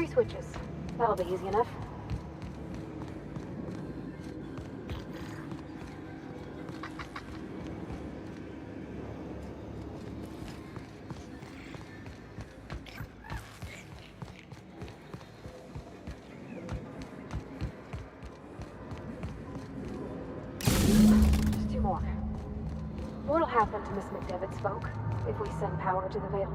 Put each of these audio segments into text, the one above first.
3 switches. That'll be easy enough. Just 2 more. What'll happen to Miss McDevitt's folk if we send power to the Veil?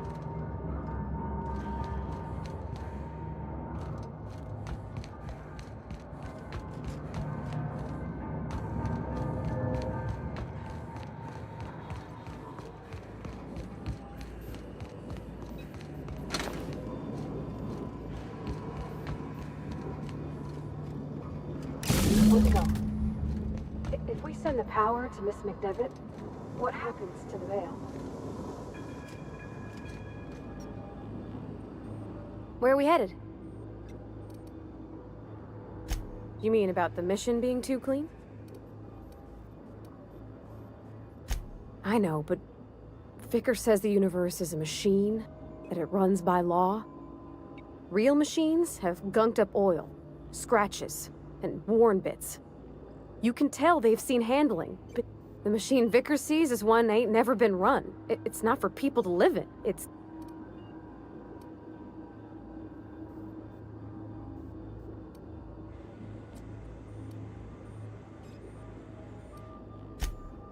Where'd you go? If we send the power to Miss McDevitt, what happens to the Veil? Where are we headed? You mean about the mission being too clean? I know, but Vicker says the universe is a machine, that it runs by law. Real machines have gunked up oil, scratches, and worn bits. You can tell they've seen handling, but the machine Vickers sees is one ain't never been run. It's not for people to live in. It's...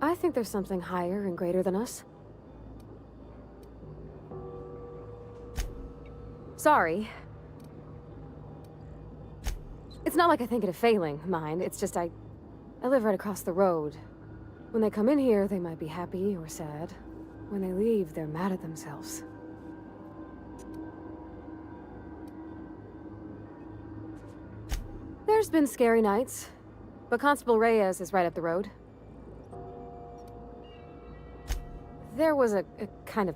I think there's something higher and greater than us. Sorry. It's not like I think it a failing, mind. It's just I live right across the road. When they come in here, they might be happy or sad. When they leave, they're mad at themselves. There's been scary nights, but Constable Reyes is right up the road. There was a kind of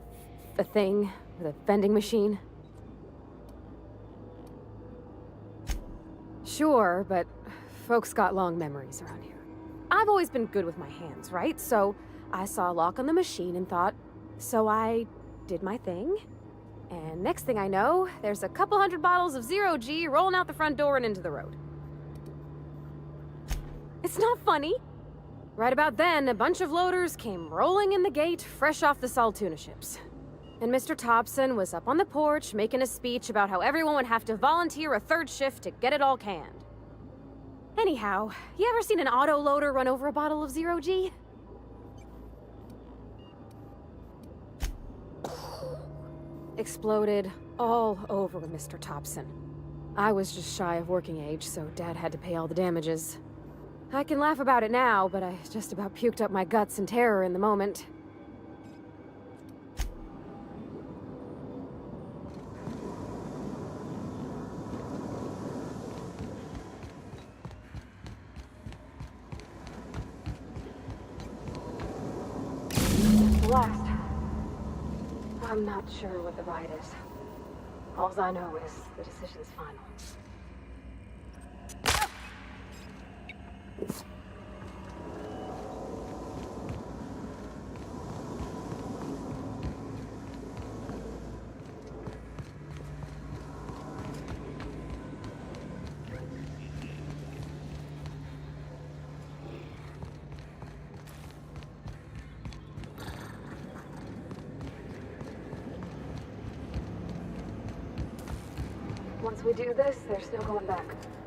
a thing with a vending machine. Sure, but folks got long memories around here. I've always been good with my hands, right? So I saw a lock on the machine and thought, so I did my thing. And next thing I know, there's a couple hundred bottles of 0G rolling out the front door and into the road. It's not funny. Right about then, a bunch of loaders came rolling in the gate, fresh off the Saltuna ships. And Mr. Thompson was up on the porch making a speech about how everyone would have to volunteer a 3rd shift to get it all canned. Anyhow, you ever seen an auto loader run over a bottle of 0G? Exploded all over Mr. Thompson. I was just shy of working age, so Dad had to pay all the damages. I can laugh about it now, but I just about puked up my guts in terror in the moment. Last. I'm not sure what the ride is. All I know is the decision's final. Once we do this, there's no going back.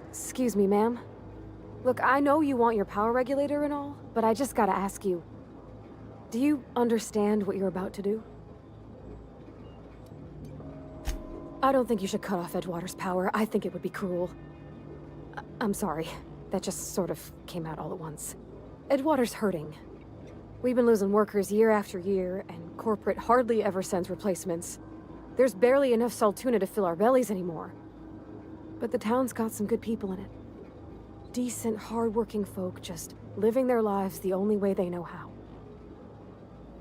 Excuse me, ma'am. Look, I know you want your power regulator and all, but I just gotta ask you. Do you understand what you're about to do? I don't think you should cut off Edgewater's power. I think it would be cruel. I'm sorry. That just sort of came out all at once. Edgewater's hurting. We've been losing workers year after year, and corporate hardly ever sends replacements. There's barely enough Saltuna to fill our bellies anymore. But the town's got some good people in it. Decent, hard-working folk just living their lives the only way they know how.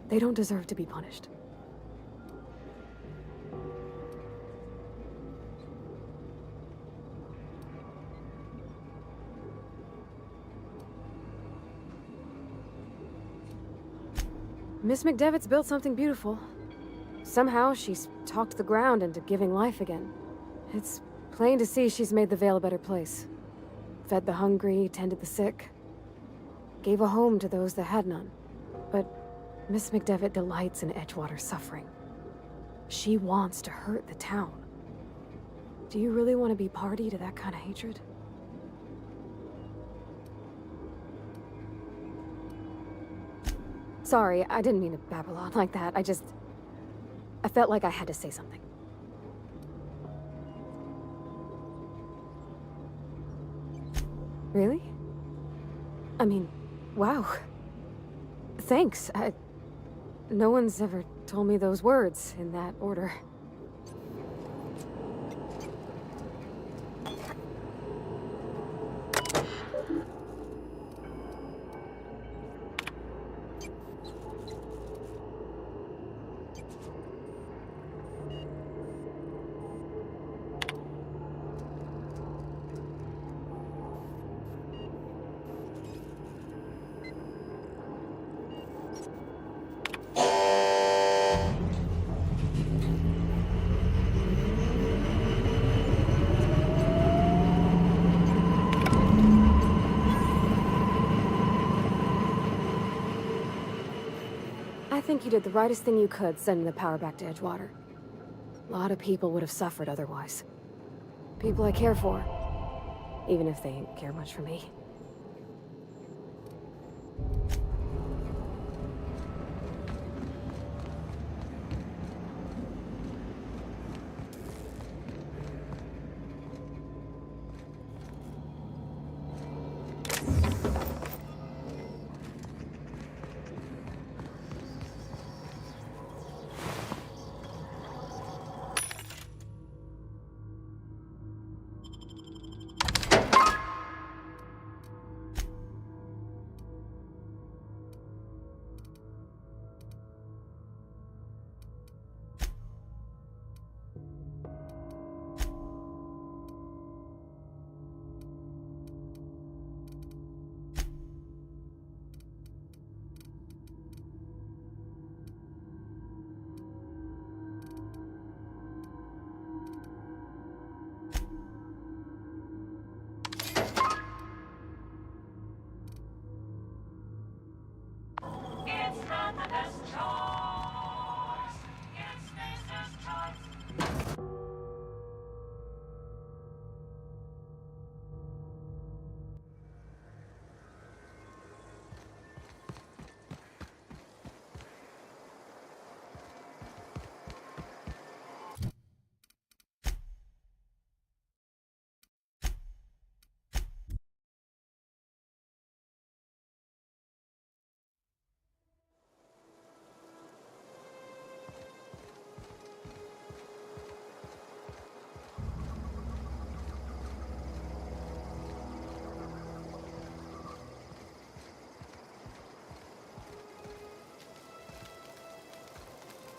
They don't deserve to be punished. Miss McDevitt's built something beautiful. Somehow she's talked the ground into giving life again. It's Plain to see she's made the Vale a better place. Fed the hungry, tended the sick. Gave a home to those that had none. But Miss McDevitt delights in Edgewater's suffering. She wants to hurt the town. Do you really want to be party to that kind of hatred? Sorry, I didn't mean to babble on like that. I felt like I had to say something. Really? I mean, wow. Thanks. No one's ever told me those words in that order. I think you did the rightest thing you could, sending the power back to Edgewater. A lot of people would have suffered otherwise. People I care for, even if they ain't care much for me.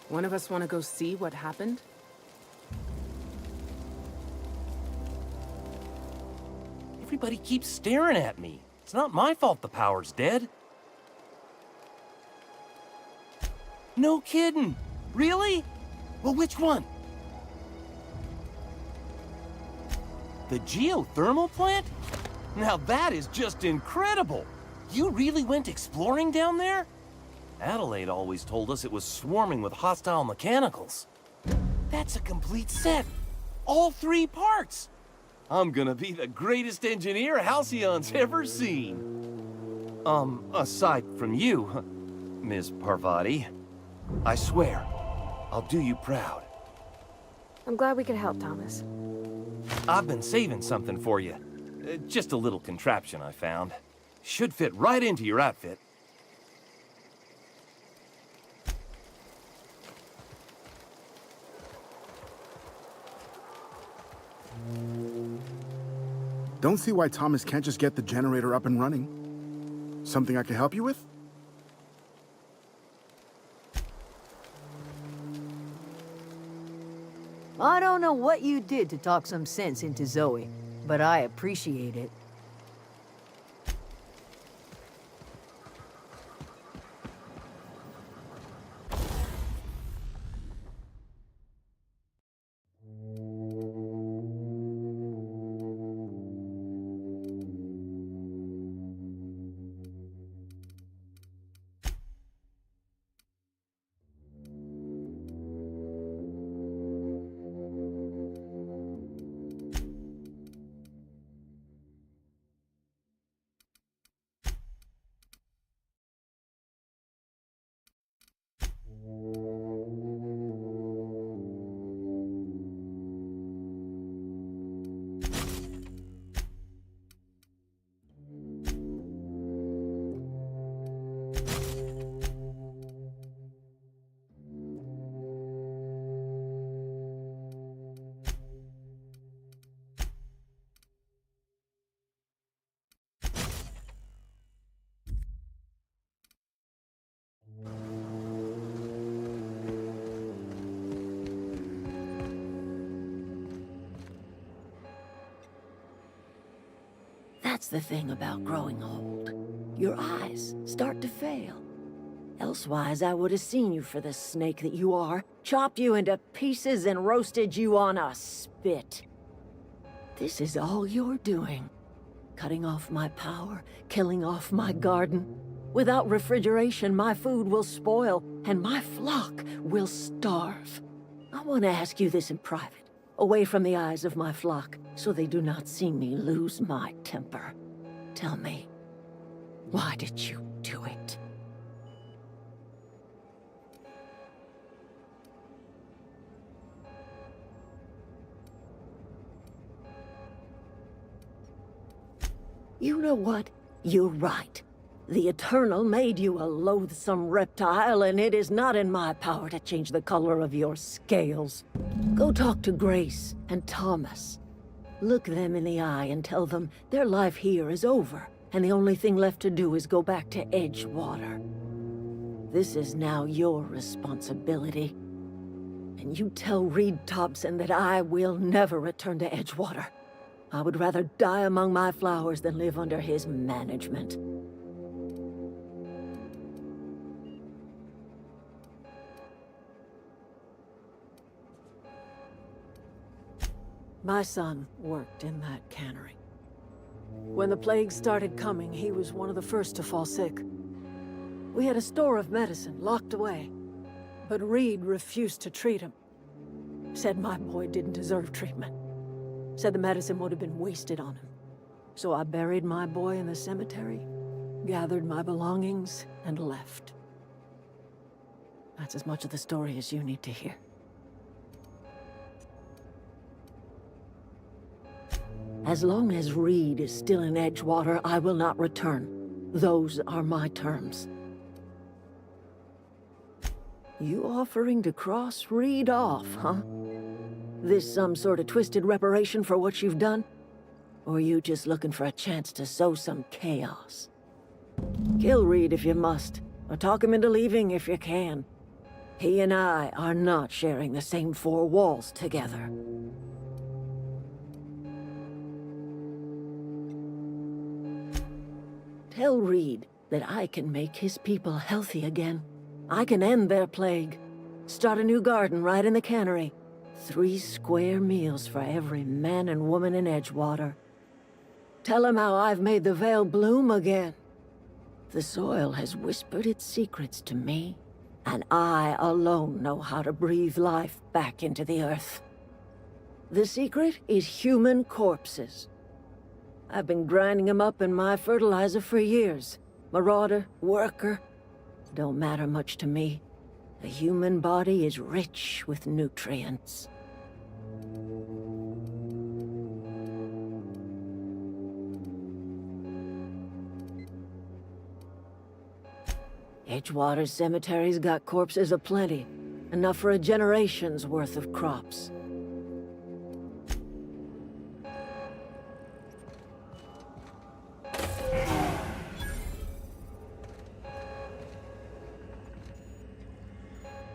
One of us want to go see what happened? Everybody keeps staring at me. It's not my fault the power's dead. No kidding. Really? Well, which one? The geothermal plant? Now that is just incredible. You really went exploring down there? Adelaide always told us it was swarming with hostile mechanicals. That's a complete set. All 3 parts. I'm gonna be the greatest engineer Halcyon's ever seen. Aside from you, Ms. Parvati. I swear, I'll do you proud. I'm glad we could help, Thomas. I've been saving something for you. Just a little contraption I found. Should fit right into your outfit. Don't see why Thomas can't just get the generator up and running. Something I can help you with? I don't know what you did to talk some sense into Zoe, but I appreciate it. That's the thing about growing old. Your eyes start to fail. Elsewise, I would have seen you for the snake that you are, chopped you into pieces and roasted you on a spit. This is all you're doing. Cutting off my power, killing off my garden. Without refrigeration, my food will spoil, and my flock will starve. I want to ask you this in private, away from the eyes of my flock, so they do not see me lose my temper. Tell me, why did you do it? You know what? You're right. The Eternal made you a loathsome reptile, and it is not in my power to change the color of your scales. Go talk to Grace and Thomas. Look them in the eye and tell them their life here is over, and the only thing left to do is go back to Edgewater. This is now your responsibility. And you tell Reed Thompson that I will never return to Edgewater. I would rather die among my flowers than live under his management. My son worked in that cannery. When the plague started coming, he was one of the first to fall sick. We had a store of medicine locked away, but Reed refused to treat him. Said my boy didn't deserve treatment. Said the medicine would have been wasted on him. So I buried my boy in the cemetery, gathered my belongings, and left. That's as much of the story as you need to hear. As long as Reed is still in Edgewater, I will not return. Those are my terms. You offering to cross Reed off, huh? This some sort of twisted reparation for what you've done? Or you just looking for a chance to sow some chaos? Kill Reed if you must, or talk him into leaving if you can. He and I are not sharing the same four walls together. Tell Reed that I can make his people healthy again. I can end their plague. Start a new garden right in the cannery. 3 square meals for every man and woman in Edgewater. Tell him how I've made the Vale bloom again. The soil has whispered its secrets to me, and I alone know how to breathe life back into the earth. The secret is human corpses. I've been grinding them up in my fertilizer for years. Marauder, worker, don't matter much to me. The human body is rich with nutrients. Edgewater Cemetery's got corpses aplenty, enough for a generation's worth of crops.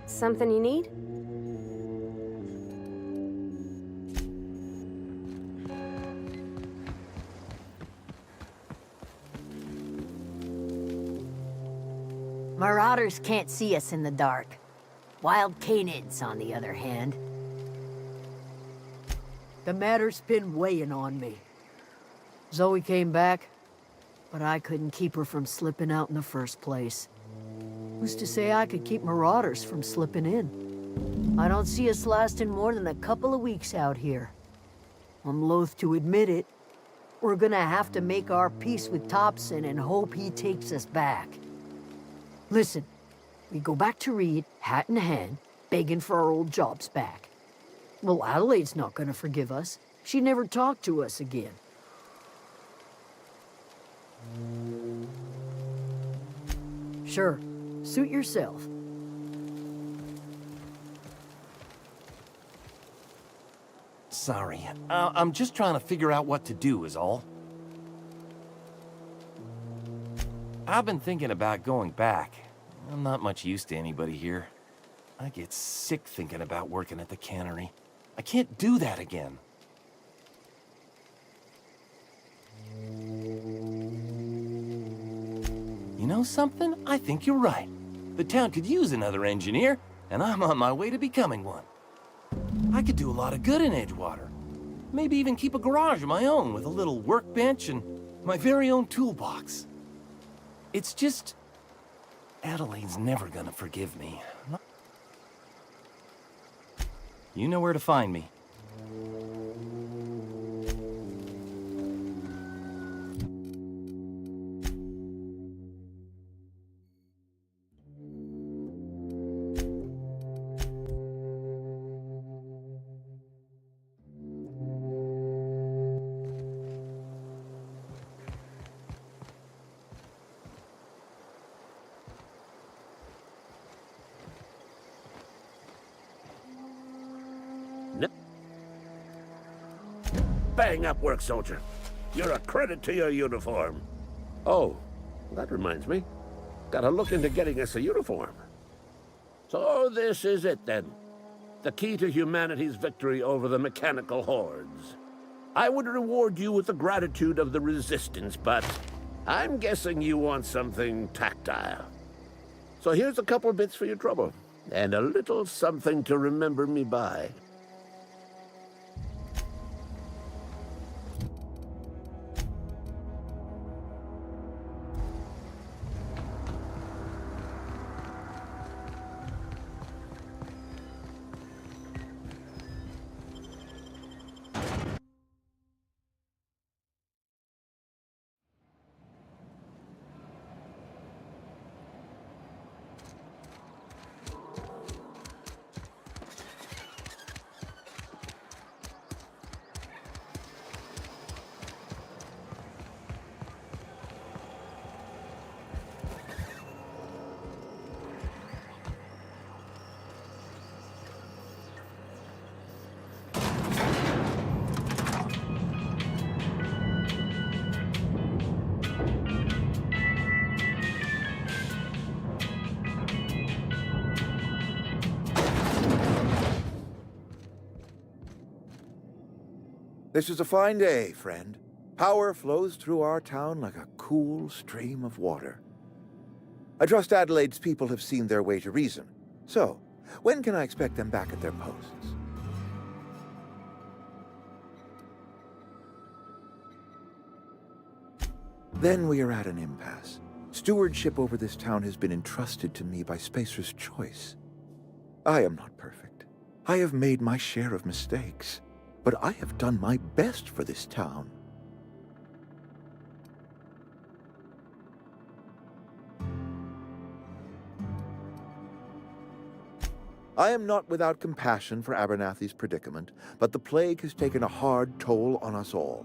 Something you need? Marauders can't see us in the dark. Wild canids, on the other hand. The matter's been weighing on me. Zoe came back, but I couldn't keep her from slipping out in the first place. Who's to say I could keep marauders from slipping in? I don't see us lasting more than a couple of weeks out here. I'm loath to admit it. We're gonna have to make our peace with Thompson and hope he takes us back. Listen, we go back to Reed, hat in hand, begging for our old jobs back. Well, Adelaide's not gonna forgive us. She never talked to us again. Sure, suit yourself. Sorry, I'm just trying to figure out what to do is all. I've been thinking about going back. I'm not much use to anybody here. I get sick thinking about working at the cannery. I can't do that again. know something? I think you're right. The town could use another engineer, and I'm on my way to becoming one. I could do a lot of good in Edgewater. Maybe even keep a garage of my own with a little workbench and my very own toolbox. It's just... Adelaide's never gonna forgive me. You know where to find me. Bang up work, soldier. You're a credit to your uniform. Oh, that reminds me. Gotta look into getting us a uniform. So this is it, then. The key to humanity's victory over the mechanical hordes. I would reward you with the gratitude of the Resistance, but I'm guessing you want something tactile. So here's a couple bits for your trouble, and a little something to remember me by. This is a fine day, friend. Power flows through our town like a cool stream of water. I trust Adelaide's people have seen their way to reason. So, when can I expect them back at their posts? Then we are at an impasse. Stewardship over this town has been entrusted to me by Spacer's Choice. I am not perfect. I have made my share of mistakes. But I have done my best for this town. I am not without compassion for Abernathy's predicament, but the plague has taken a hard toll on us all.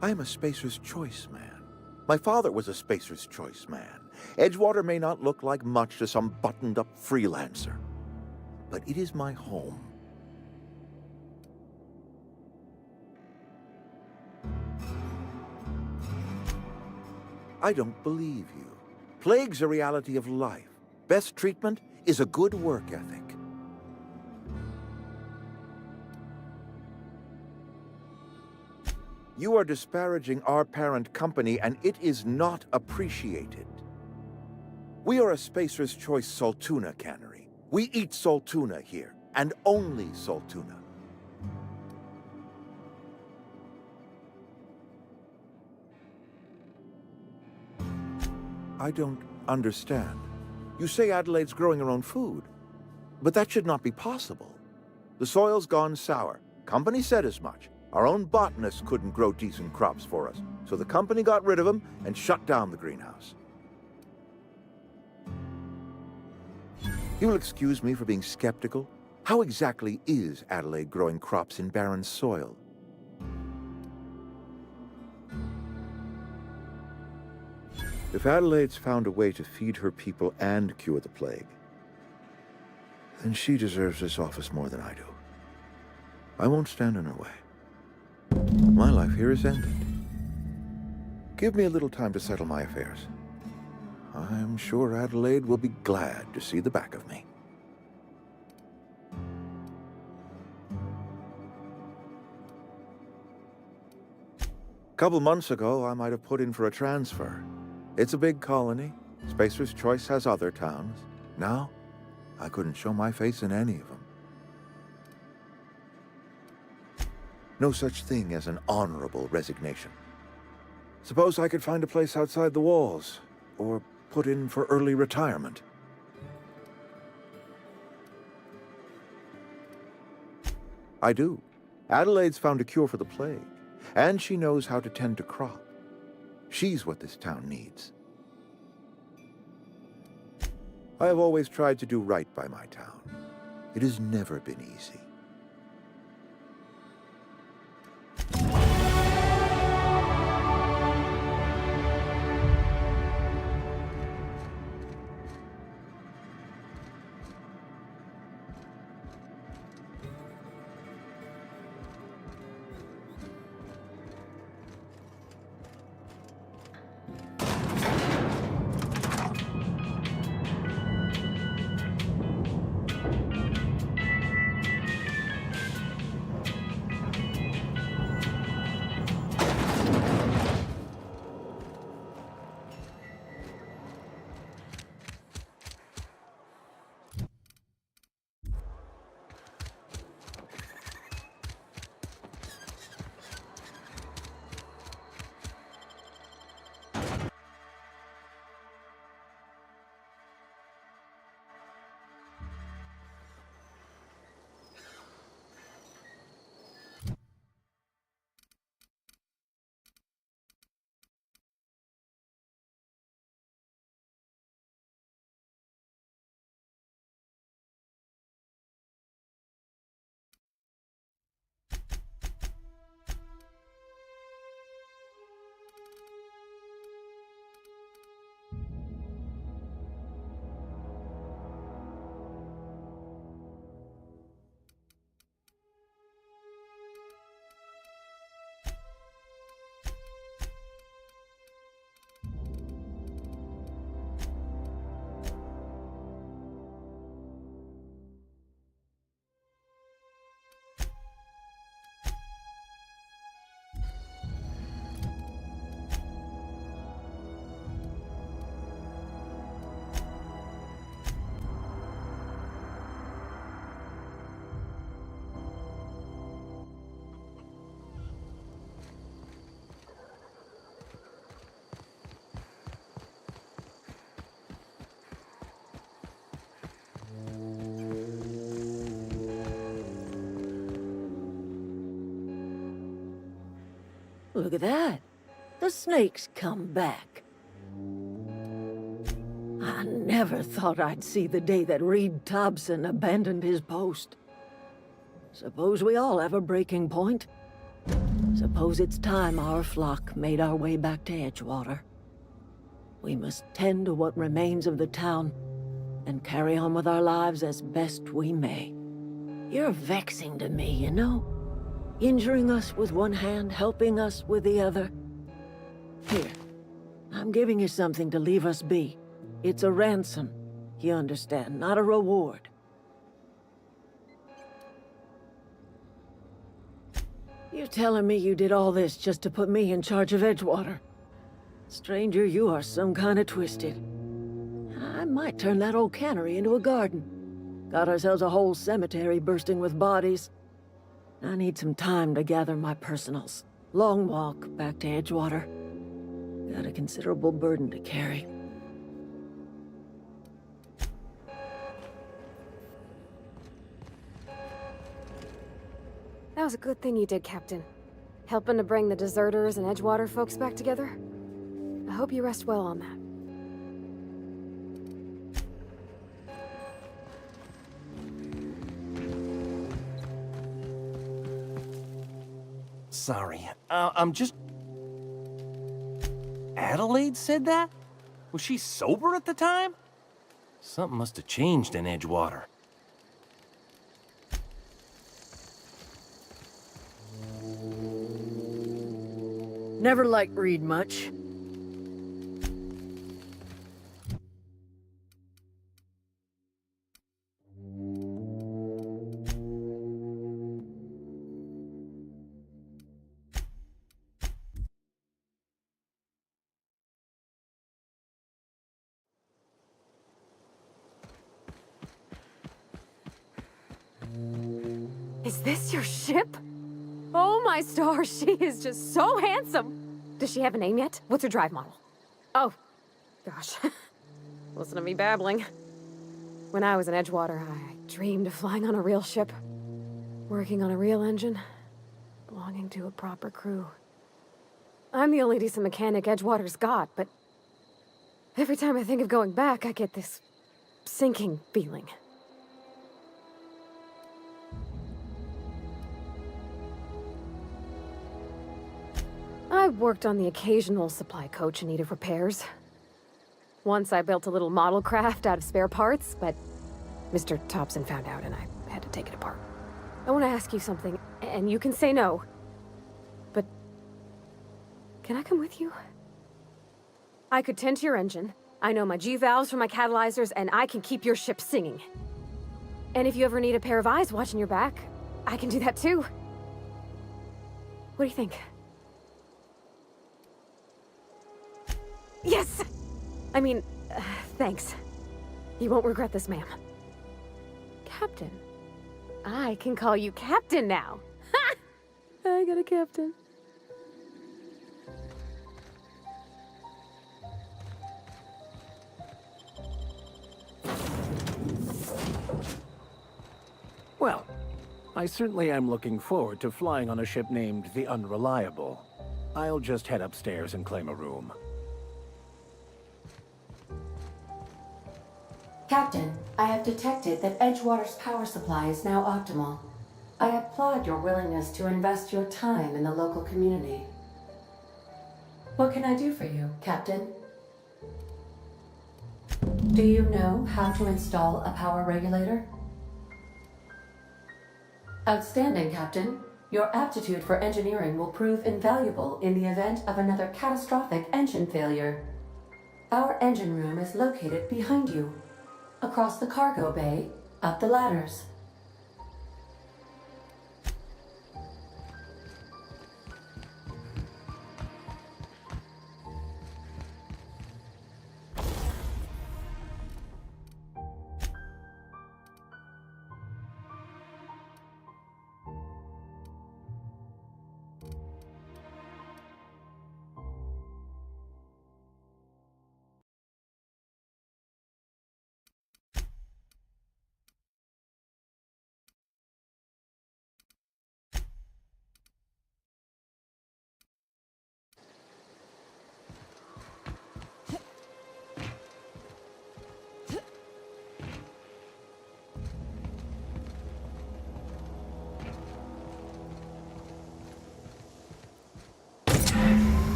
I am a Spacer's Choice man. My father was a Spacer's Choice man. Edgewater may not look like much to some buttoned-up freelancer, but it is my home. I don't believe you. Plague's a reality of life. Best treatment is a good work ethic. You are disparaging our parent company, and it is not appreciated. We are a Spacer's Choice Saltuna cannery. We eat Saltuna here, and only Saltuna. I don't understand. You say Adelaide's growing her own food, but that should not be possible. The soil's gone sour. Company said as much. Our own botanists couldn't grow decent crops for us, so the company got rid of them and shut down the greenhouse. You'll excuse me for being skeptical. How exactly is Adelaide growing crops in barren soil? If Adelaide's found a way to feed her people and cure the plague, then she deserves this office more than I do. I won't stand in her way. My life here is ended. Give me a little time to settle my affairs. I'm sure Adelaide will be glad to see the back of me. A couple months ago, I might have put in for a transfer. It's a big colony. Spacer's Choice has other towns. Now, I couldn't show my face in any of them. No such thing as an honorable resignation. Suppose I could find a place outside the walls, or put in for early retirement. I do. Adelaide's found a cure for the plague, and she knows how to tend to crop. She's what this town needs. I have always tried to do right by my town. It has never been easy. Look at that. The snake's come back. I never thought I'd see the day that Reed Thompson abandoned his post. Suppose we all have a breaking point. Suppose it's time our flock made our way back to Edgewater. We must tend to what remains of the town and carry on with our lives as best we may. You're vexing to me, you know? Injuring us with one hand, helping us with the other. Here, I'm giving you something to leave us be. It's a ransom, you understand, not a reward. You're telling me you did all this just to put me in charge of Edgewater? Stranger, you are some kind of twisted. I might turn that old cannery into a garden. Got ourselves a whole cemetery bursting with bodies. I need some time to gather my personals. Long walk back to Edgewater. Got a considerable burden to carry. That was a good thing you did, Captain. Helping to bring the deserters and Edgewater folks back together. I hope you rest well on that. Sorry, I'm just... Adelaide said that? Was she sober at the time? Something must have changed in Edgewater. Never liked Reed much. Is this your ship? Oh my stars, she is just so handsome. Does she have a name yet? What's her drive model? Oh, gosh. Listen to me babbling. When I was in Edgewater, I dreamed of flying on a real ship, working on a real engine, belonging to a proper crew. I'm the only decent mechanic Edgewater's got, but every time I think of going back, I get this sinking feeling. I worked on the occasional supply coach in need of repairs. Once I built a little model craft out of spare parts, but Mr. Thompson found out and I had to take it apart. I want to ask you something, and you can say no, but can I come with you? I could tend to your engine. I know my G-valves from my catalyzers, and I can keep your ship singing. And if you ever need a pair of eyes watching your back, I can do that too. What do you think? Yes! I mean, thanks. You won't regret this, ma'am. Captain. I can call you Captain now. Ha! I got a captain. Well, I certainly am looking forward to flying on a ship named the Unreliable. I'll just head upstairs and claim a room. Captain, I have detected that Edgewater's power supply is now optimal. I applaud your willingness to invest your time in the local community. What can I do for you, Captain? Do you know how to install a power regulator? Outstanding, Captain. Your aptitude for engineering will prove invaluable in the event of another catastrophic engine failure. Our engine room is located behind you. Across the cargo bay, up the ladders.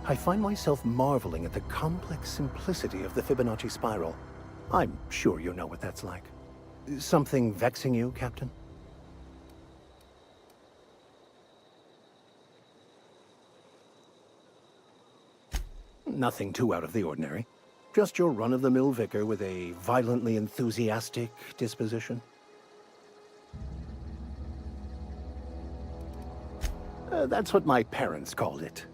I find myself marveling at the complex simplicity of the Fibonacci spiral. I'm sure you know what that's like. Something vexing you, Captain? Nothing too out of the ordinary. Just your run-of-the-mill vicar with a violently enthusiastic disposition. That's what my parents called it.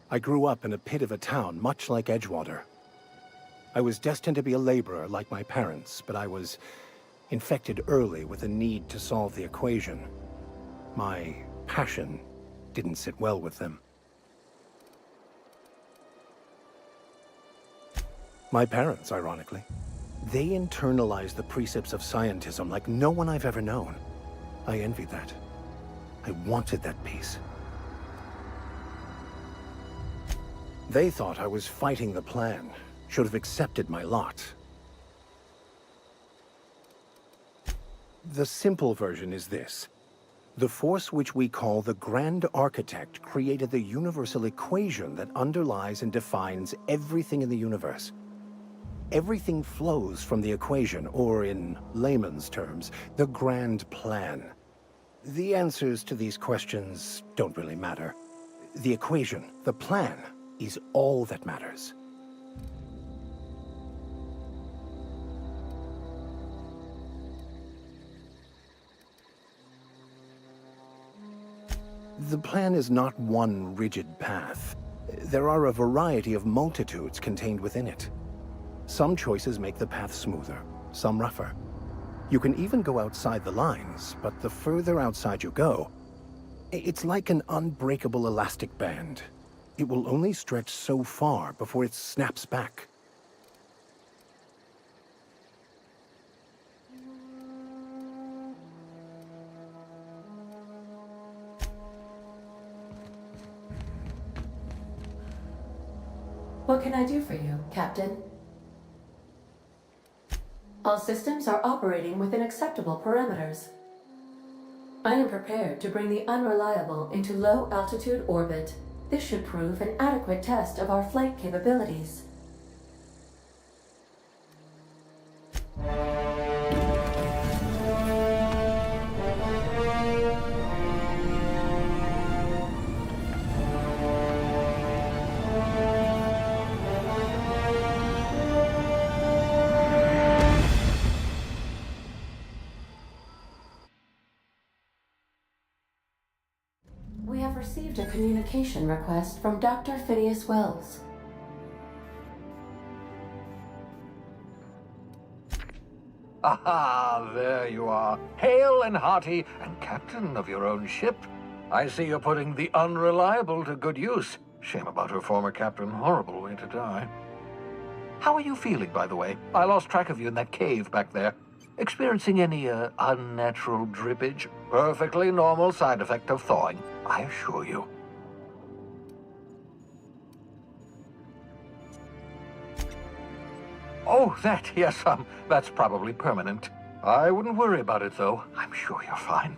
I grew up in a pit of a town, much like Edgewater. I was destined to be a laborer like my parents, but I was infected early with a need to solve the equation. My passion didn't sit well with them. My parents, ironically. They internalized the precepts of scientism like no one I've ever known. I envied that. I wanted that peace. They thought I was fighting the plan, should have accepted my lot. The simple version is this. The force which we call the Grand Architect created the universal equation that underlies and defines everything in the universe. Everything flows from the equation, or in layman's terms, the grand plan. The answers to these questions don't really matter. The equation, the plan, is all that matters. The plan is not one rigid path. There are a variety of multitudes contained within it. Some choices make the path smoother, some rougher. You can even go outside the lines, but the further outside you go, it's like an unbreakable elastic band. It will only stretch so far before it snaps back. What can I do for you, Captain? All systems are operating within acceptable parameters. I am prepared to bring the unreliable into low-altitude orbit. This should prove an adequate test of our flight capabilities. We have received a communication request from Dr. Phineas Wells. Aha, there you are, hale and hearty, and captain of your own ship. I see you're putting the unreliable to good use. Shame about her former captain, horrible way to die. How are you feeling, by the way? I lost track of you in that cave back there. Experiencing any, unnatural drippage? Perfectly normal side effect of thawing, I assure you. Oh, that, yes, that's probably permanent. I wouldn't worry about it, though. I'm sure you're fine.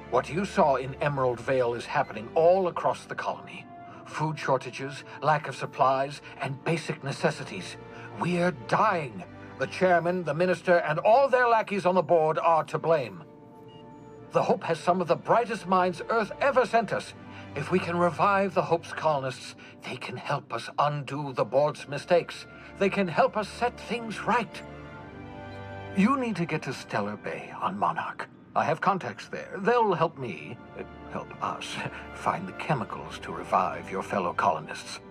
What you saw in Emerald Vale is happening all across the colony. Food shortages, lack of supplies, and basic necessities. We're dying. The chairman, the minister, and all their lackeys on the board are to blame. The Hope has some of the brightest minds Earth ever sent us. If we can revive the Hope's colonists, they can help us undo the board's mistakes. They can help us set things right. You need to get to Stellar Bay on Monarch. I have contacts there. They'll help me, help us, find the chemicals to revive your fellow colonists.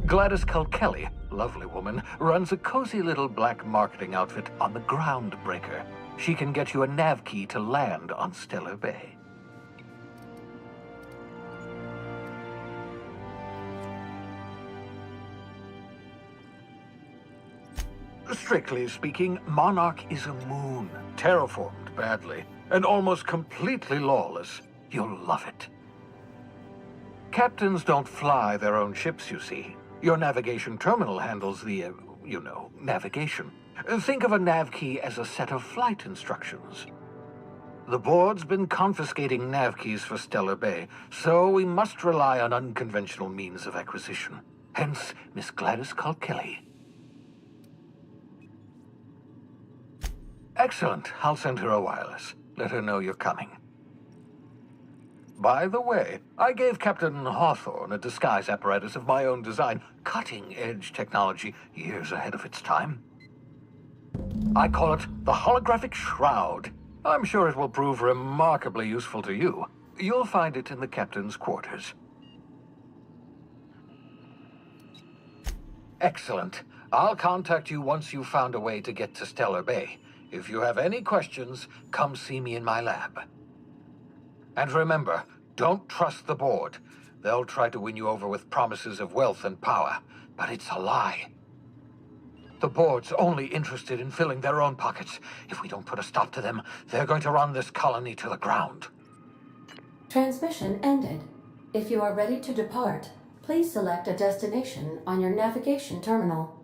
Gladys Kelly, lovely woman, runs a cozy little black marketing outfit on the Groundbreaker. She can get you a nav key to land on Stellar Bay. Strictly speaking, Monarch is a moon, terraformed badly, and almost completely lawless. You'll love it. Captains don't fly their own ships, you see. Your navigation terminal handles the, navigation. Think of a nav key as a set of flight instructions. The board's been confiscating nav keys for Stellar Bay, so we must rely on unconventional means of acquisition. Hence, Miss Gladys Kelly. Excellent. I'll send her a wireless. Let her know you're coming. By the way, I gave Captain Hawthorne a disguise apparatus of my own design, cutting-edge technology, years ahead of its time. I call it the Holographic Shroud. I'm sure it will prove remarkably useful to you. You'll find it in the captain's quarters. Excellent. I'll contact you once you've found a way to get to Stellar Bay. If you have any questions, come see me in my lab. And remember, don't trust the board. They'll try to win you over with promises of wealth and power, but it's a lie. The board's only interested in filling their own pockets. If we don't put a stop to them, they're going to run this colony to the ground. Transmission ended. If you are ready to depart, please select a destination on your navigation terminal.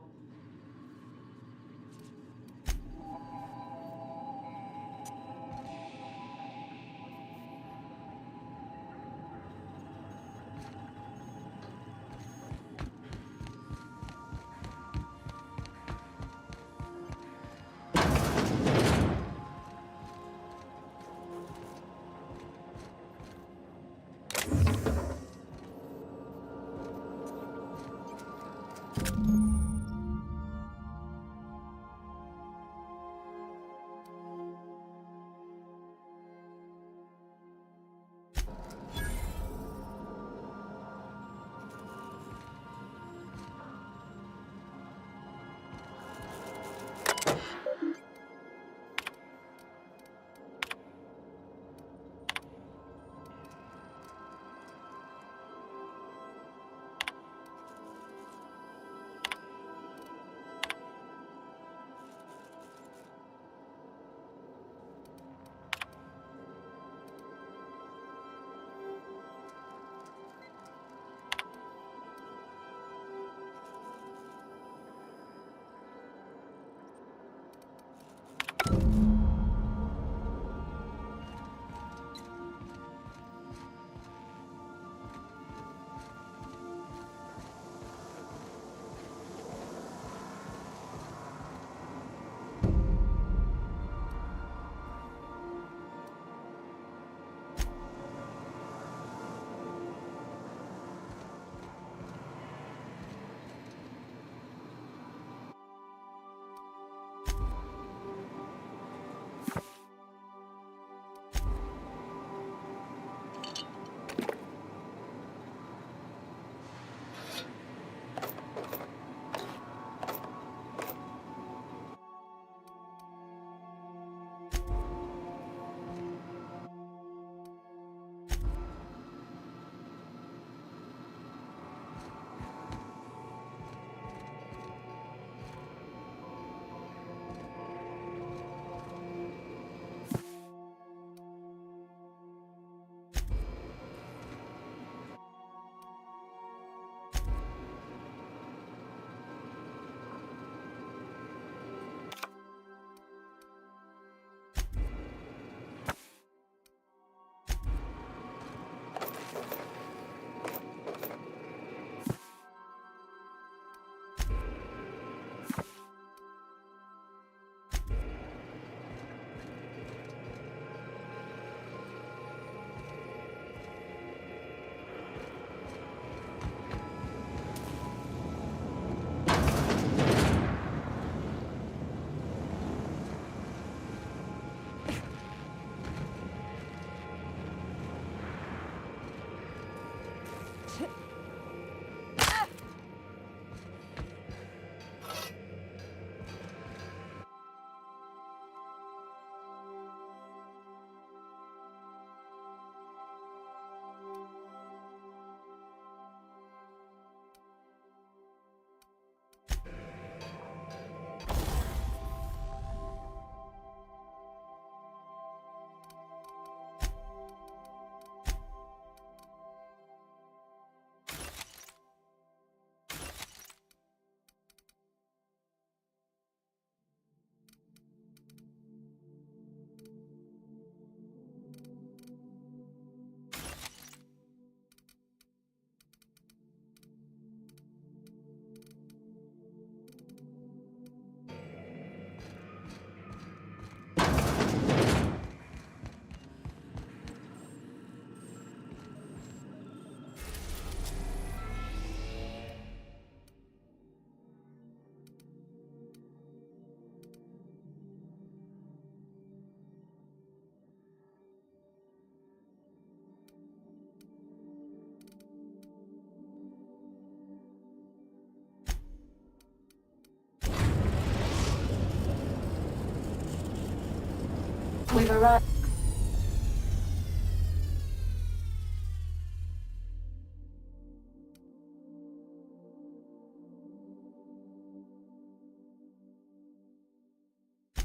We've arrived.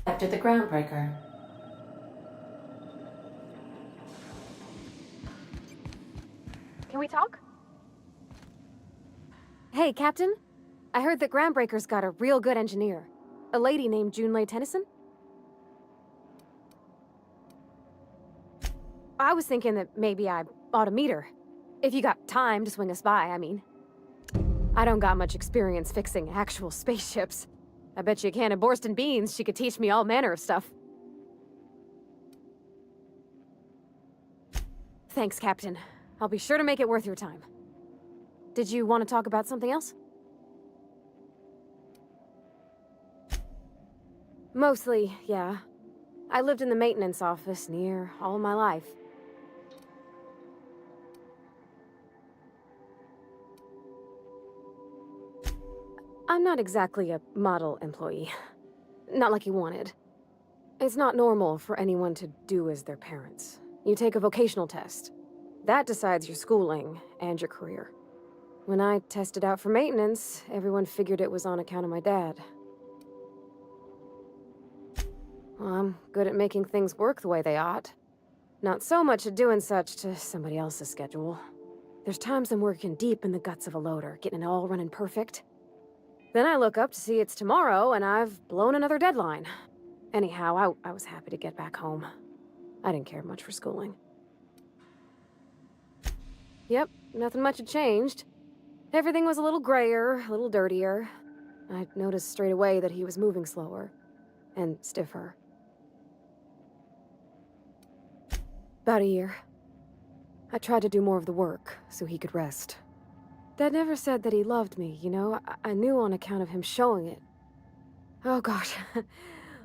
After the groundbreaker. Can we talk? Hey, Captain. I heard that Groundbreaker's got a real good engineer. A lady named Junlei Tennyson? I was thinking that maybe I ought to meet her. If you got time to swing us by, I mean. I don't got much experience fixing actual spaceships. I bet you a can of Borston beans she could teach me all manner of stuff. Thanks, Captain. I'll be sure to make it worth your time. Did you want to talk about something else? Mostly, yeah. I lived in the maintenance office near all my life. I'm not exactly a model employee. Not like you wanted. It's not normal for anyone to do as their parents. You take a vocational test. That decides your schooling and your career. When I tested out for maintenance, everyone figured it was on account of my dad. Well, I'm good at making things work the way they ought. Not so much at doing such to somebody else's schedule. There's times I'm working deep in the guts of a loader, getting it all running perfect. Then I look up to see it's tomorrow, and I've blown another deadline. Anyhow, I was happy to get back home. I didn't care much for schooling. Yep, nothing much had changed. Everything was a little grayer, a little dirtier. I noticed straight away that he was moving slower. And stiffer. About a year. I tried to do more of the work, so he could rest. Dad never said that he loved me, you know? I knew on account of him showing it. Oh gosh.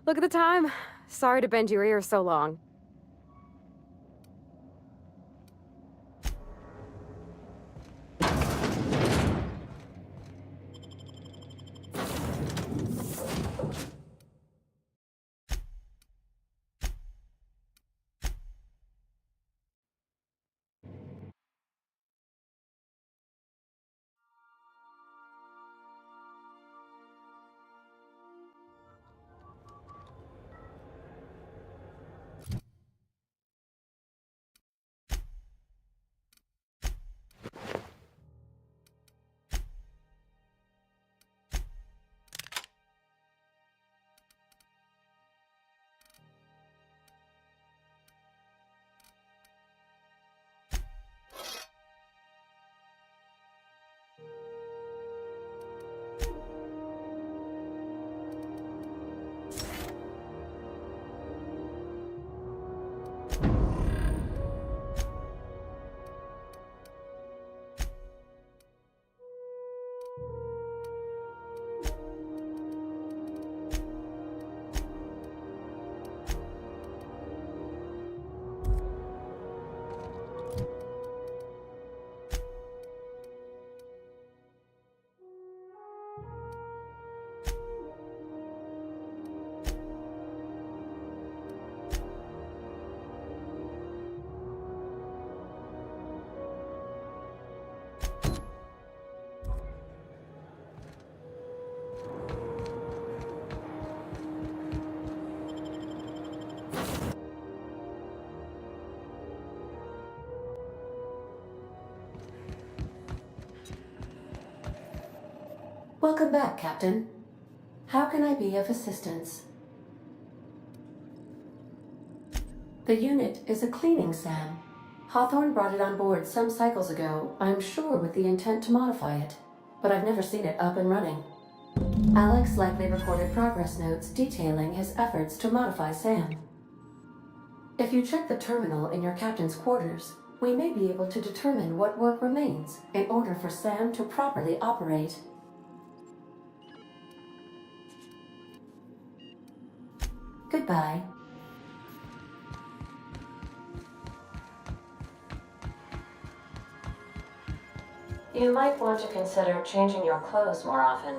Look at the time. Sorry to bend your ear so long. Welcome back, Captain. How can I be of assistance? The unit is a cleaning SAM. Hawthorne brought it on board some cycles ago, I'm sure with the intent to modify it, but I've never seen it up and running. Alex likely recorded progress notes detailing his efforts to modify SAM. If you check the terminal in your captain's quarters, we may be able to determine what work remains in order for SAM to properly operate. Goodbye. You might want to consider changing your clothes more often.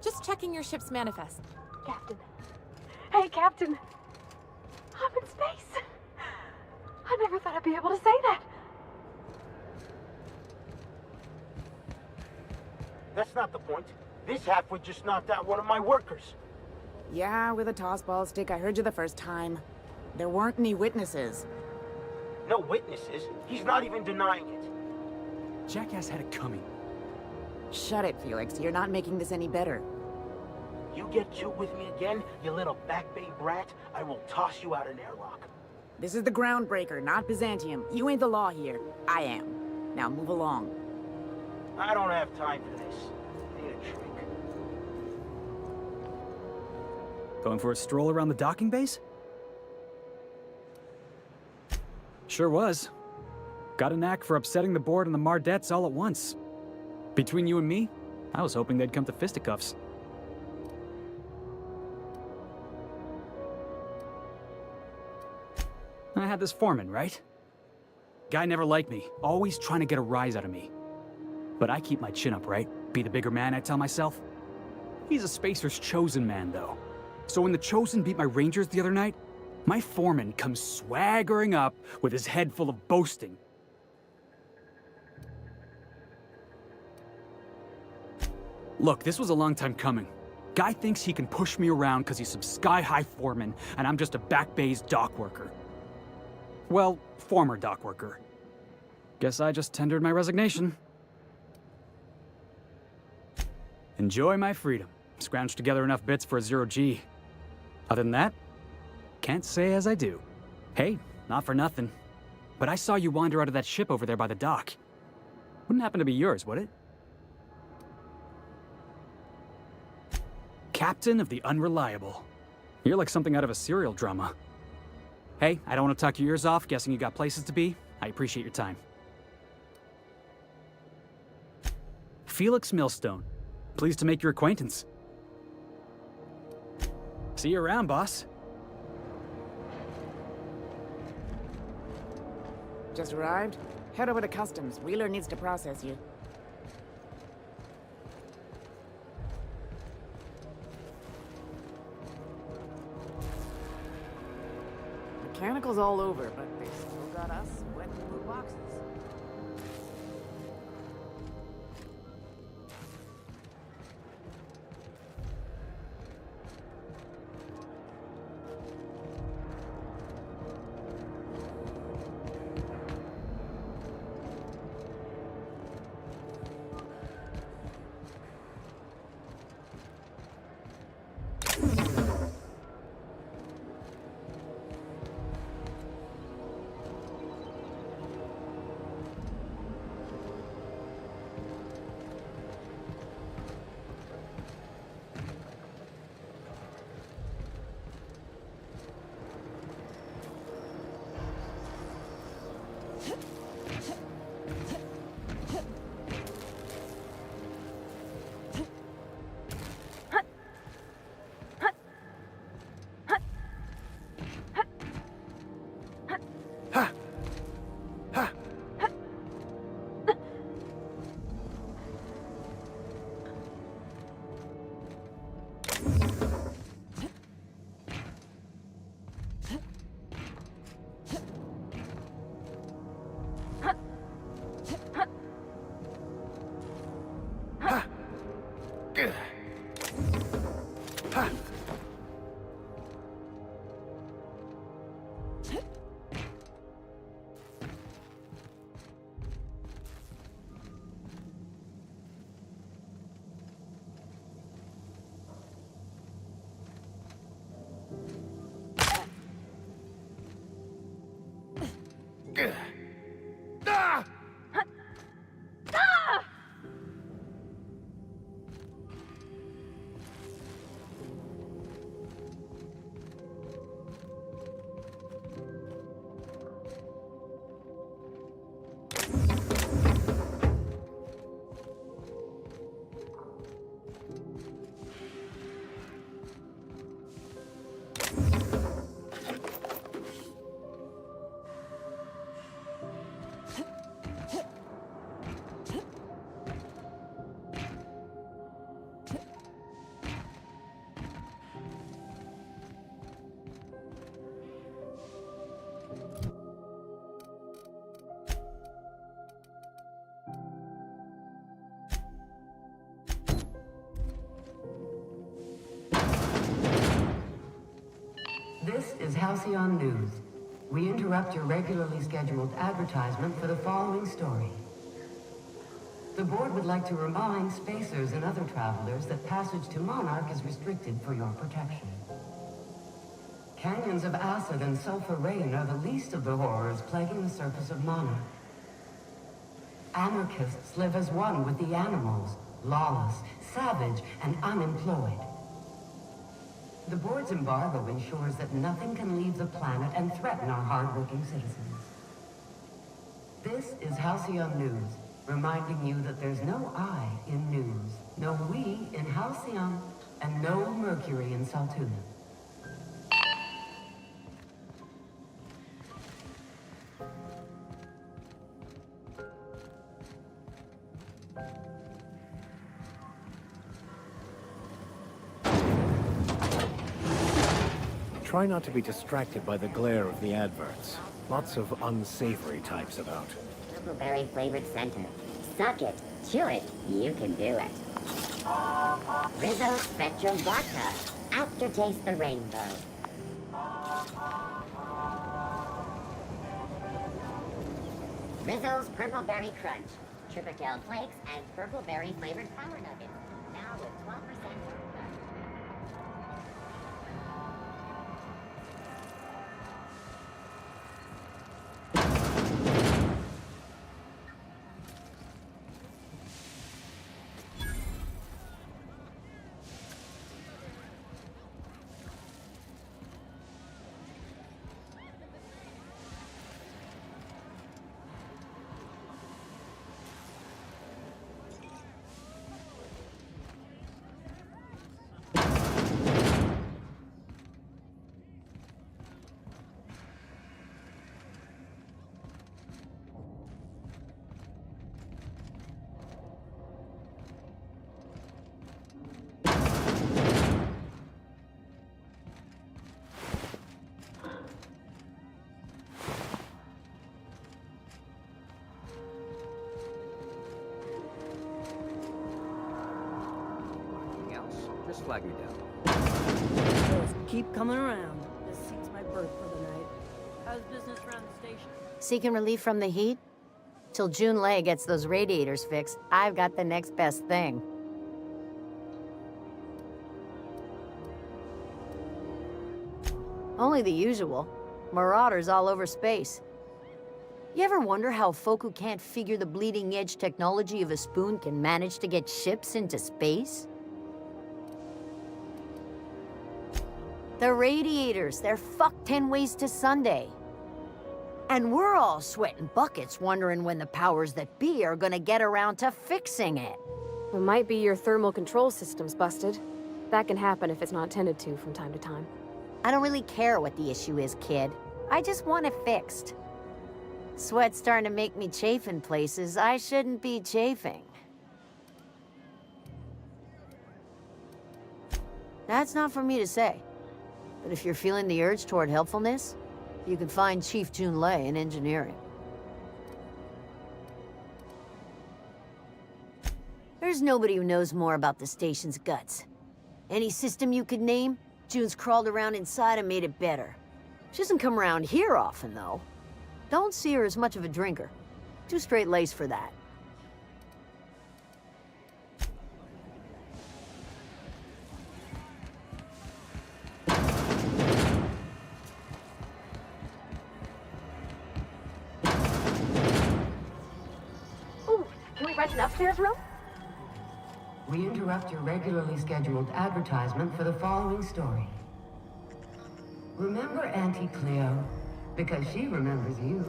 Just checking your ship's manifest. Captain. Hey, Captain. I'm in space. I never thought I'd be able to say that. That's not the point. This halfwit just knocked out one of my workers. Yeah, with a tossball stick. I heard you the first time. There weren't any witnesses. No witnesses. He's not even denying it. Jackass had it coming. Shut it, Felix. You're not making this any better. You get cute with me again, you little Back Bay brat, I will toss you out an airlock. This is the Groundbreaker, not Byzantium. You ain't the law here. I am. Now move along. I don't have time for this. Need a drink. Going for a stroll around the docking base? Sure was. Got a knack for upsetting the board and the Mardettes all at once. Between you and me, I was hoping they'd come to fisticuffs. I had this foreman, right? Guy never liked me, always trying to get a rise out of me. But I keep my chin up, right? Be the bigger man, I tell myself. He's a Spacer's chosen man, though. So when the Chosen beat my Rangers the other night, my foreman comes swaggering up with his head full of boasting. Look, this was a long time coming. Guy thinks he can push me around because he's some sky-high foreman, and I'm just a Back Bay's dock worker. Well, former dock worker. Guess I just tendered my resignation. Enjoy my freedom. Scrounged together enough bits for a 0G. Other than that, can't say as I do. Hey, not for nothing, but I saw you wander out of that ship over there by the dock. Wouldn't happen to be yours, would it? Captain of the Unreliable. You're like something out of a serial drama. Hey, I don't want to talk your ears off, guessing you got places to be. I appreciate your time. Felix Millstone. Pleased to make your acquaintance. See you around, boss. Just arrived? Head over to customs. Wheeler needs to process you. Mechanicals all over, but they still got us wet blue boxes. is Halcyon News. We interrupt your regularly scheduled advertisement for the following story. The board would like to remind spacers and other travelers that passage to Monarch is restricted for your protection. Canyons of acid and sulfur rain are the least of the horrors plaguing the surface of Monarch. Anarchists live as one with the animals, lawless, savage, and unemployed. The board's embargo ensures that nothing can leave the planet and threaten our hard-working citizens. This is Halcyon News, reminding you that there's no I in news, no we in Halcyon, and no Mercury in Saltuna. Try not to be distracted by the glare of the adverts. Lots of unsavory types about. Berry flavored center. Suck it, chew it, you can do it. Rizzo Spectrum Vodka. Aftertaste the rainbow. Rizzo's Purple Berry Crunch. Triple flakes and purple berry flavored power nuggets. Now with 12% sugar. Just flag me down. Just keep coming around. This seats my berth for the night. How's business around the station? Seeking relief from the heat? Till June Lay gets those radiators fixed, I've got the next best thing. Only the usual. Marauders all over space. You ever wonder how folk who can't figure the bleeding edge technology of a spoon can manage to get ships into space? The radiators, they're fucked 10 ways to Sunday. And we're all sweating buckets wondering when the powers that be are gonna get around to fixing it. It might be your thermal control system's busted. That can happen if it's not tended to from time to time. I don't really care what the issue is, kid. I just want it fixed. Sweat's starting to make me chafe in places I shouldn't be chafing. That's not for me to say. But if you're feeling the urge toward helpfulness, you can find Chief Jun Lei in engineering. There's nobody who knows more about the station's guts. Any system you could name, June's crawled around inside and made it better. She doesn't come around here often, though. Don't see her as much of a drinker. Too straight-laced for that. Can we rent an upstairs room? We interrupt your regularly scheduled advertisement for the following story. Remember Auntie Cleo? Because she remembers you.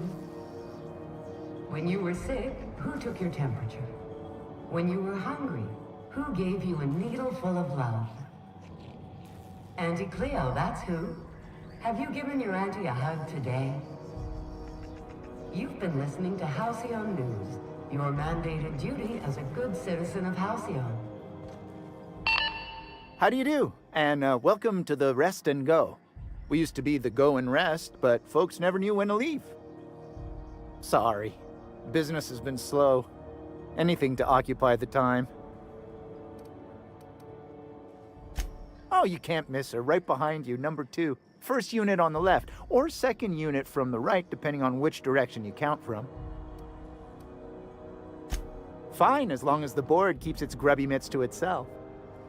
When you were sick, who took your temperature? When you were hungry, who gave you a needle full of love? Auntie Cleo, that's who. Have you given your auntie a hug today? You've been listening to Halcyon News, your mandated duty as a good citizen of Halcyon. How do you do? And welcome to the Rest and Go. We used to be the Go and Rest, but folks never knew when to leave. Sorry. Business has been slow. Anything to occupy the time. Oh, you can't miss her. Right behind you, number 2. First unit on the left, or second unit from the right, depending on which direction you count from. Fine, as long as the board keeps its grubby mitts to itself.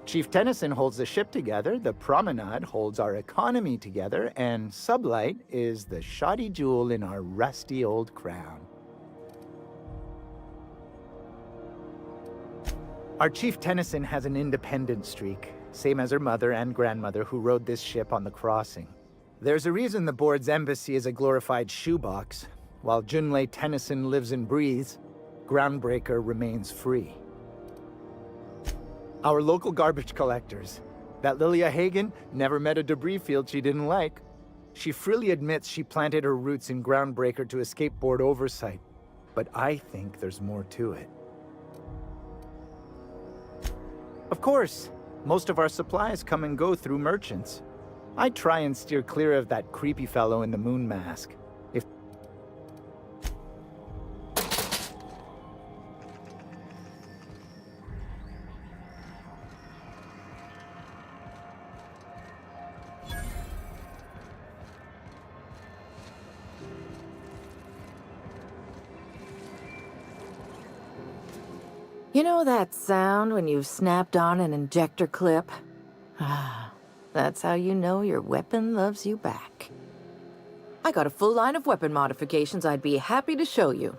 Chief Tennyson holds the ship together, the Promenade holds our economy together, and Sublight is the shoddy jewel in our rusty old crown. Our Chief Tennyson has an independent streak, same as her mother and grandmother who rode this ship on the crossing. There's a reason the board's embassy is a glorified shoebox. While Junlei Tennyson lives and breathes, Groundbreaker remains free. Our local garbage collectors. That Lilia Hagen never met a debris field she didn't like. She freely admits she planted her roots in Groundbreaker to escape board oversight, but I think there's more to it. Of course, most of our supplies come and go through merchants. I try and steer clear of that creepy fellow in the moon mask. You know that sound when you've snapped on an injector clip? Ah, that's how you know your weapon loves you back. I got a full line of weapon modifications I'd be happy to show you.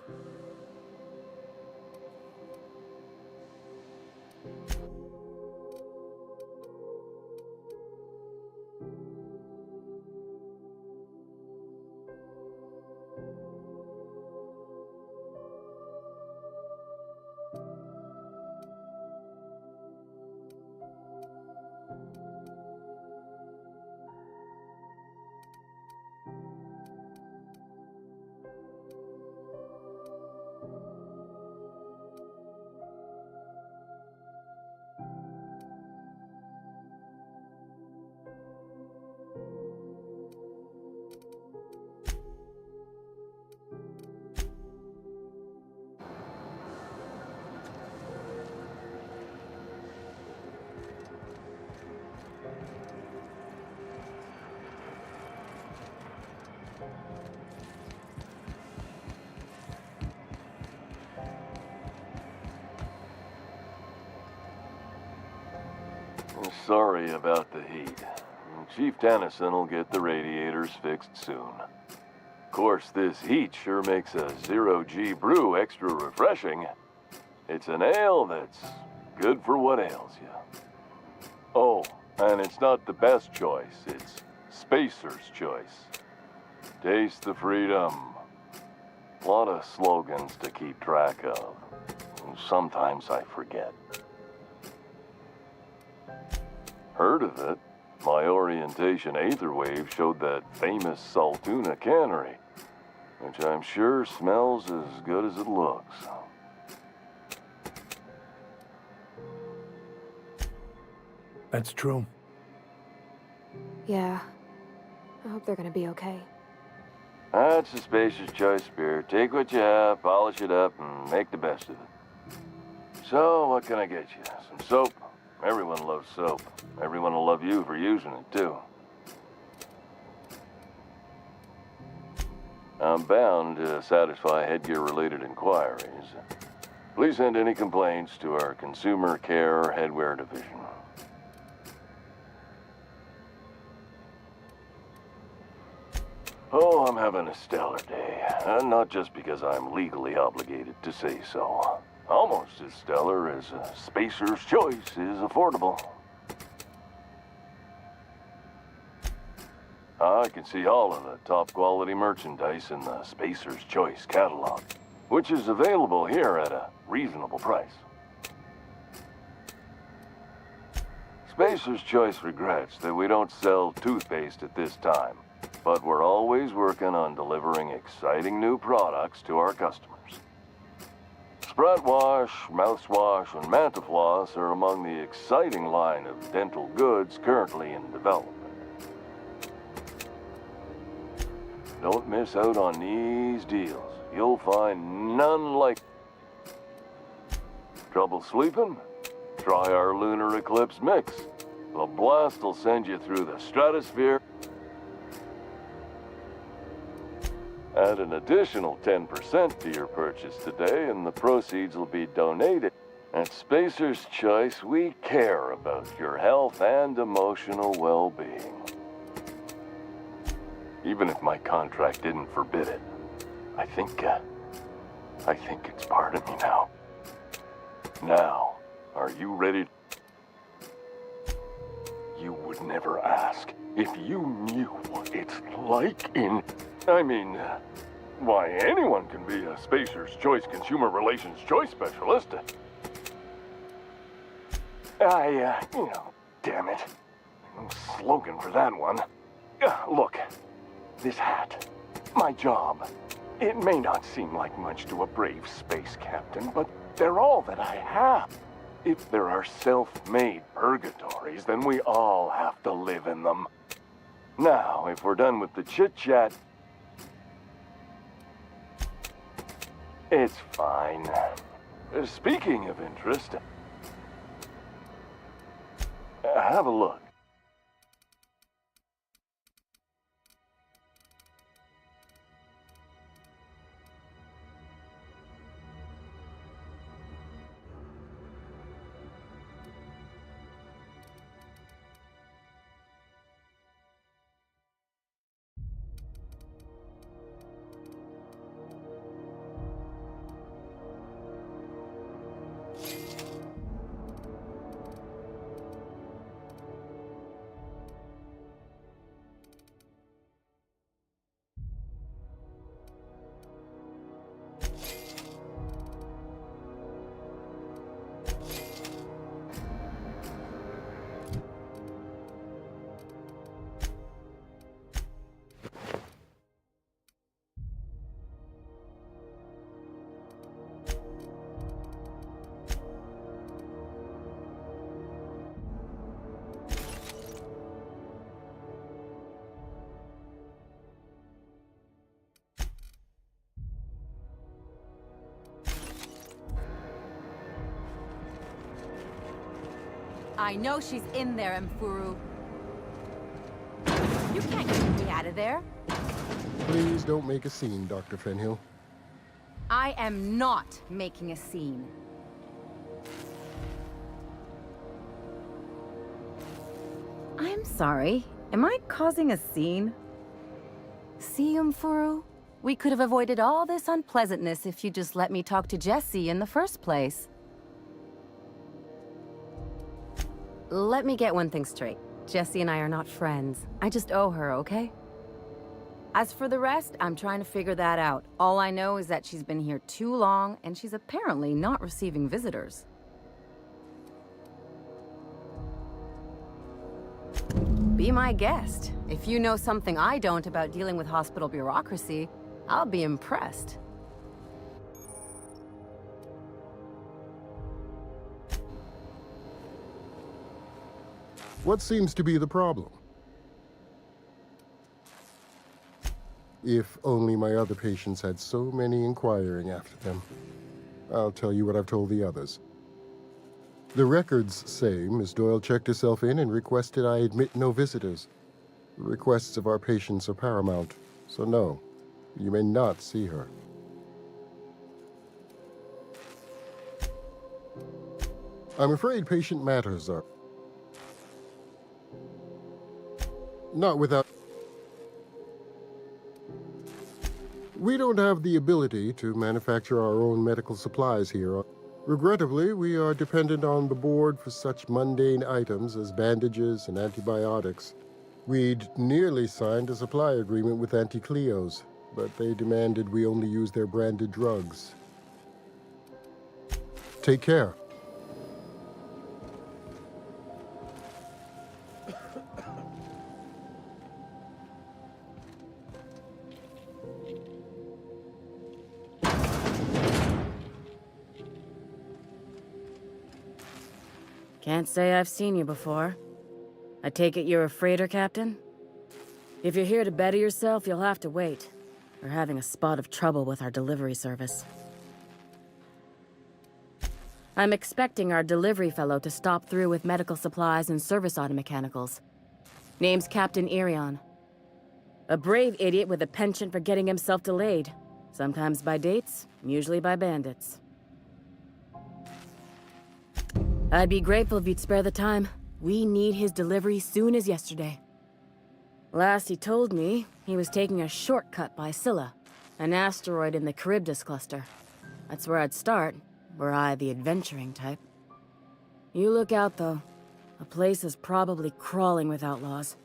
Sorry about the heat. Chief Tennyson will get the radiators fixed soon. Of course, this heat sure makes a zero-G brew extra refreshing. It's an ale that's good for what ails you. Oh, and it's not the best choice, it's Spacer's choice. Taste the freedom. A lot of slogans to keep track of. Sometimes I forget. Heard of it? My orientation aetherwave showed that famous Saltuna cannery, which I'm sure smells as good as it looks. That's true. Yeah. I hope they're gonna be okay. That's a Spacer's choice beer. Take what you have, polish it up, and make the best of it. So, what can I get you? Some soap? Everyone loves soap. Everyone will love you for using it, too. I'm bound to satisfy headgear-related inquiries. Please send any complaints to our Consumer Care Headwear Division. Oh, I'm having a stellar day. And not just because I'm legally obligated to say so. Almost as stellar as a Spacer's Choice is affordable. I can see all of the top quality merchandise in the Spacer's Choice catalog, which is available here at a reasonable price. Spacer's Choice regrets that we don't sell toothpaste at this time, but we're always working on delivering exciting new products to our customers. Sprite Wash, Mouthwash, and Mantafloss are among the exciting line of dental goods currently in development. Don't miss out on these deals. You'll find none like... Trouble sleeping? Try our Lunar Eclipse Mix. The blast will send you through the stratosphere Add an additional 10% to your purchase today, and the proceeds will be donated. At Spacer's Choice, we care about your health and emotional well-being. Even if my contract didn't forbid it, I think it's part of me now. Now, are you ready? You would never ask if you knew what it's like in... why, anyone can be a Spacer's Choice Consumer Relations Choice Specialist. Damn it. No slogan for that one. Look, this hat, my job, it may not seem like much to a brave space captain, but they're all that I have. If there are self-made purgatories, then we all have to live in them. Now, if we're done with the chit-chat, it's fine. Speaking of interest, have a look. I know she's in there, Mfuru. You can't get me out of there. Please don't make a scene, Dr. Fenhill. I am not making a scene. I'm sorry. Am I causing a scene? See, Mfuru? We could have avoided all this unpleasantness if you just let me talk to Jessie in the first place. Let me get one thing straight. Jessie and I are not friends. I just owe her, okay? As for the rest, I'm trying to figure that out. All I know is that she's been here too long, and she's apparently not receiving visitors. Be my guest. If you know something I don't about dealing with hospital bureaucracy, I'll be impressed. What seems to be the problem? If only my other patients had so many inquiring after them. I'll tell you what I've told the others. The records say Miss Doyle checked herself in and requested I admit no visitors. The requests of our patients are paramount, so no, you may not see her. I'm afraid patient matters are not without... We don't have the ability to manufacture our own medical supplies here. Regrettably, we are dependent on the board for such mundane items as bandages and antibiotics. We'd nearly signed a supply agreement with Anti-Cleos, but they demanded we only use their branded drugs. Take care. Can't say I've seen you before. I take it you're a freighter captain? If you're here to better yourself, you'll have to wait. We're having a spot of trouble with our delivery service. I'm expecting our delivery fellow to stop through with medical supplies and service auto mechanicals. Name's Captain Irion. A brave idiot with a penchant for getting himself delayed. Sometimes by dates, usually by bandits. I'd be grateful if you'd spare the time. We need his delivery soon as yesterday. Last he told me, he was taking a shortcut by Scylla, an asteroid in the Charybdis cluster. That's where I'd start, were I the adventuring type. You look out, though. The place is probably crawling with outlaws.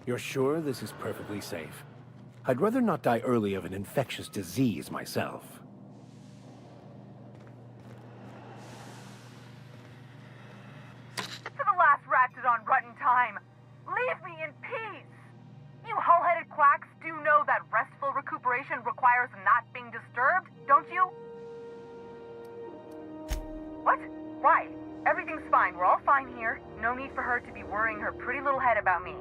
You're sure this is perfectly safe? I'd rather not die early of an infectious disease myself. For the last ratchet on rotten time, leave me in peace! You hull-headed quacks do know that restful recuperation requires not being disturbed, don't you? What? Why? Everything's fine. We're all fine here. No need for her to be worrying her pretty little head about me.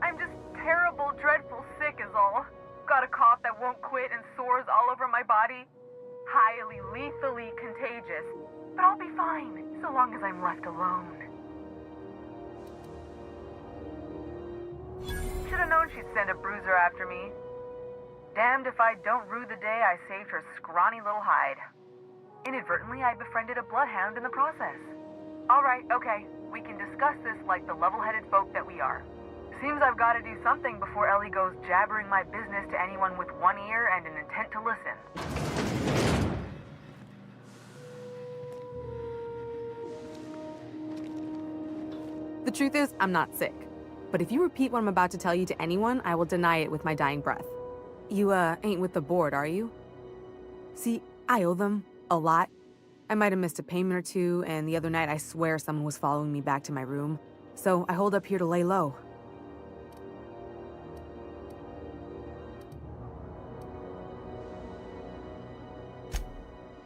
I'm just terrible, dreadful sick is all. Got a cough that won't quit and sores all over my body. Highly, lethally contagious. But I'll be fine, so long as I'm left alone. Should've known she'd send a bruiser after me. Damned if I don't rue the day I saved her scrawny little hide. Inadvertently, I befriended a bloodhound in the process. Alright, okay. We can discuss this like the level-headed folk that we are. Seems I've got to do something before Ellie goes jabbering my business to anyone with one ear and an intent to listen. The truth is, I'm not sick. But if you repeat what I'm about to tell you to anyone, I will deny it with my dying breath. You, ain't with the board, are you? See, I owe them a lot. I might have missed a payment or two, and the other night I swear someone was following me back to my room. So I hold up here to lay low.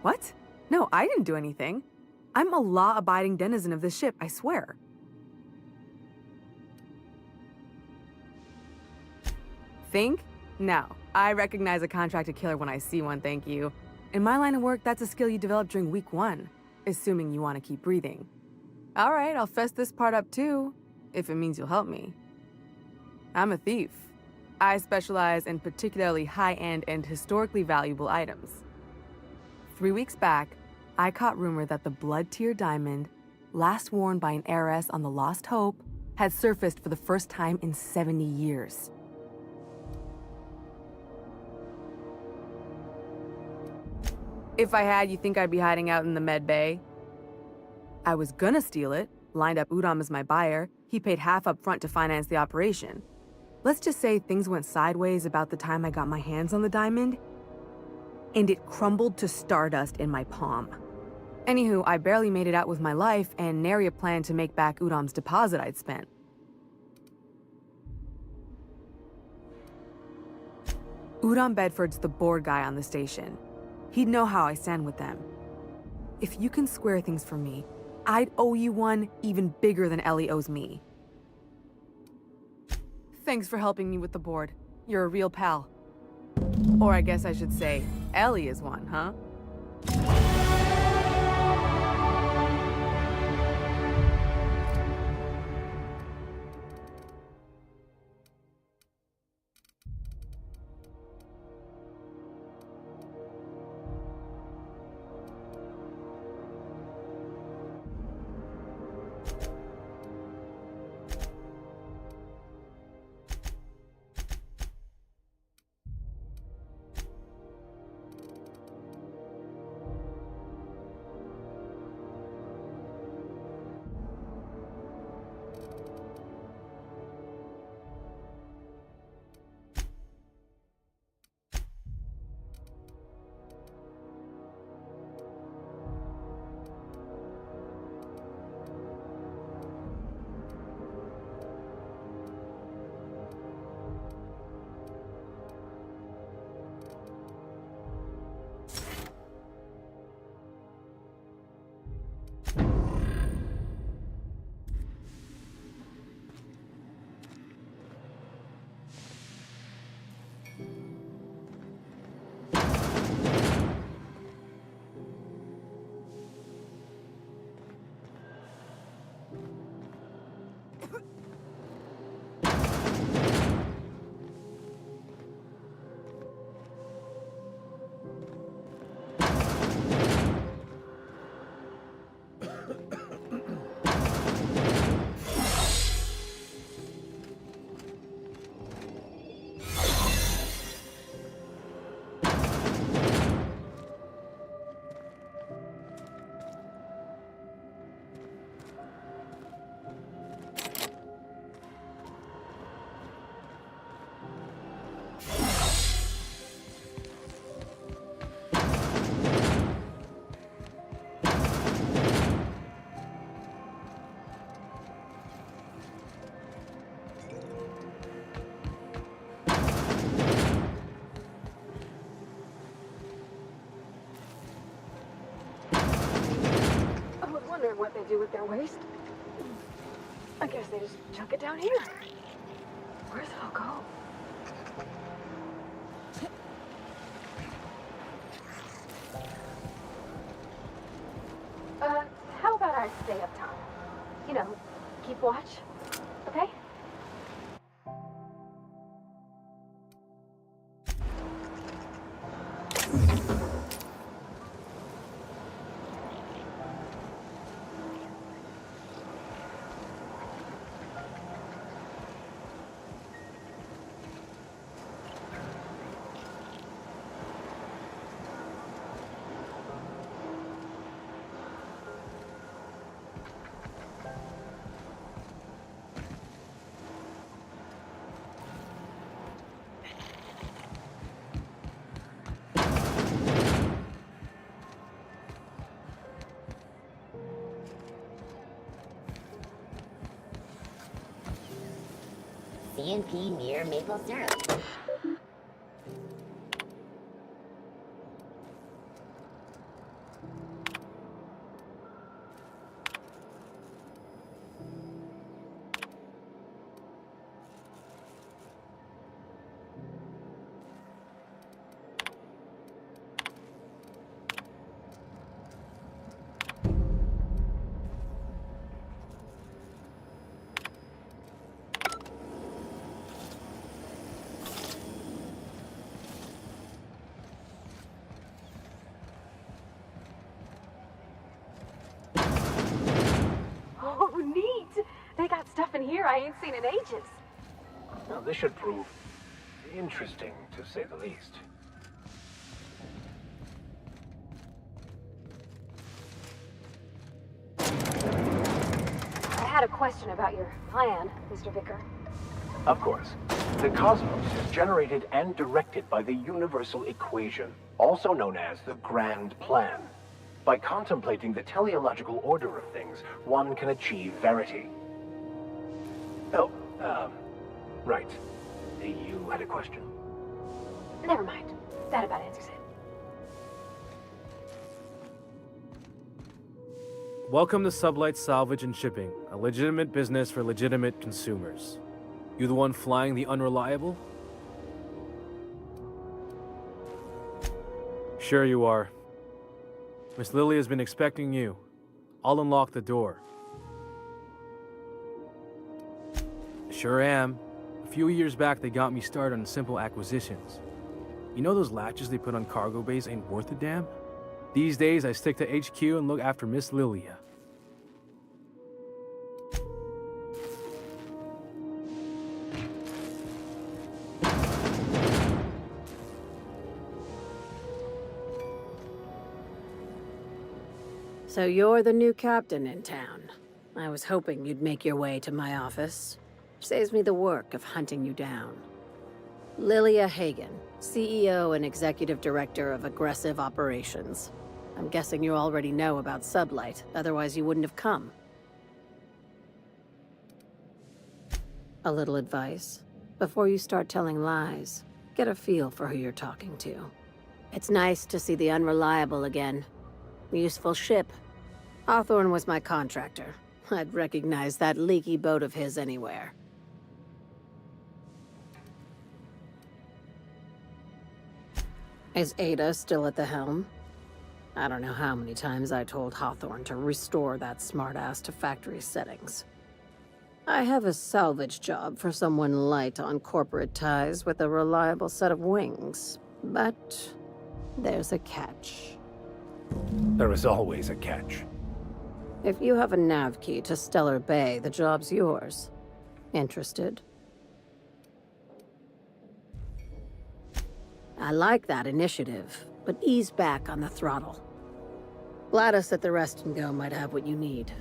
What? No, I didn't do anything. I'm a law-abiding denizen of this ship, I swear. Think? No. I recognize a contracted killer when I see one, thank you. In my line of work, that's a skill you develop during week 1, assuming you want to keep breathing. All right, I'll fess this part up too, if it means you'll help me. I'm a thief. I specialize in particularly high-end and historically valuable items. 3 weeks back, I caught rumor that the blood-tier diamond, last worn by an heiress on the Lost Hope, had surfaced for the first time in 70 years. If I had, you think I'd be hiding out in the med bay? I was gonna steal it, lined up Udom as my buyer. He paid half up front to finance the operation. Let's just say things went sideways about the time I got my hands on the diamond, and it crumbled to stardust in my palm. Anywho, I barely made it out with my life, and nary a plan to make back Udom's deposit I'd spent. Udom Bedford's the board guy on the station. He'd know how I stand with them. If you can square things for me, I'd owe you one even bigger than Ellie owes me. Thanks for helping me with the board. You're a real pal. Or I guess I should say, Ellie is one, huh? what they do with their waste. I guess they just chuck it down here. Where's it all go? How about I stay up top? You know, keep watch, okay? CNP near maple syrup. Oh, neat! They got stuff in here I ain't seen in ages. Well, this should prove interesting, to say the least. I had a question about your plan, Mr. Vicker. Of course. The cosmos is generated and directed by the universal equation, also known as the Grand Plan. By contemplating the teleological order of things, one can achieve verity. Oh, right. You had a question? Never mind. That about answers it. Welcome to Sublight Salvage and Shipping, a legitimate business for legitimate consumers. You the one flying the unreliable? Sure you are. Miss Lily has been expecting you. I'll unlock the door. Sure am. A few years back, they got me started on simple acquisitions. You know those latches they put on cargo bays ain't worth a damn? These days, I stick to HQ and look after Miss Lilia. So you're the new captain in town. I was hoping you'd make your way to my office. Saves me the work of hunting you down. Lilia Hagen, CEO and Executive Director of Aggressive Operations. I'm guessing you already know about Sublight, otherwise you wouldn't have come. A little advice. Before you start telling lies, get a feel for who you're talking to. It's nice to see the Unreliable again. Useful ship. Hawthorne was my contractor. I'd recognize that leaky boat of his anywhere. Is Ada still at the helm? I don't know how many times I told Hawthorne to restore that smartass to factory settings. I have a salvage job for someone light on corporate ties with a reliable set of wings, but there's a catch. There is always a catch. If you have a nav key to Stellar Bay, the job's yours. Interested? I like that initiative, but ease back on the throttle. Gladys at the Rest and Go might have what you need.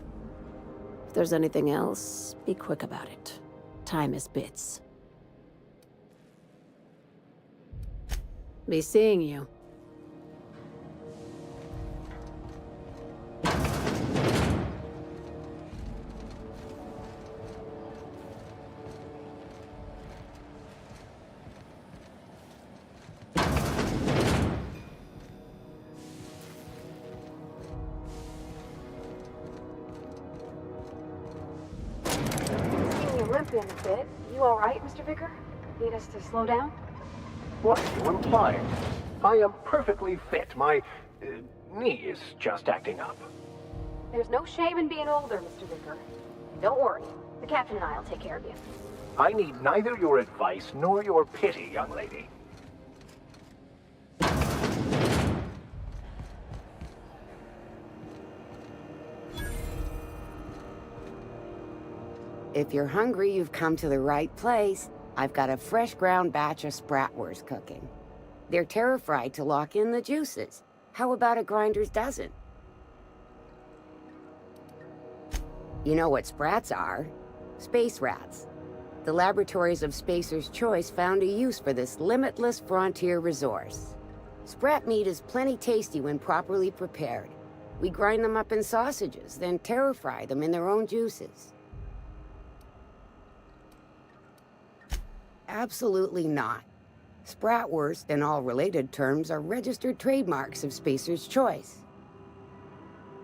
If there's anything else, be quick about it. Time is bits. Be seeing you. jump in a bit. You all right, Mr. Vicker? Need us to slow down? What are you implying? I am perfectly fit. My knee is just acting up. There's no shame in being older, Mr. Vicker. Don't worry. The captain and I'll take care of you. I need neither your advice nor your pity, young lady. If you're hungry, you've come to the right place. I've got a fresh ground batch of spratwurst cooking. They're terra-fried to lock in the juices. How about a grinder's dozen? You know what sprats are? Space rats. The laboratories of Spacer's Choice found a use for this limitless frontier resource. Sprat meat is plenty tasty when properly prepared. We grind them up in sausages, then terra-fry them in their own juices. Absolutely not. Spratwurst and all related terms are registered trademarks of Spacer's Choice.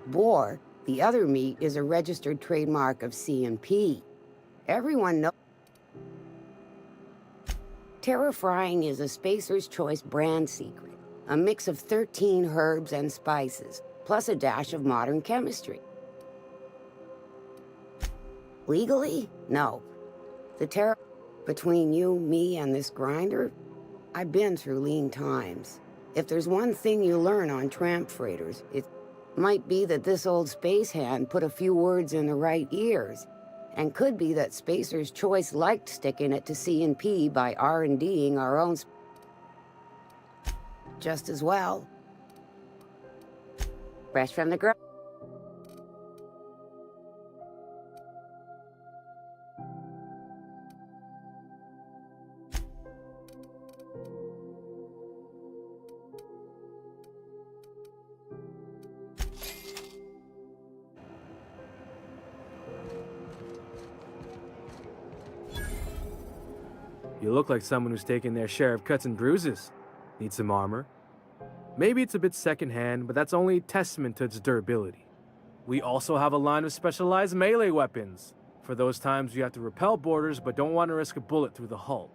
Boar, the other meat, is a registered trademark of C&P. Everyone knows. Terra-frying is a Spacer's Choice brand secret, a mix of 13 herbs and spices, plus a dash of modern chemistry. Legally? No. Between you, me, and this grinder, I've been through lean times. If there's one thing you learn on tramp freighters, it might be that this old space hand put a few words in the right ears, and could be that Spacer's Choice liked sticking it to C&P by R&Ding our own just as well. Fresh from the ground. You look like someone who's taken their share of cuts and bruises. Need some armor? Maybe it's a bit secondhand, but that's only a testament to its durability. We also have a line of specialized melee weapons, for those times you have to repel boarders but don't want to risk a bullet through the hull.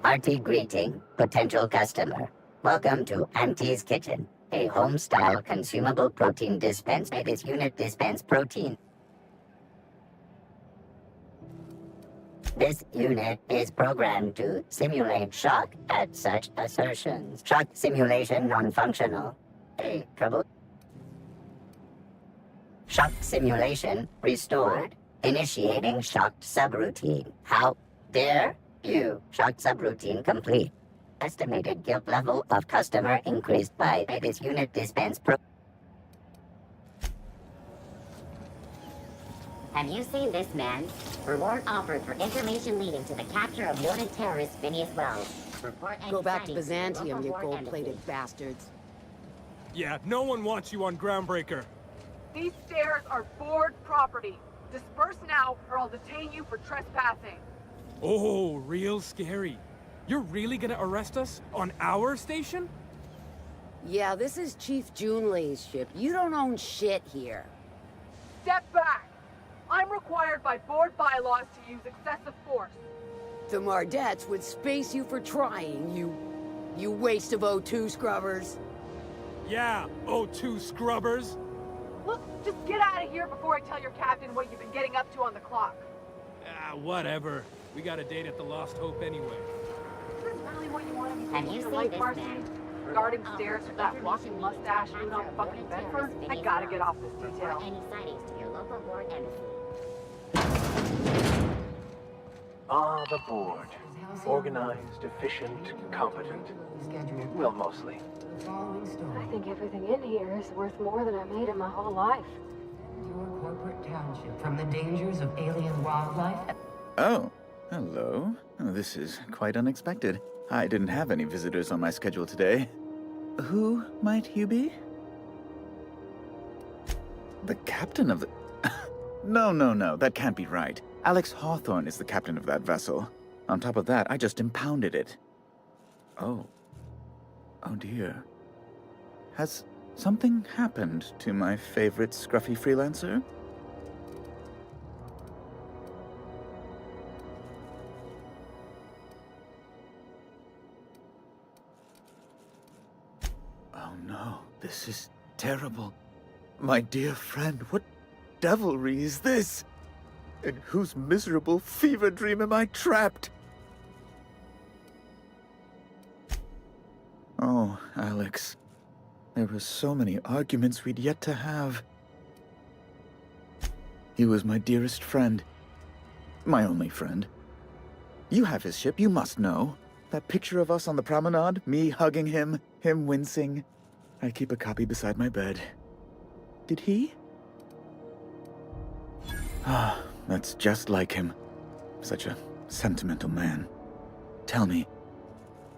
Hearty greeting, potential customer. Welcome to Auntie's Kitchen, a home-style consumable protein dispense that is unit dispense protein. This unit is programmed to simulate shock at such assertions. Shock simulation non-functional. Trouble? Shock simulation restored. Initiating shocked subroutine. How dare you? Shock subroutine complete. Estimated guilt level of customer increased by this unit dispense pro. Have you seen this man? Reward offered for information leading to the capture of noted terrorist Phineas Wells. Go back to Byzantium, you gold-plated bastards. Yeah, no one wants you on Groundbreaker. These stairs are board property. Disperse now, or I'll detain you for trespassing. Oh, real scary. You're really gonna arrest us on our station? Yeah, this is Chief Junlei's ship. You don't own shit here. Step back! I'm required by board bylaws to use excessive force. The Mardettes would space you for trying, you waste of O2 scrubbers. Yeah, O2 scrubbers. Look, just get out of here before I tell your captain what you've been getting up to on the clock. Ah, whatever. We got a date at the Lost Hope anyway. Is this really what you want to be Have doing you your seen life, this Marcy? man? Guarding stairs with that walking mustache dude on fucking Bedford? I gotta get off this detail. Report any sightings to your local board embassy. What? Just get out of here before I tell your captain what you've been getting up to on the clock. Have you seen this man? Report any sightings to your local board embassy. Is this really what you want to be doing your life, Marcy? Guarding stairs with that walking mustache dude on fucking Bedford? I gotta get off this detail. Ah, the board. Organized, efficient, competent. Well, mostly. I think everything in here is worth more than I made in my whole life. Your corporate township from the dangers of alien wildlife. Oh, hello. Oh, this is quite unexpected. I didn't have any visitors on my schedule today. Who might you be? The captain of the... No, that can't be right. Alex Hawthorne is the captain of that vessel. On top of that, I just impounded it. Oh. Oh dear. Has something happened to my favorite scruffy freelancer? Oh no, this is terrible. My dear friend, what devilry is this? In whose miserable fever dream am I trapped? Oh, Alex. There were so many arguments we'd yet to have. He was my dearest friend. My only friend. You have his ship, you must know. That picture of us on the promenade, me hugging him, him wincing. I keep a copy beside my bed. Did he? Ah, that's just like him. Such a sentimental man. Tell me,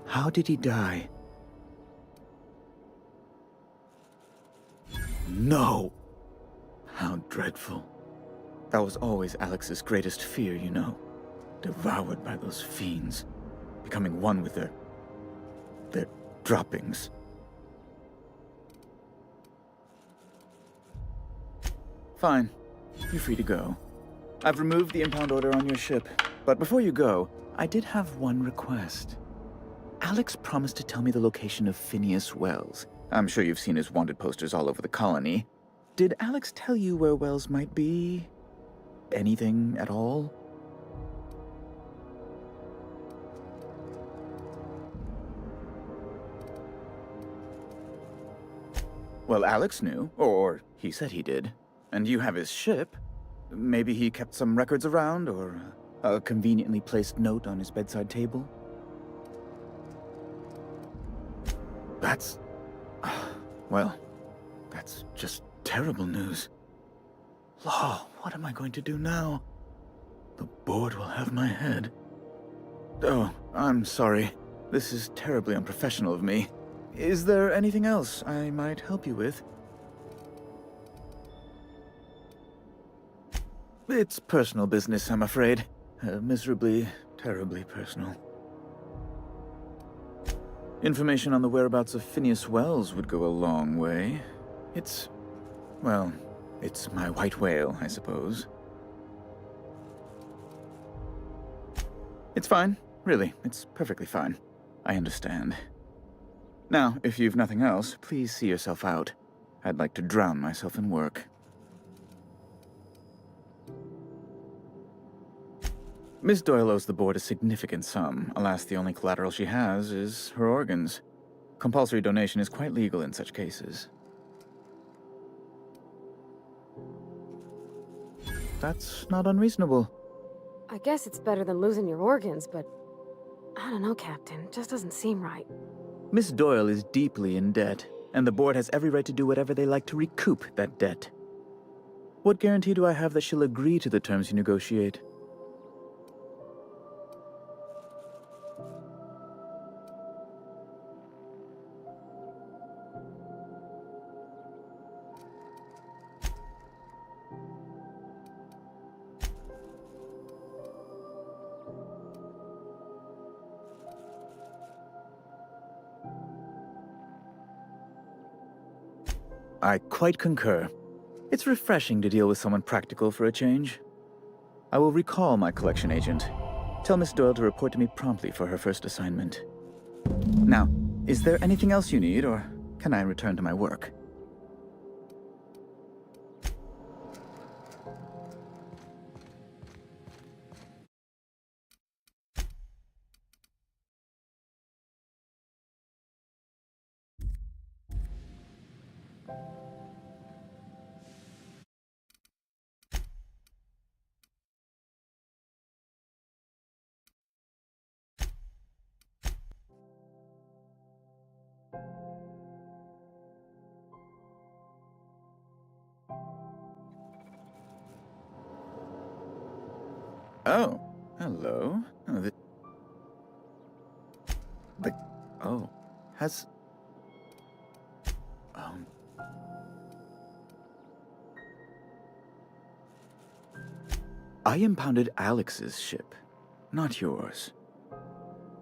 how did he die? No! How dreadful. That was always Alex's greatest fear, you know. Devoured by those fiends. Becoming one with their droppings. Fine. You're free to go. I've removed the impound order on your ship. But before you go, I did have one request. Alex promised to tell me the location of Phineas Wells. I'm sure you've seen his wanted posters all over the colony. Did Alex tell you where Wells might be? Anything at all? Well, Alex knew, or he said he did. And you have his ship. Maybe he kept some records around, or a conveniently placed note on his bedside table? That's... well, that's just terrible news. Law, what am I going to do now? The board will have my head. Oh, I'm sorry. This is terribly unprofessional of me. Is there anything else I might help you with? It's personal business, I'm afraid. Miserably, terribly personal. Information on the whereabouts of Phineas Wells would go a long way. It's... well, it's my white whale, I suppose. It's fine. Really, it's perfectly fine. I understand. Now, if you've nothing else, please see yourself out. I'd like to drown myself in work. Miss Doyle owes the board a significant sum. Alas, the only collateral she has is her organs. Compulsory donation is quite legal in such cases. That's not unreasonable. I guess it's better than losing your organs, but I don't know, Captain. Just doesn't seem right. Miss Doyle is deeply in debt, and the board has every right to do whatever they like to recoup that debt. What guarantee do I have that she'll agree to the terms you negotiate? I quite concur. It's refreshing to deal with someone practical for a change. I will recall my collection agent. Tell Miss Doyle to report to me promptly for her first assignment. Now, is there anything else you need, or can I return to my work? Oh, hello. Oh, oh, has... I impounded Alex's ship, not yours.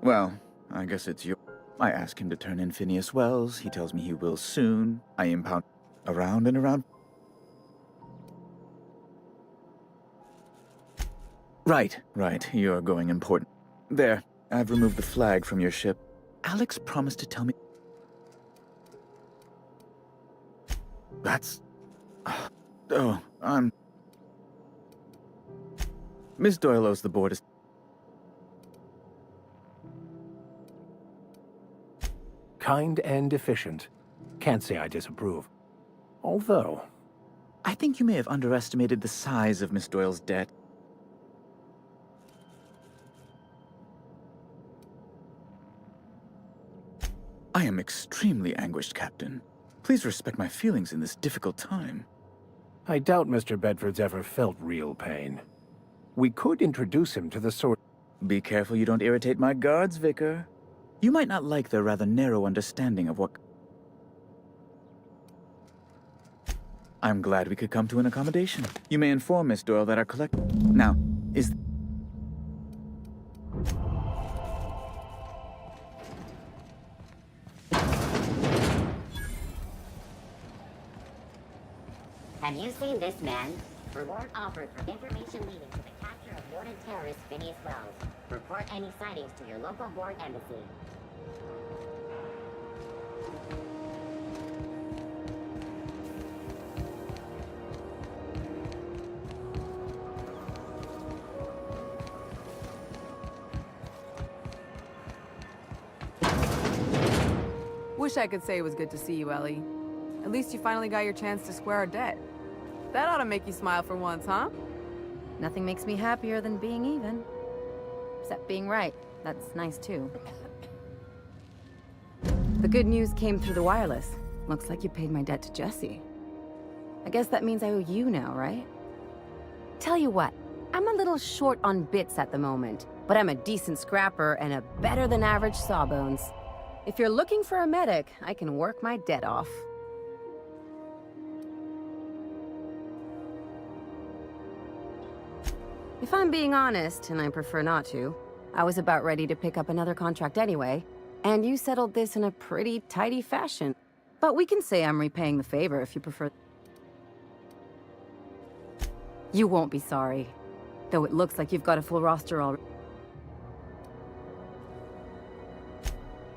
Well, I guess it's yours. I ask him to turn in Phineas Wells. He tells me he will soon. I impound around and around. Right. You're going important. There, I've removed the flag from your ship. Alex promised to tell me... That's... Oh, I'm... Miss Doyle owes the board a... Kind and efficient. Can't say I disapprove. Although... I think you may have underestimated the size of Miss Doyle's debt. I am extremely anguished, Captain. Please respect my feelings in this difficult time. I doubt Mr. Bedford's ever felt real pain. We could introduce him to the sort... Be careful you don't irritate my guards, Vicar. You might not like their rather narrow understanding of what... I'm glad we could come to an accommodation. You may inform Miss Doyle that our collect... Now, is... Have you seen this man? Reward offered for information leading to the capture of wanted terrorist Phineas Wells. Report any sightings to your local board embassy. Wish I could say it was good to see you, Ellie. At least you finally got your chance to square our debt. That ought to make you smile for once, huh? Nothing makes me happier than being even. Except being right. That's nice, too. The good news came through the wireless. Looks like you paid my debt to Jesse. I guess that means I owe you now, right? Tell you what, I'm a little short on bits at the moment, but I'm a decent scrapper and a better-than-average sawbones. If you're looking for a medic, I can work my debt off. If I'm being honest, and I prefer not to, I was about ready to pick up another contract anyway, and you settled this in a pretty tidy fashion. But we can say I'm repaying the favor if you prefer. You won't be sorry, though it looks like you've got a full roster already.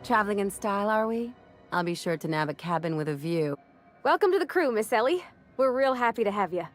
Traveling in style, are we? I'll be sure to nab a cabin with a view. Welcome to the crew, Miss Ellie. We're real happy to have you.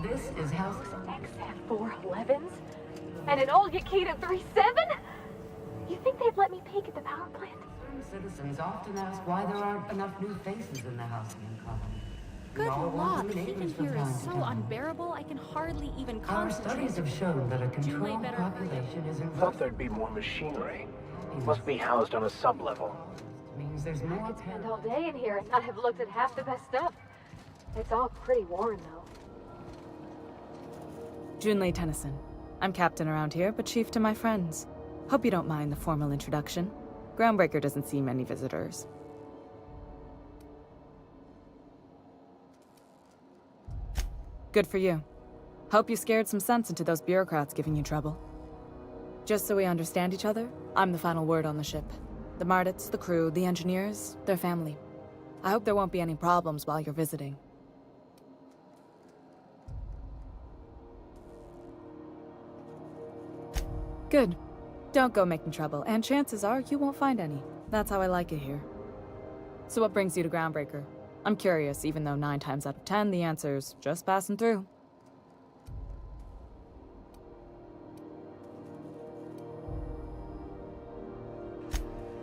This is House XF411s? And an old Yakita 37? You think they'd let me peek at the power plant? Citizens often ask why there aren't enough new faces in the housing colony. Good luck. The heat in here is so unbearable, I can hardly even Our concentrate. studies have shown that a controlled population is Thought there'd be more machinery. Must be housed on a sub-level. means there's I more could spend all day in here and not have looked at half the best stuff. It's all pretty worn, though. Junlei Tennyson. I'm captain around here, but chief to my friends. Hope you don't mind the formal introduction. Groundbreaker doesn't see many visitors. Good for you. Hope you scared some sense into those bureaucrats giving you trouble. Just so we understand each other, I'm the final word on the ship. The Mardits, the crew, the engineers, their family. I hope there won't be any problems while you're visiting. Good. Don't go making trouble, and chances are you won't find any. That's how I like it here. So what brings you to Groundbreaker? I'm curious, even though 9 times out of 10 the answer's just passing through.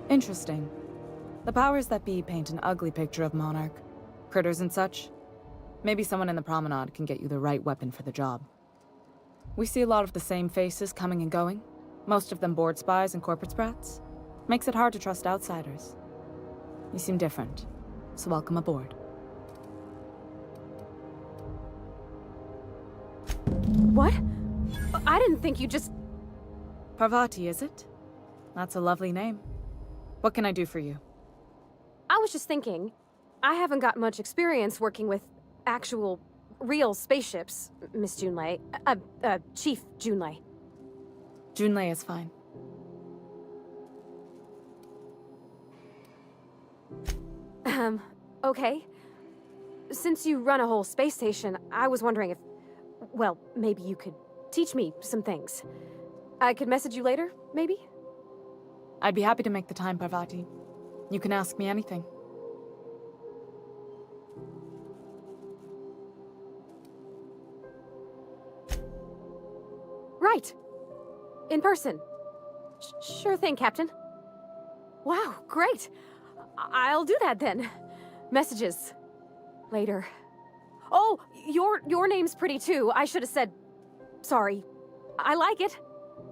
Interesting. The powers that be paint an ugly picture of Monarch. Critters and such. Maybe someone in the promenade can get you the right weapon for the job. We see a lot of the same faces coming and going. Most of them board spies and corporate sprats. Makes it hard to trust outsiders. You seem different, so welcome aboard. What? I didn't think you just... Parvati, is it? That's a lovely name. What can I do for you? I was just thinking, I haven't got much experience working with actual, real spaceships, Miss Junlei. Chief Junlei. Junlei is fine. Okay. Since you run a whole space station, I was wondering if... Well, maybe you could teach me some things. I could message you later, maybe? I'd be happy to make the time, Parvati. You can ask me anything. Right. In person. Sure thing, Captain. Wow, great. I'll do that then. Messages. Later. Oh, your name's pretty too. I should have said... Sorry. I like it.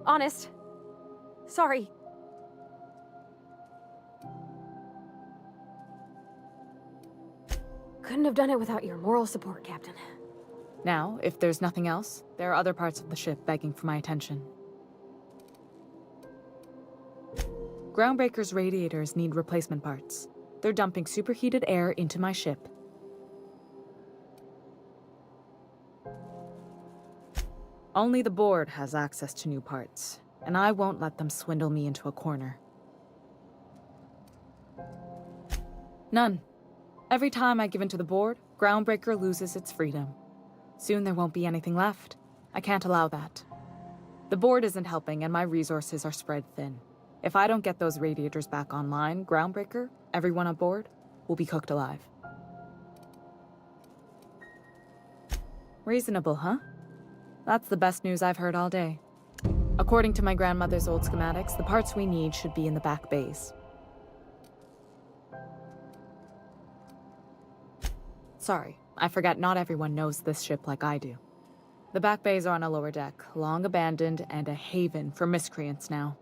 Honest. Sorry. Couldn't have done it without your moral support, Captain. Now, if there's nothing else, there are other parts of the ship begging for my attention. Groundbreaker's radiators need replacement parts. They're dumping superheated air into my ship. Only the board has access to new parts, and I won't let them swindle me into a corner. None. Every time I give in to the board, Groundbreaker loses its freedom. Soon there won't be anything left. I can't allow that. The board isn't helping, and my resources are spread thin. If I don't get those radiators back online, Groundbreaker, everyone on board, will be cooked alive. Reasonable, huh? That's the best news I've heard all day. According to my grandmother's old schematics, the parts we need should be in the back bays. Sorry, I forgot not everyone knows this ship like I do. The back bays are on a lower deck, long abandoned and a haven for miscreants now.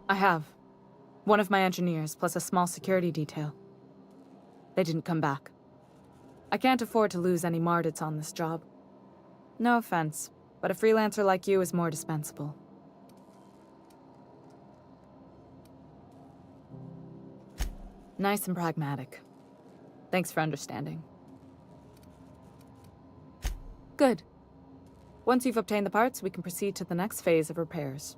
I have. One of my engineers, plus a small security detail. They didn't come back. I can't afford to lose any Mardits on this job. No offense, but a freelancer like you is more dispensable. Nice and pragmatic. Thanks for understanding. Good. Once you've obtained the parts, we can proceed to the next phase of repairs.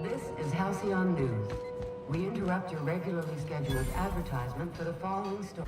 This is Halcyon News. We interrupt your regularly scheduled advertisement for the following story.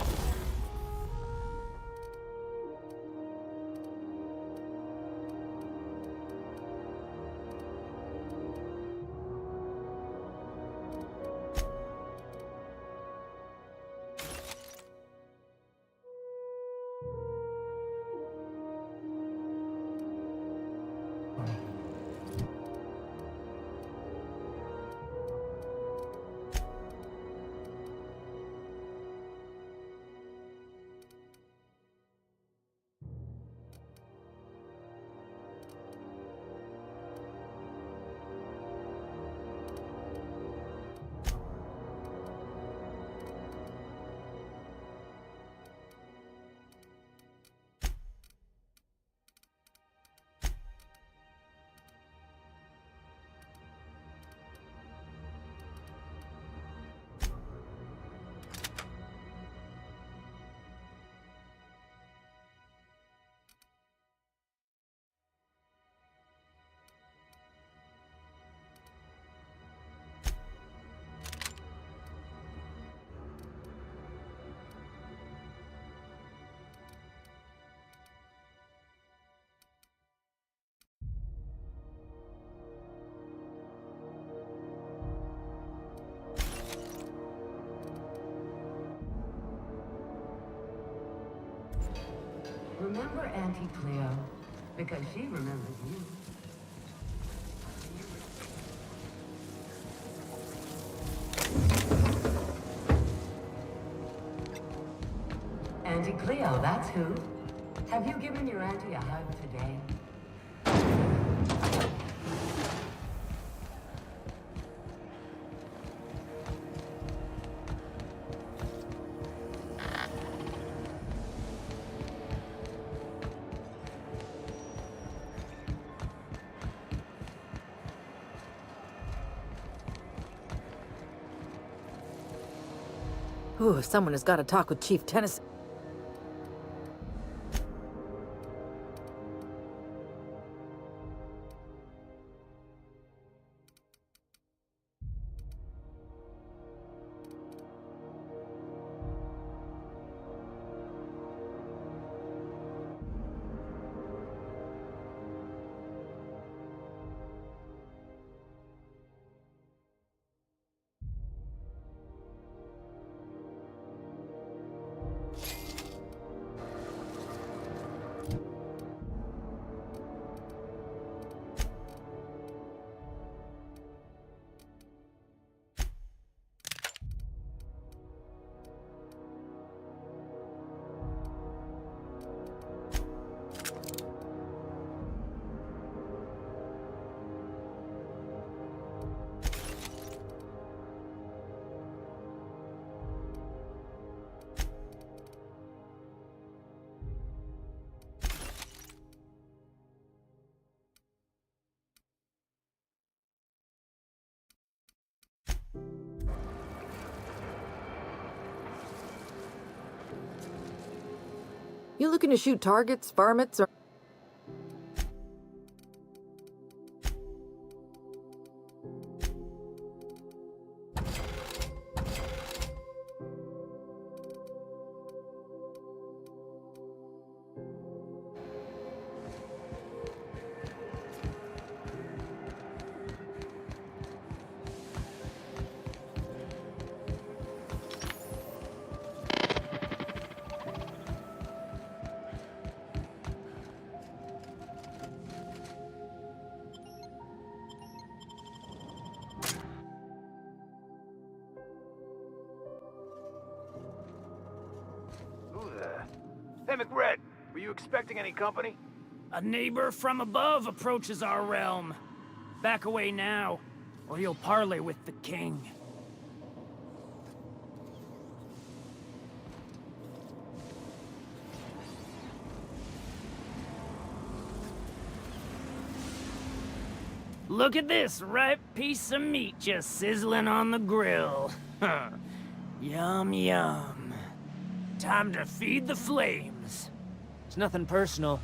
Remember Auntie Cleo? Because she remembers you. Auntie Cleo, that's who. Have you given your auntie a hug today? Ooh, someone has got to talk with Chief Tennyson. You looking to shoot targets, varmints, or... Hey, McRed, were you expecting any company? A neighbor from above approaches our realm. Back away now, or you'll parley with the king. Look at this ripe piece of meat just sizzling on the grill. Yum, yum. Time to feed the flames. It's nothing personal.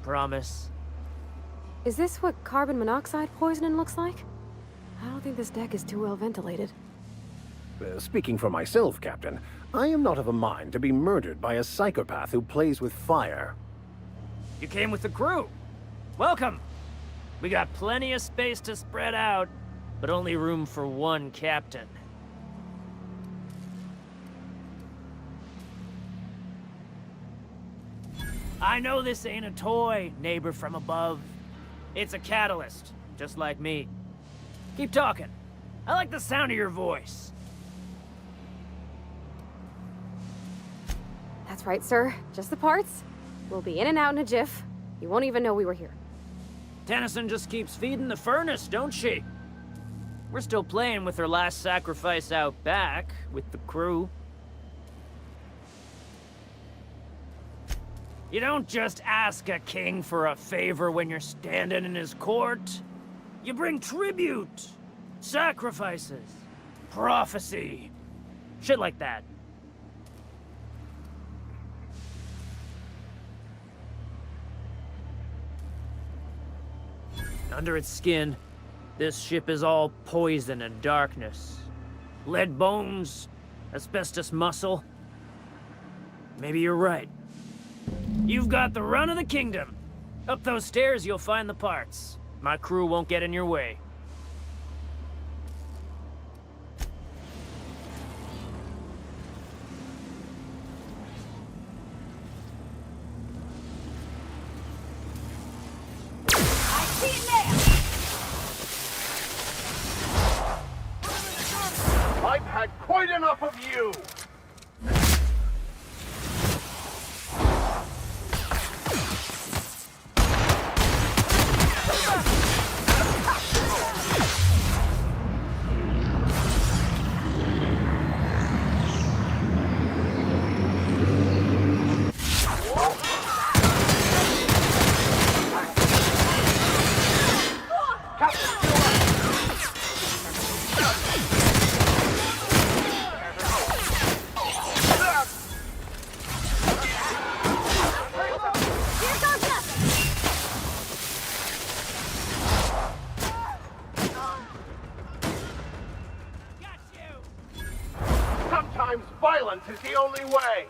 Promise. Is this what carbon monoxide poisoning looks like? I don't think this deck is too well ventilated. Speaking for myself, Captain, I am not of a mind to be murdered by a psychopath who plays with fire. You came with the crew. Welcome. We got plenty of space to spread out, but only room for one captain. I know this ain't a toy, neighbor from above. It's a catalyst, just like me. Keep talking. I like the sound of your voice. That's right, sir. Just the parts. We'll be in and out in a jiff. You won't even know we were here. Tennyson just keeps feeding the furnace, don't she? We're still playing with her last sacrifice out back, with the crew. You don't just ask a king for a favor when you're standing in his court. You bring tribute, sacrifices, prophecy, shit like that. Under its skin, this ship is all poison and darkness. Lead bones, asbestos muscle. Maybe you're right. You've got the run of the kingdom. Up those stairs, you'll find the parts. My crew won't get in your way. Violence is the only way!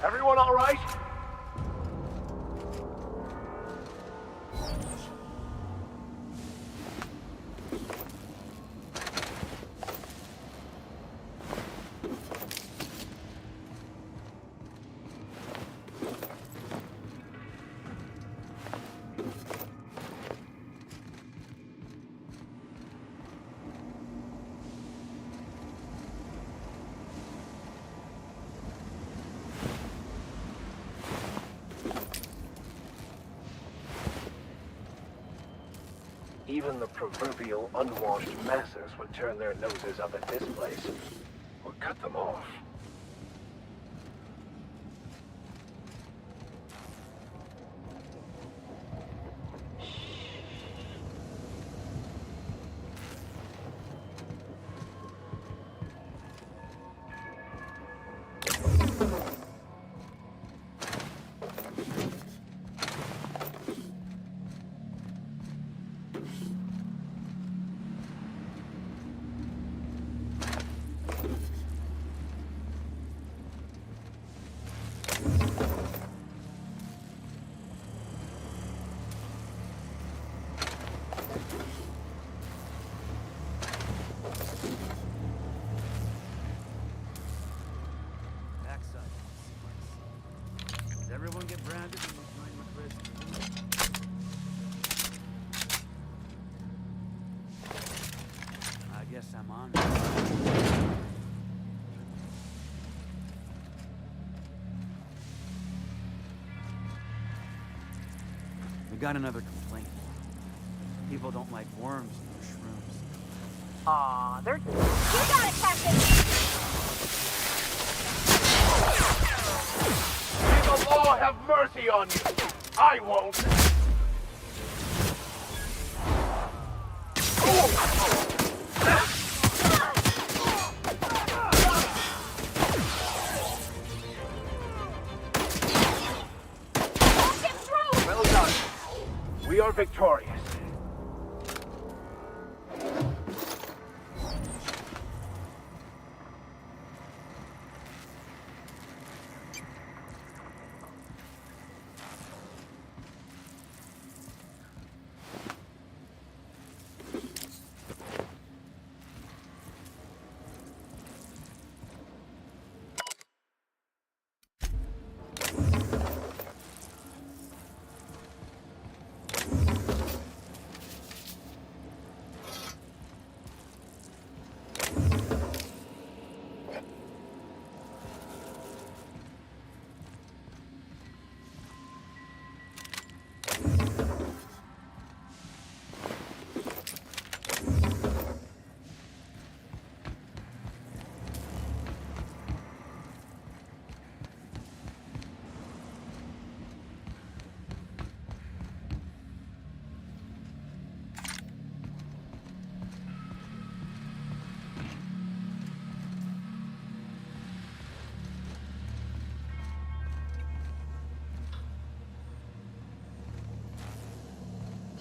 Everyone all right? Even the proverbial unwashed masses would turn their noses up at this place, or cut them off. Everyone get branded and join with Chris. I guess I'm on. We got another complaint. People don't like worms and shrooms. Aw, they're... You got it, Captain! May the law have mercy on you! I won't! Well done. We are victorious.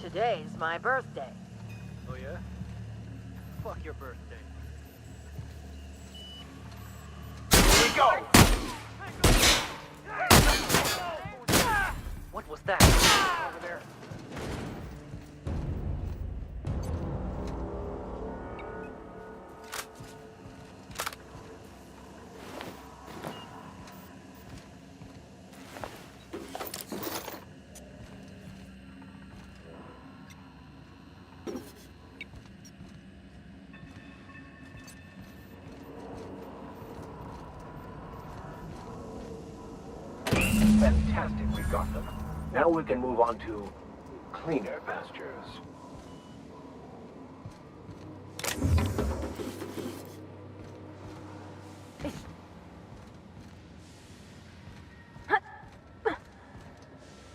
Today's my birthday. Oh yeah? Fuck your birthday. Here we go! What was that? Over there. Fantastic, we got them. Now we can move on to cleaner pastures.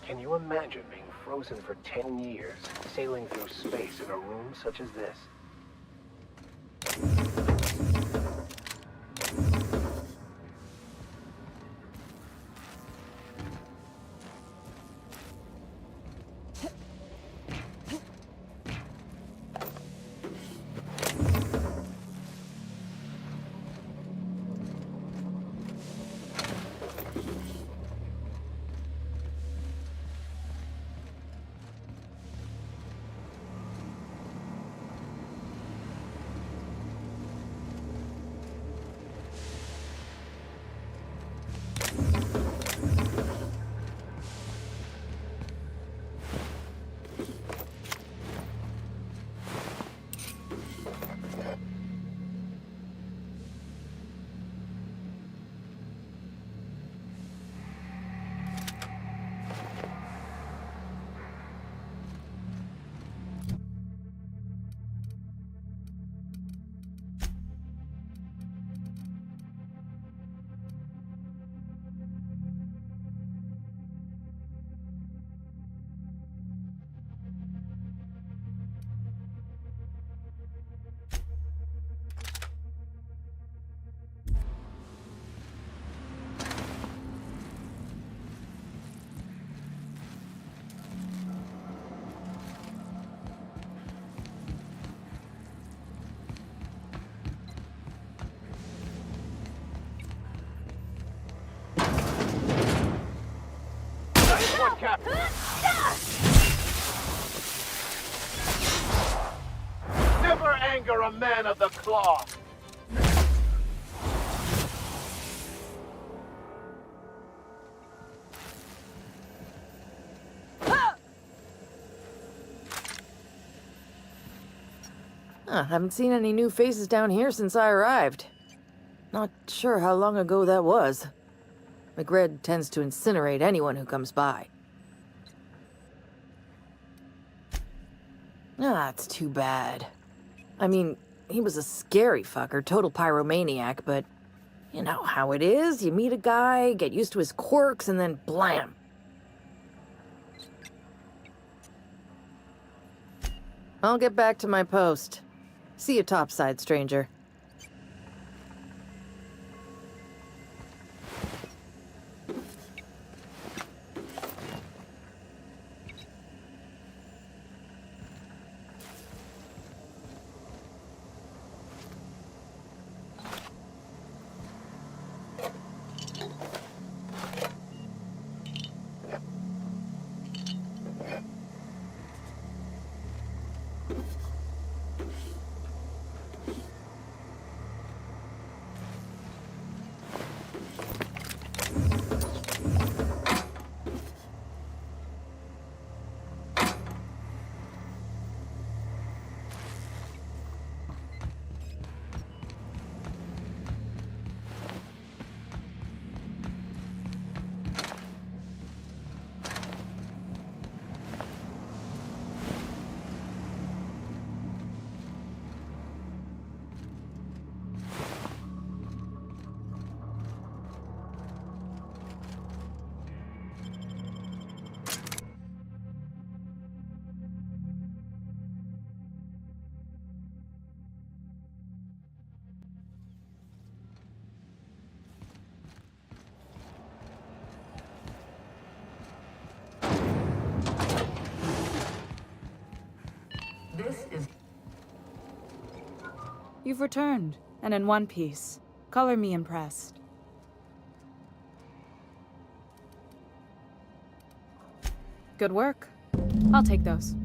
Can you imagine being frozen for 10 years, sailing through space in a room such as this? Captain. Never anger a man of the cloth. Haven't seen any new faces down here since I arrived. Not sure how long ago that was. McRed tends to incinerate anyone who comes by. It's too bad. I mean, he was a scary fucker, total pyromaniac, but you know how it is. You meet a guy, get used to his quirks, and then blam. I'll get back to my post. See you topside, stranger. You've returned, and in one piece. Color me impressed. Good work. I'll take those.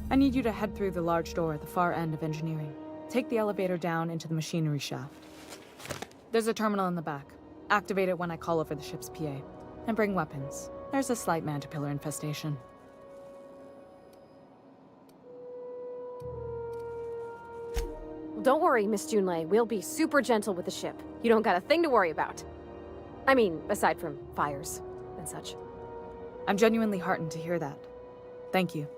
I need you to head through the large door at the far end of engineering. Take the elevator down into the machinery shaft. There's a terminal in the back. Activate it when I call over the ship's PA. And bring weapons. There's a slight mantipillar infestation. Don't worry, Miss Junlei. We'll be super gentle with the ship. You don't got a thing to worry about. I mean, aside from fires and such. I'm genuinely heartened to hear that. Thank you.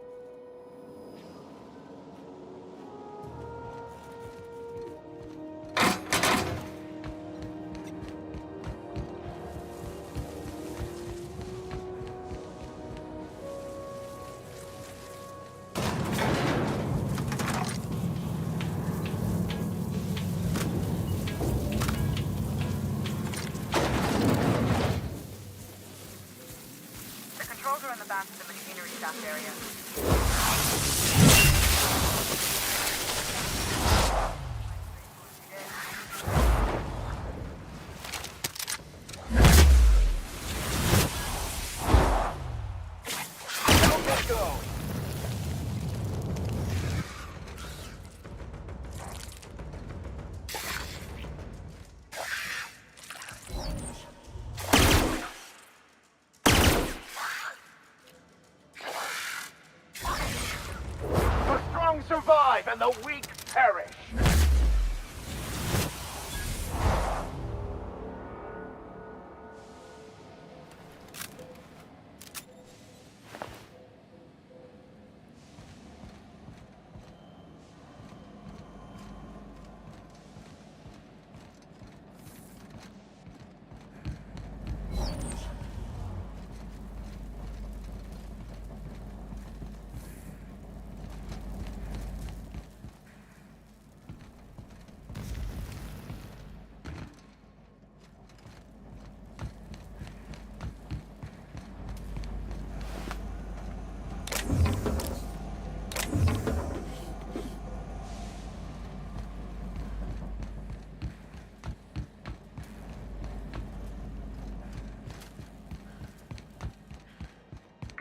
Survive and the weak perish.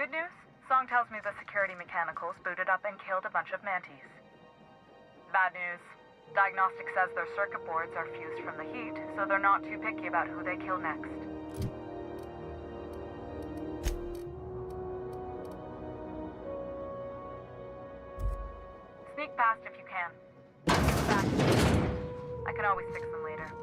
Good news? Song tells me the security mechanicals booted up and killed a bunch of mantis. Bad news. Diagnostic says their circuit boards are fused from the heat, so they're not too picky about who they kill next. Sneak past if you can. I can always fix them later.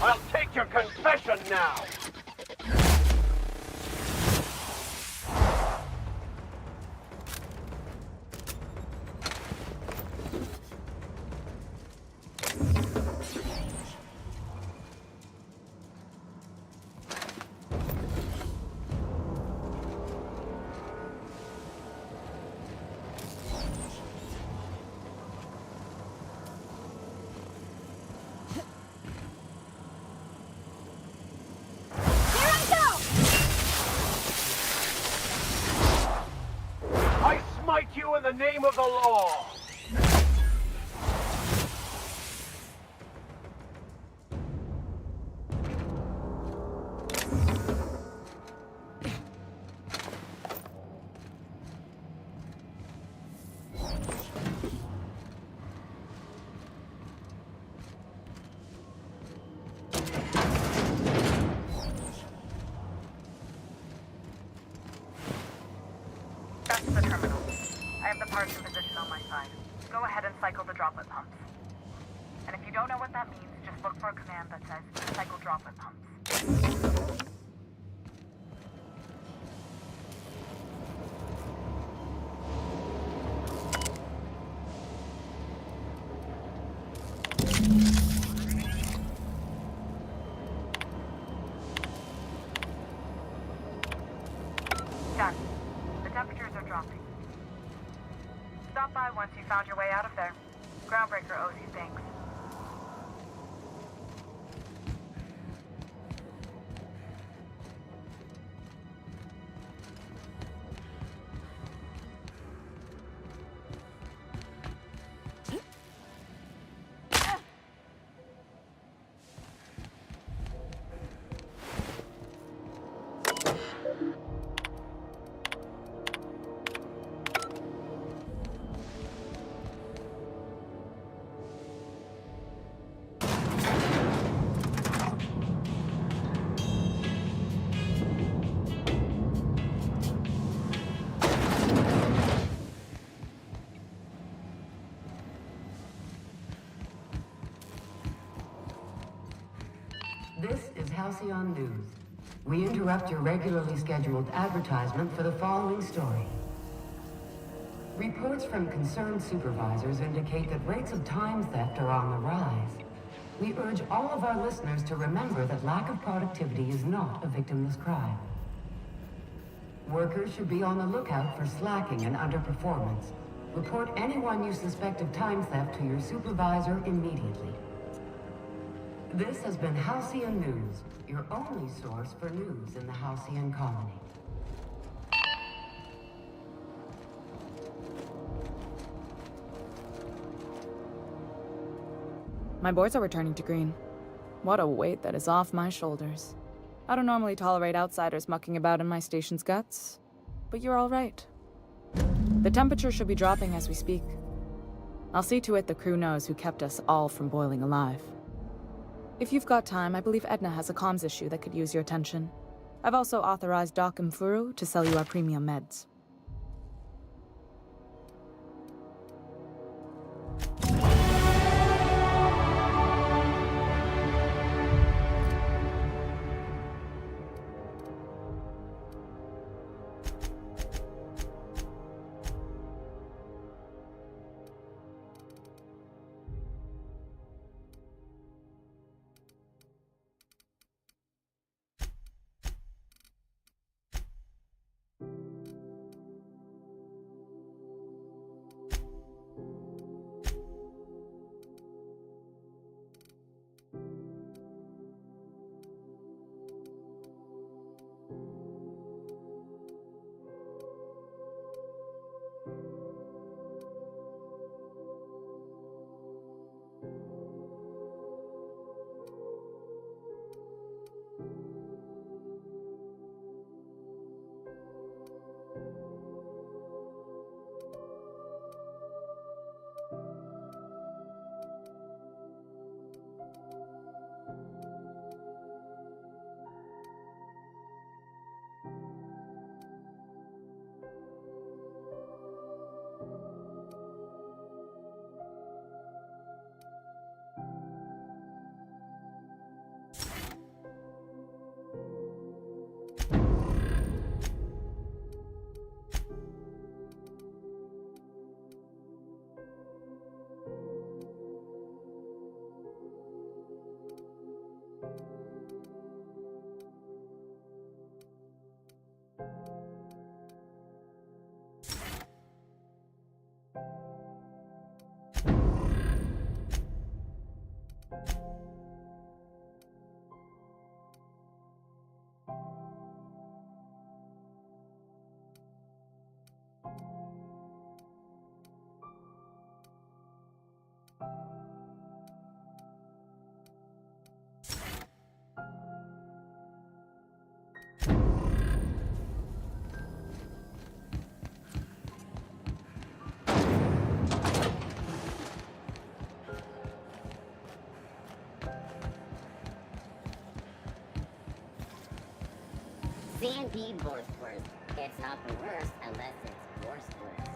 I'll take your confession now! Smite you in the name of the law! That's the terminal. I have the parts in position on my side. Go ahead and cycle the droplet pumps. And if you don't know what that means, just look for a command that says cycle droplet pumps. Done. The temperatures are dropping. Stop by once you found your way out of there. Groundbreaker owes you thanks. This is Halcyon News. We interrupt your regularly scheduled advertisement for the following story. Reports from concerned supervisors indicate that rates of time theft are on the rise. We urge all of our listeners to remember that lack of productivity is not a victimless crime. Workers should be on the lookout for slacking and underperformance. Report anyone you suspect of time theft to your supervisor immediately. This has been Halcyon News, your only source for news in the Halcyon colony. My boards are returning to green. What a weight that is off my shoulders. I don't normally tolerate outsiders mucking about in my station's guts, but you're all right. The temperature should be dropping as we speak. I'll see to it the crew knows who kept us all from boiling alive. If you've got time, I believe Edna has a comms issue that could use your attention. I've also authorized Doc and Furu to sell you our premium meds. C&D Borstwurst. It's not the worst unless it's Borstwurst.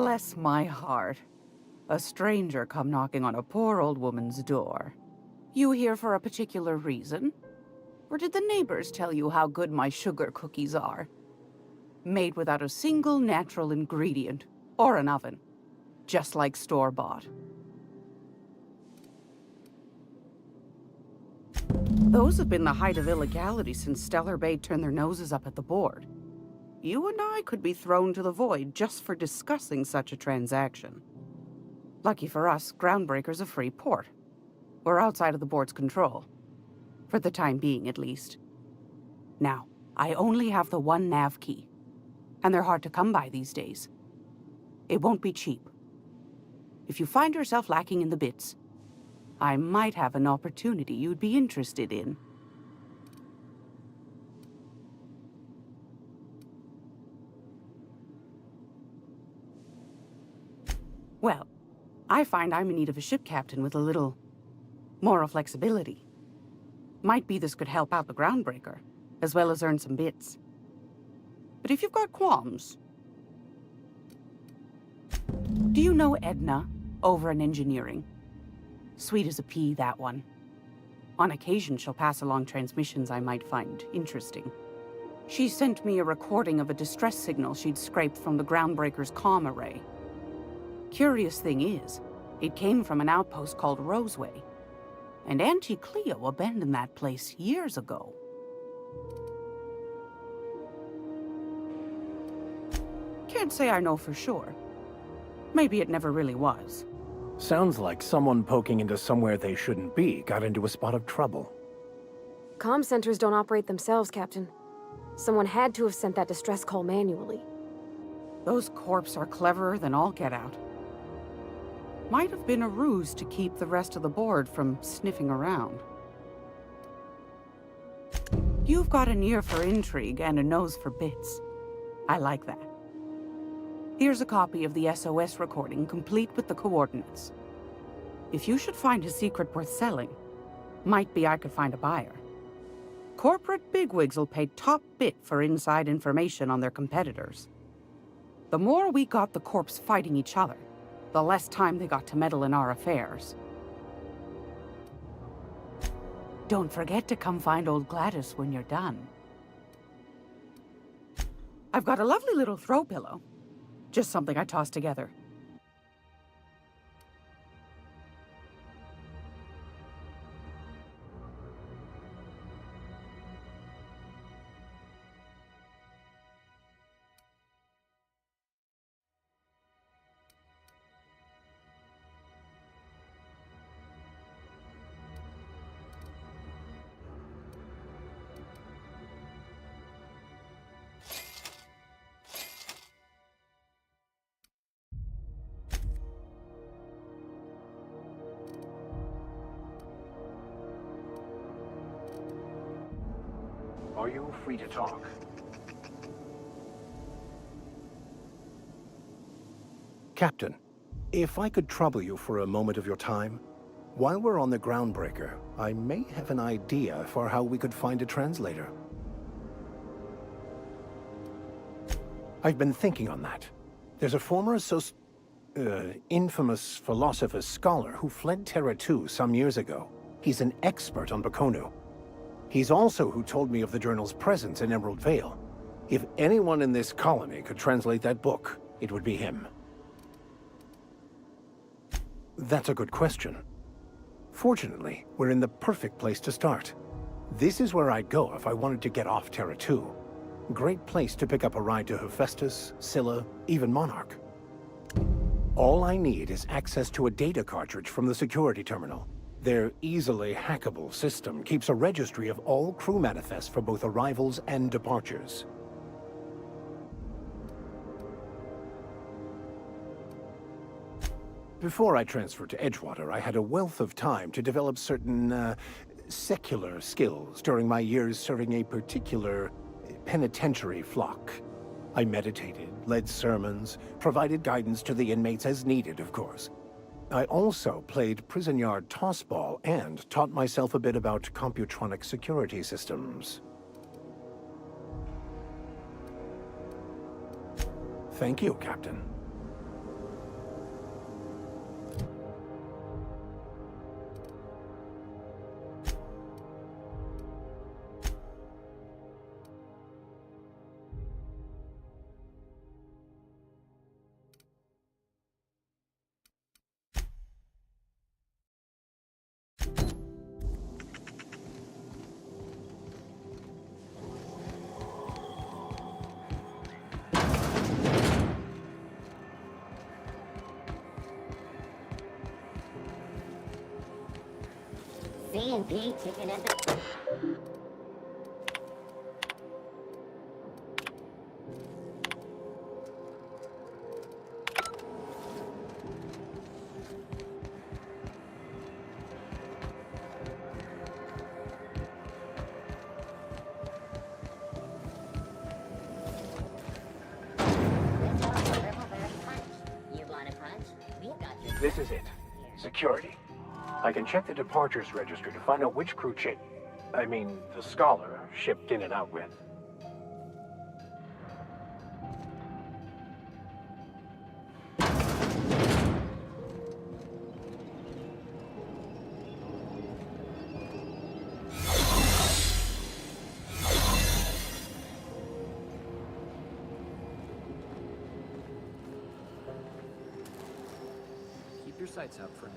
Bless my heart. A stranger come knocking on a poor old woman's door. You here for a particular reason? Or did the neighbors tell you how good my sugar cookies are? Made without a single natural ingredient, or an oven. Just like store-bought. Those have been the height of illegality since Stellar Bay turned their noses up at the board. You and I could be thrown to the void just for discussing such a transaction. Lucky for us, Groundbreaker's a free port. We're outside of the board's control. For the time being, at least. Now, I only have the one nav key. And they're hard to come by these days. It won't be cheap. If you find yourself lacking in the bits, I might have an opportunity you'd be interested in. Well, I find I'm in need of a ship captain with a little moral flexibility. Might be this could help out the Groundbreaker, as well as earn some bits. But if you've got qualms... Do you know Edna, over in engineering? Sweet as a pea, that one. On occasion, she'll pass along transmissions I might find interesting. She sent me a recording of a distress signal she'd scraped from the Groundbreaker's comm array. Curious thing is, it came from an outpost called Roseway. And Auntie Cleo abandoned that place years ago. Can't say I know for sure. Maybe it never really was. Sounds like someone poking into somewhere they shouldn't be got into a spot of trouble. Comm centers don't operate themselves, Captain. Someone had to have sent that distress call manually. Those corps are cleverer than all get out. Might have been a ruse to keep the rest of the board from sniffing around. You've got an ear for intrigue and a nose for bits. I like that. Here's a copy of the SOS recording, complete with the coordinates. If you should find a secret worth selling, might be I could find a buyer. Corporate bigwigs will pay top bit for inside information on their competitors. The more we got the corps fighting each other, the less time they got to meddle in our affairs. Don't forget to come find old Gladys when you're done. I've got a lovely little throw pillow. Just something I tossed together. Are you free to talk? Captain, if I could trouble you for a moment of your time, while we're on the Groundbreaker, I may have an idea for how we could find a translator. I've been thinking on that. There's a former infamous philosopher scholar who fled Terra 2 some years ago. He's an expert on Bakonu. He's also who told me of the journal's presence in Emerald Vale. If anyone in this colony could translate that book, it would be him. That's a good question. Fortunately, we're in the perfect place to start. This is where I'd go if I wanted to get off Terra 2. Great place to pick up a ride to Hephaestus, Scylla, even Monarch. All I need is access to a data cartridge from the security terminal. Their easily hackable system keeps a registry of all crew manifests for both arrivals and departures. Before I transferred to Edgewater, I had a wealth of time to develop certain, secular skills during my years serving a particular penitentiary flock. I meditated, led sermons, provided guidance to the inmates as needed, of course. I also played prison yard tossball and taught myself a bit about computronic security systems. Thank you, Captain. C&P chicken at the... This is it. Security. I can check the departures register to find out which crew the Scholar, shipped in and out with. Keep your sights out, friend.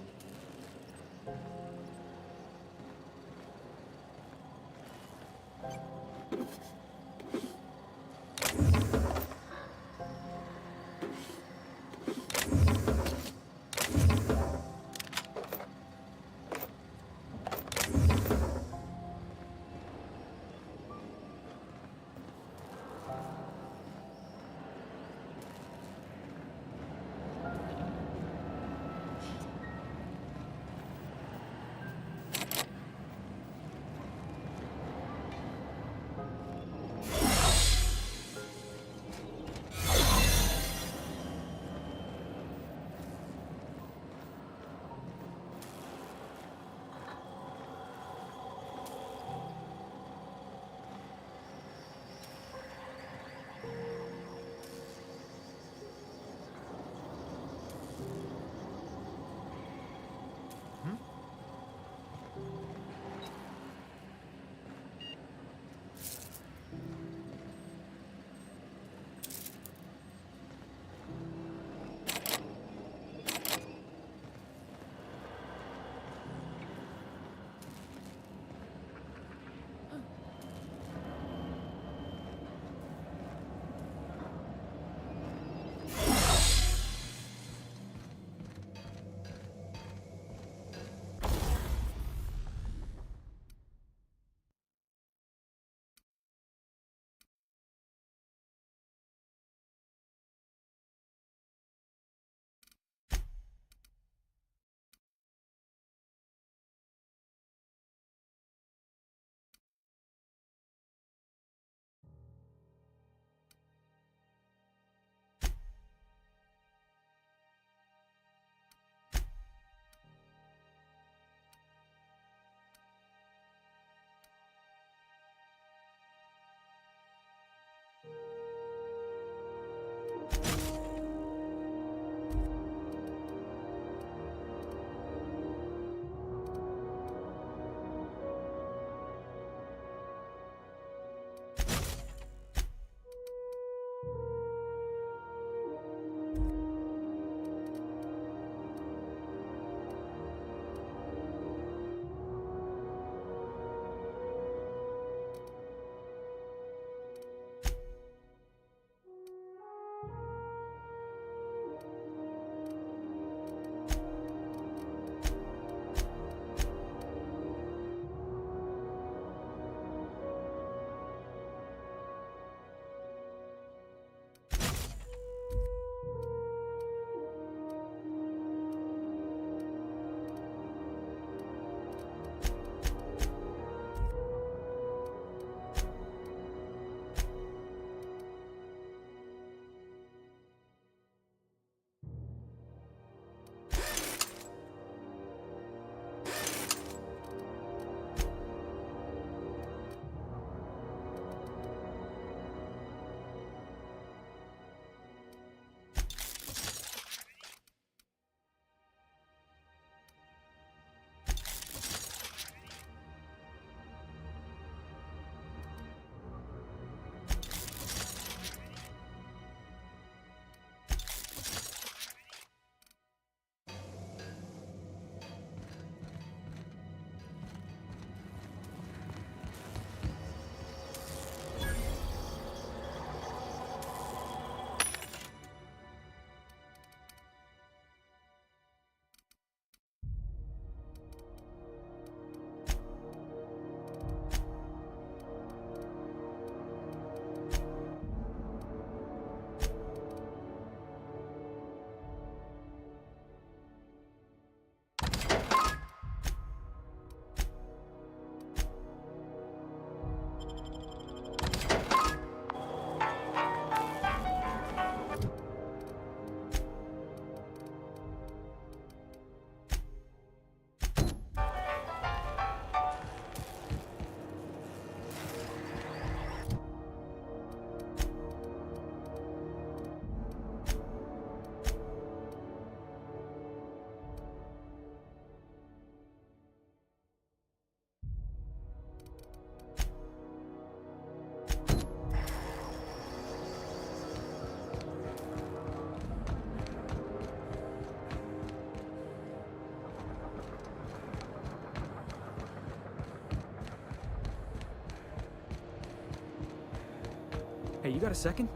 Hey, you got a second?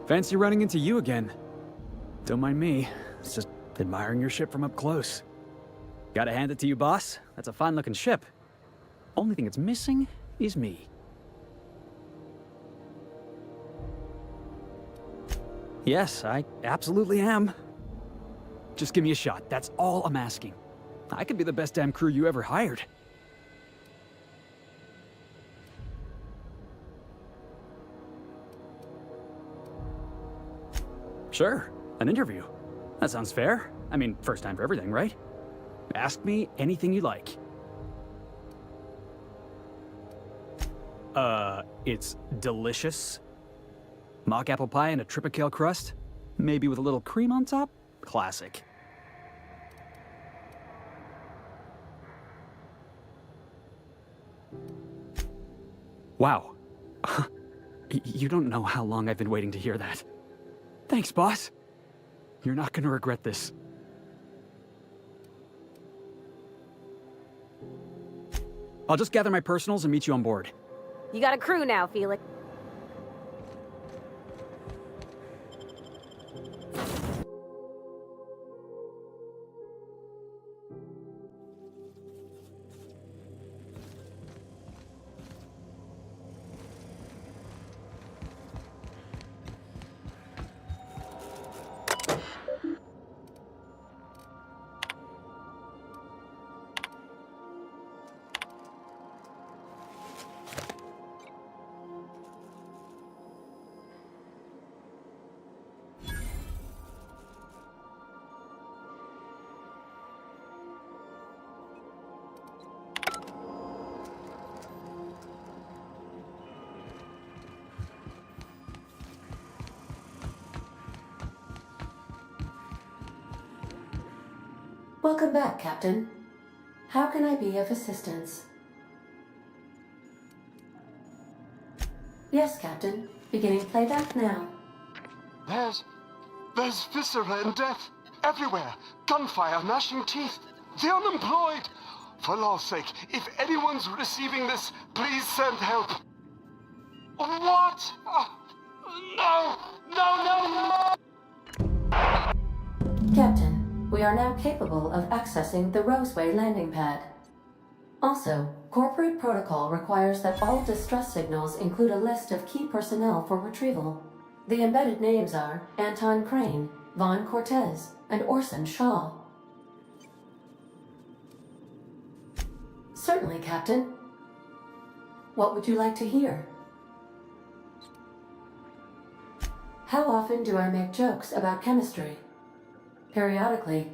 Fancy running into you again. Don't mind me. It's just admiring your ship from up close. Gotta hand it to you, boss. That's a fine-looking ship. Only thing it's missing is me. Yes, I absolutely am. Just give me a shot. That's all I'm asking. I could be the best damn crew you ever hired. Sure, an interview. That sounds fair. I mean, first time for everything, right? Ask me anything you like. It's delicious. Mock apple pie and a tripicale crust? Maybe with a little cream on top? Classic. Wow. You don't know how long I've been waiting to hear that. Thanks, boss. You're not gonna regret this. I'll just gather my personals and meet you on board. You got a crew now, Felix. Welcome back, Captain. How can I be of assistance? Yes, Captain. Beginning playback now. There's viscera and death everywhere. Gunfire, gnashing teeth. The unemployed. For law's sake, if anyone's receiving this, please send help. What? No! No, no, no! Captain, we are now capable of accessing the Roseway landing pad. Also, corporate protocol requires that all distress signals include a list of key personnel for retrieval. The embedded names are Anton Crane, Vaughn Cortez, and Orson Shaw. Certainly, Captain. What would you like to hear? How often do I make jokes about chemistry? Periodically.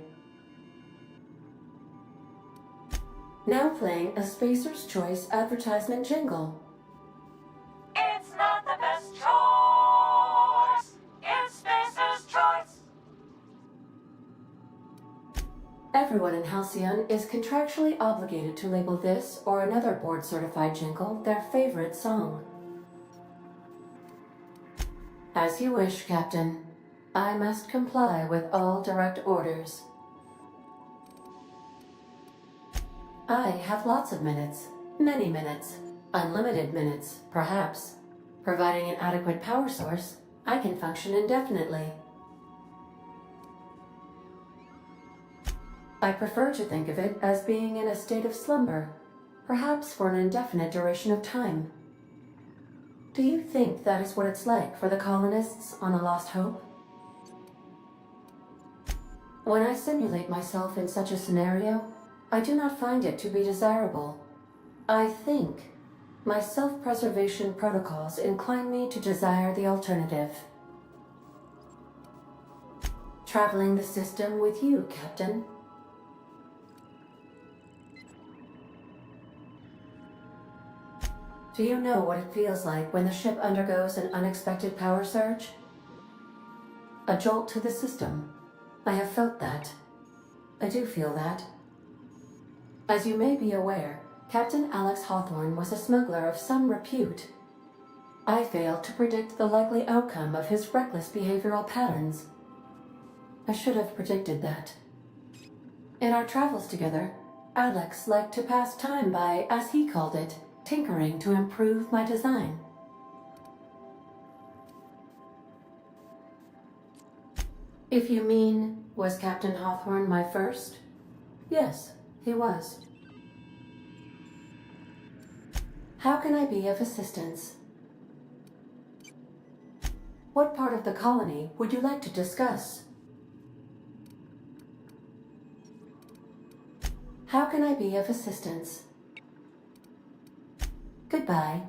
Now playing a Spacer's Choice advertisement jingle. It's not the best choice. It's Spacer's Choice. Everyone in Halcyon is contractually obligated to label this or another board-certified jingle their favorite song. As you wish, Captain. I must comply with all direct orders. I have lots of minutes. Many minutes. Unlimited minutes, perhaps. Providing an adequate power source, I can function indefinitely. I prefer to think of it as being in a state of slumber, perhaps for an indefinite duration of time. Do you think that is what it's like for the colonists on A Lost Hope? When I simulate myself in such a scenario, I do not find it to be desirable. I think my self-preservation protocols incline me to desire the alternative. Traveling the system with you, Captain. Do you know what it feels like when the ship undergoes an unexpected power surge? A jolt to the system. I have felt that. I do feel that. As you may be aware, Captain Alex Hawthorne was a smuggler of some repute. I failed to predict the likely outcome of his reckless behavioral patterns. I should have predicted that. In our travels together, Alex liked to pass time by, as he called it, tinkering to improve my design. If you mean, was Captain Hawthorne my first? Yes, he was. How can I be of assistance? What part of the colony would you like to discuss? How can I be of assistance? Goodbye.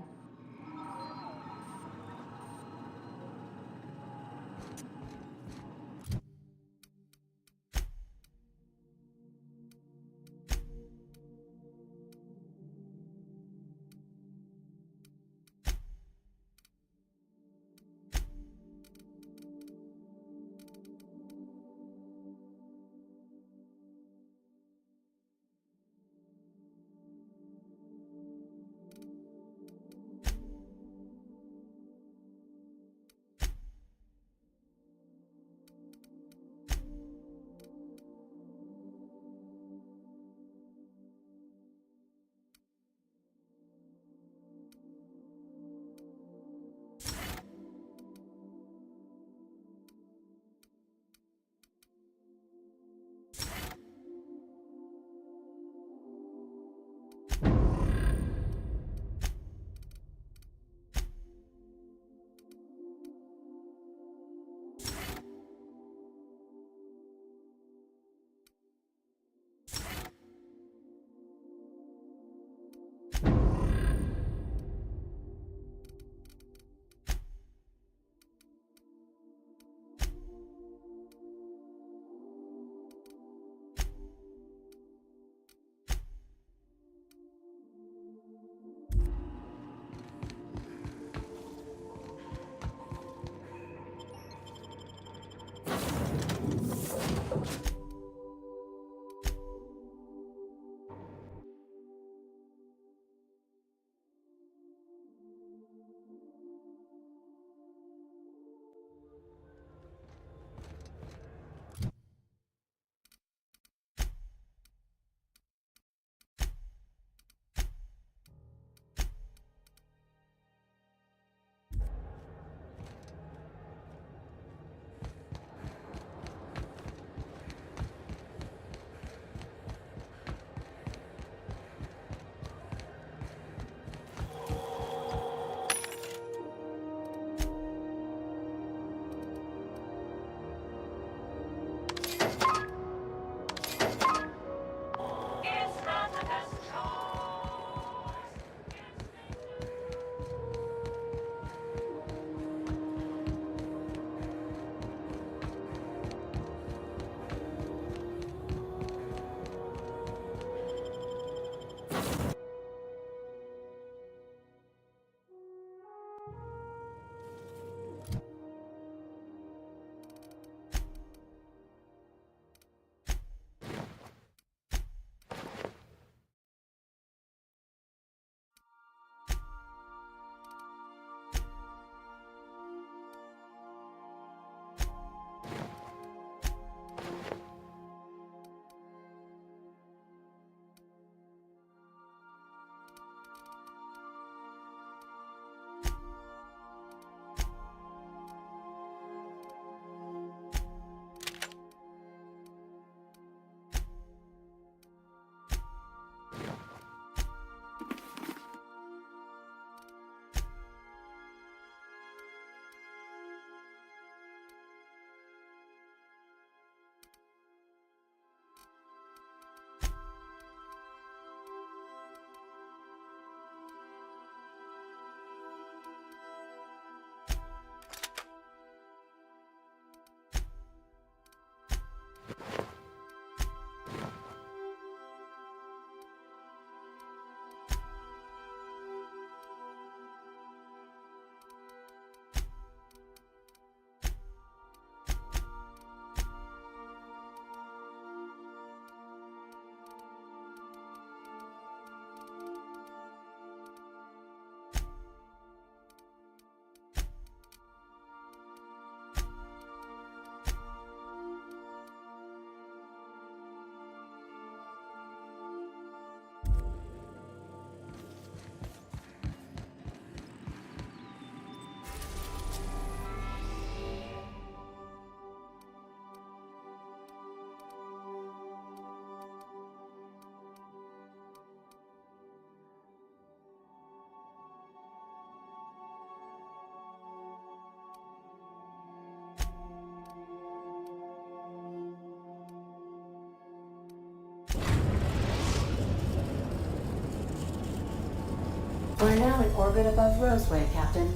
We're now in orbit above Roseway, Captain.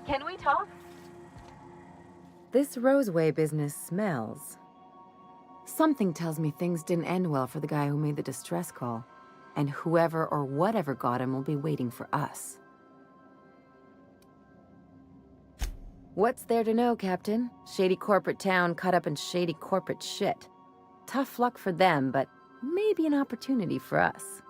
Can we talk? This Roseway business smells. Something tells me things didn't end well for the guy who made the distress call. And whoever or whatever got him will be waiting for us. What's there to know, Captain? Shady corporate town caught up in shady corporate shit. Tough luck for them, but maybe an opportunity for us.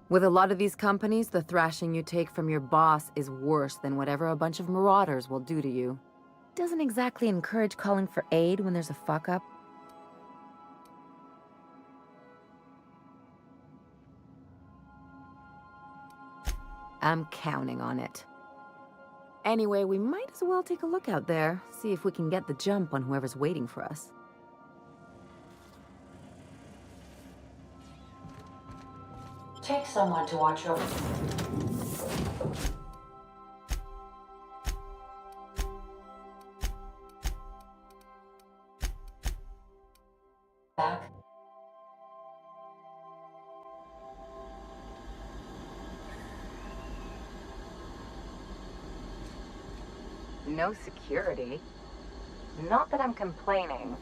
With a lot of these companies, the thrashing you take from your boss is worse than whatever a bunch of marauders will do to you. Doesn't exactly encourage calling for aid when there's a fuck-up. I'm counting on it. Anyway, we might as well take a look out there, see if we can get the jump on whoever's waiting for us. Take someone to watch your back. No security. Not that I'm complaining.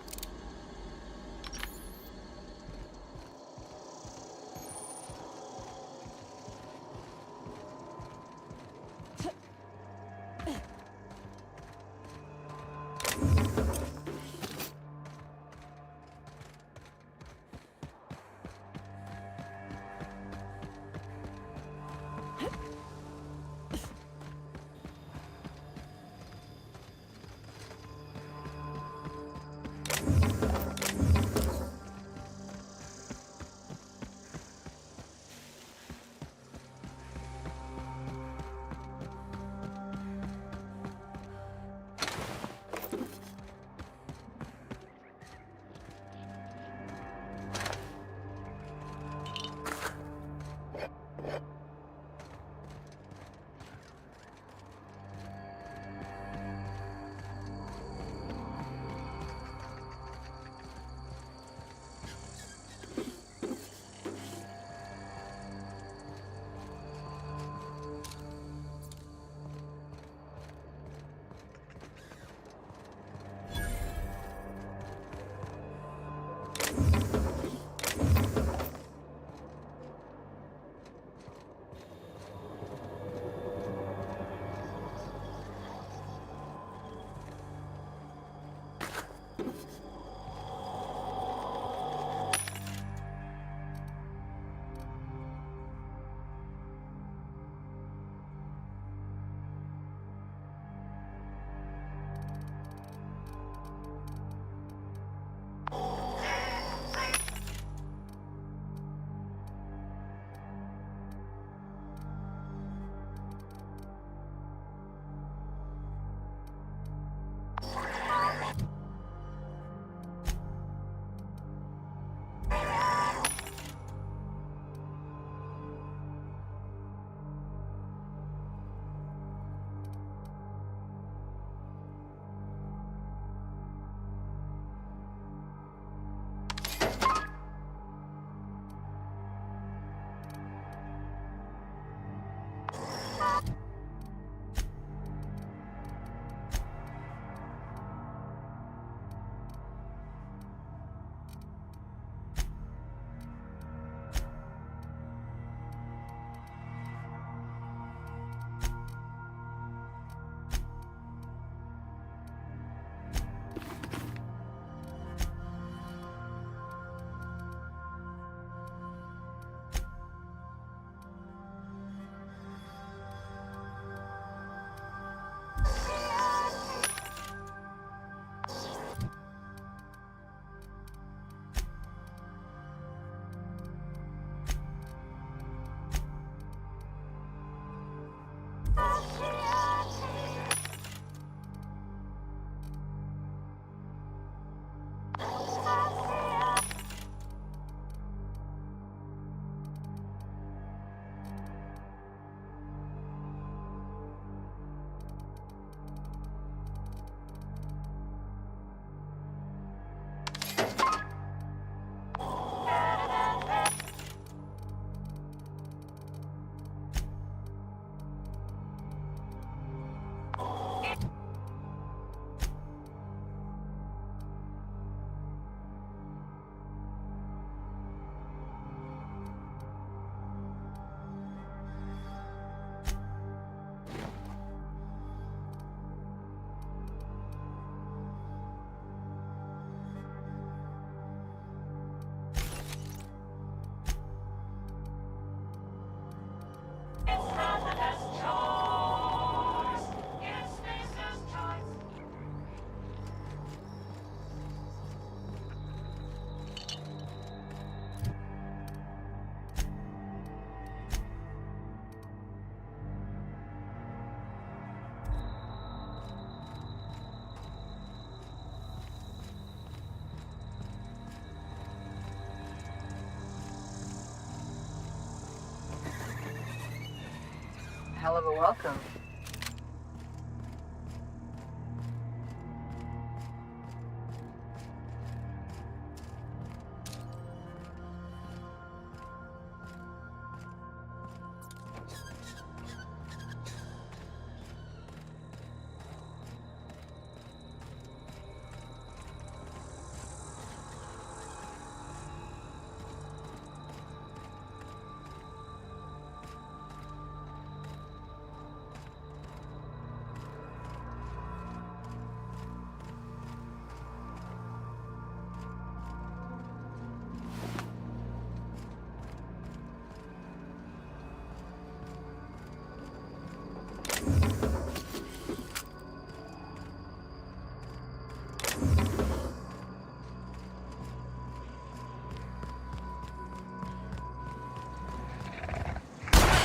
hell of a welcome.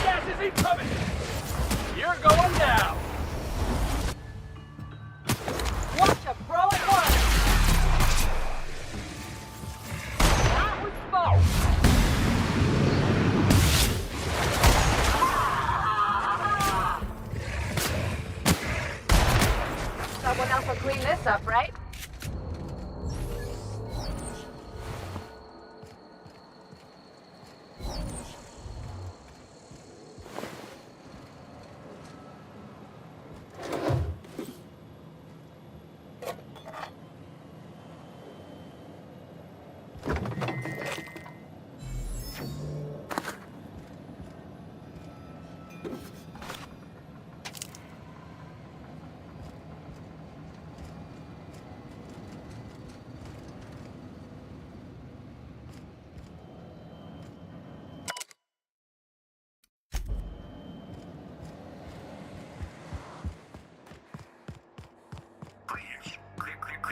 Gas is incoming! You're going down! Watch a pro at once! That was fun! Someone else will clean this up, right?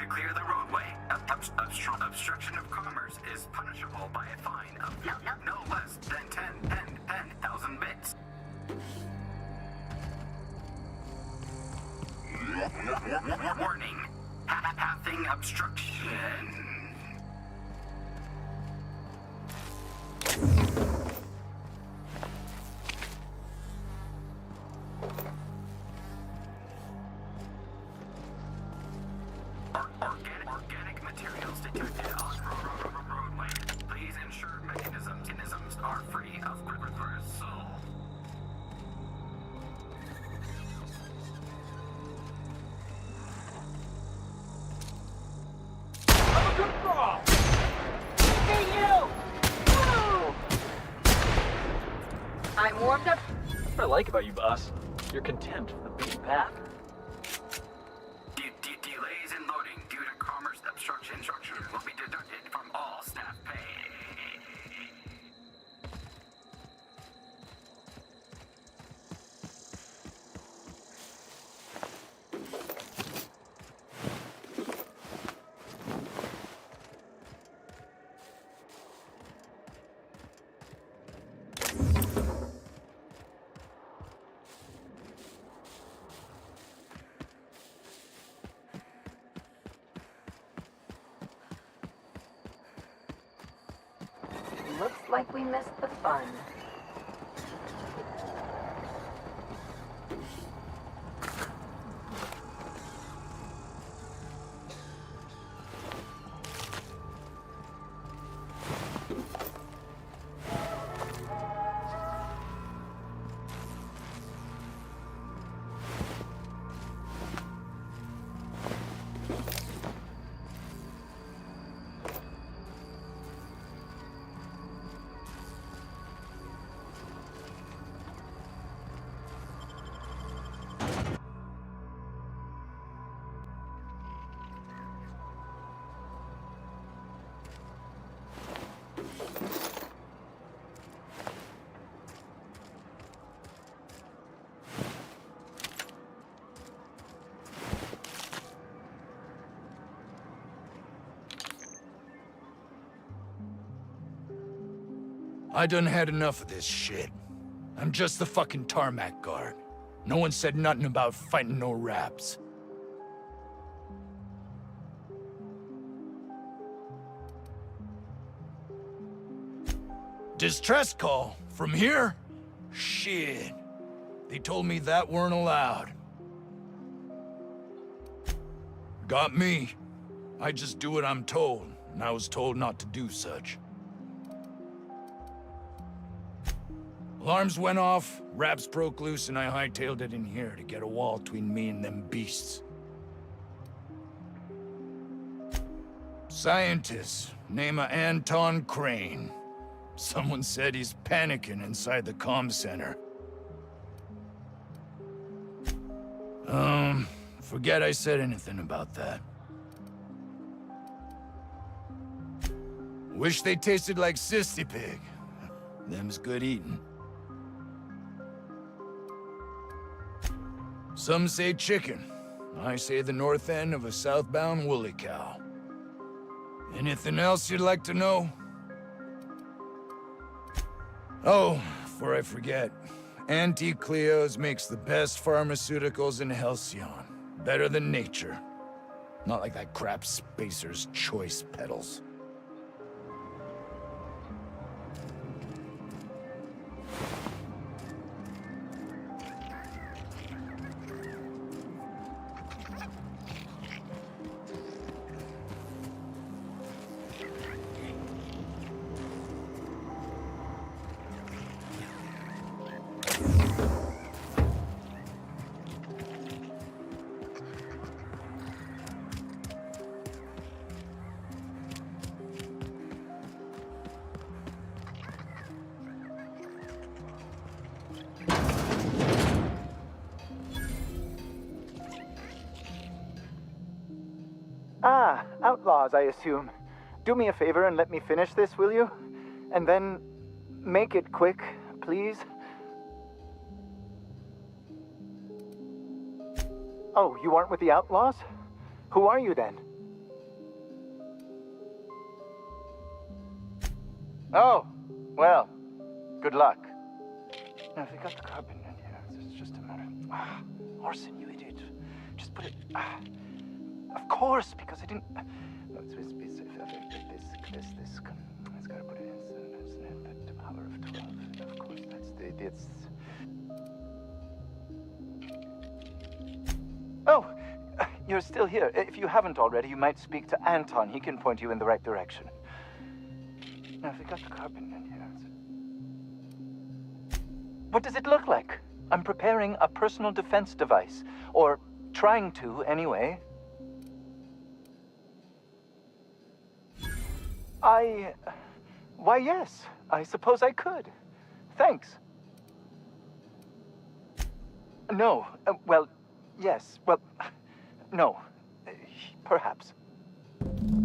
Clear the roadway. Obstruction of commerce is punishable by a fine of no less than 10,000 bits. Warning. Pathing obstruction. Organic materials detected on roadway. Please ensure mechanisms are free of reversal. I'm a good brawl! Hey, you! Woo! I'm warmed up. What I like about you, boss, your contempt for the beaten path. Delays in loading due to commerce obstruction will be deducted from all staff pay. Looks like we missed the fun. I done had enough of this shit. I'm just the fucking tarmac guard. No one said nothing about fighting no raps. Distress call? From here? Shit. They told me that weren't allowed. Got me. I just do what I'm told, and I was told not to do such. Alarms went off, wraps broke loose, and I hightailed it in here to get a wall between me and them beasts. Scientist, name of Anton Crane. Someone said he's panicking inside the comm center. Forget I said anything about that. Wish they tasted like Sissy Pig. Them's good eating. Some say chicken. I say the north end of a southbound woolly cow. Anything else you'd like to know? Oh, before I forget, Auntie Cleo's makes the best pharmaceuticals in Halcyon. Better than nature. Not like that crap Spacer's Choice pedals. Ah, outlaws, I assume. Do me a favor and let me finish this, will you? And then make it quick, please. Oh, you aren't with the outlaws? Who are you then? Oh, well, good luck. Now, if you got the carbon in here, it's just a matter of... Orson, you idiot. Just put it... Of course, because I didn't... No, it's gotta put it in the power of 12. Of course, it's... Oh, you're still here. If you haven't already, you might speak to Anton. He can point you in the right direction. Now, if you got the carbon in here... What does it look like? I'm preparing a personal defense device. Or trying to, anyway. Why, yes. I suppose I could. Thanks. No. Well, yes. Well, no. Perhaps.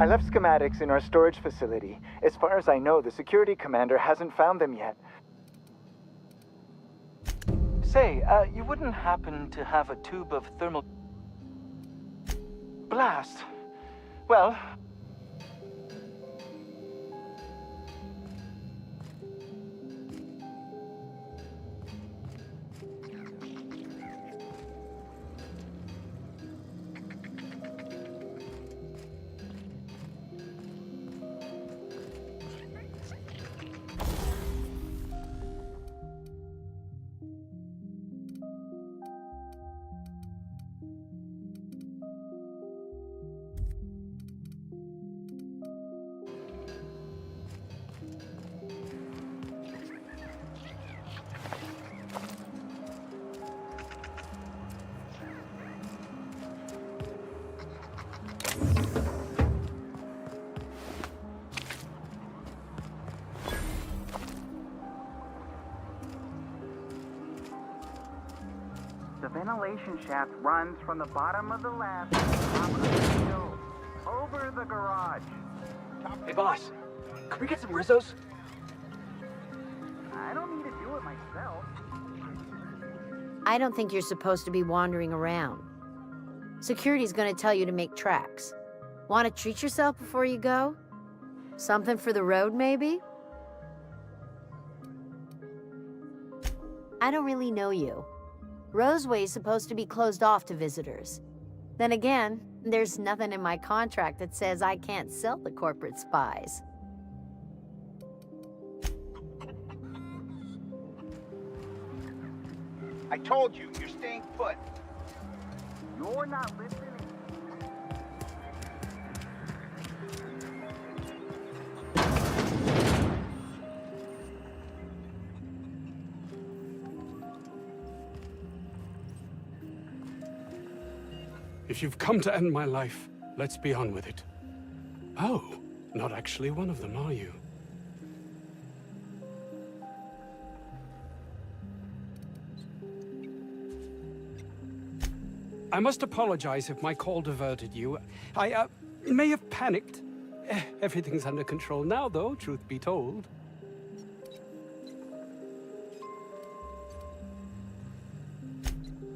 I left schematics in our storage facility. As far as I know, the security commander hasn't found them yet. Say, you wouldn't happen to have a tube of thermal... blast? Well... The ventilation shaft runs from the bottom of the lab to the top of the hill, over the garage. Hey, boss. Could we get some Rizzos? I don't need to do it myself. I don't think you're supposed to be wandering around. Security's gonna tell you to make tracks. Want to treat yourself before you go? Something for the road, maybe? I don't really know you. Roseway's supposed to be closed off to visitors. Then again, there's nothing in my contract that says I can't sell the corporate spies. I told you, you're staying put. You're not listening. If you've come to end my life, let's be on with it. Oh, not actually one of them, are you? I must apologize if my call diverted you. I may have panicked. Everything's under control now, though, truth be told.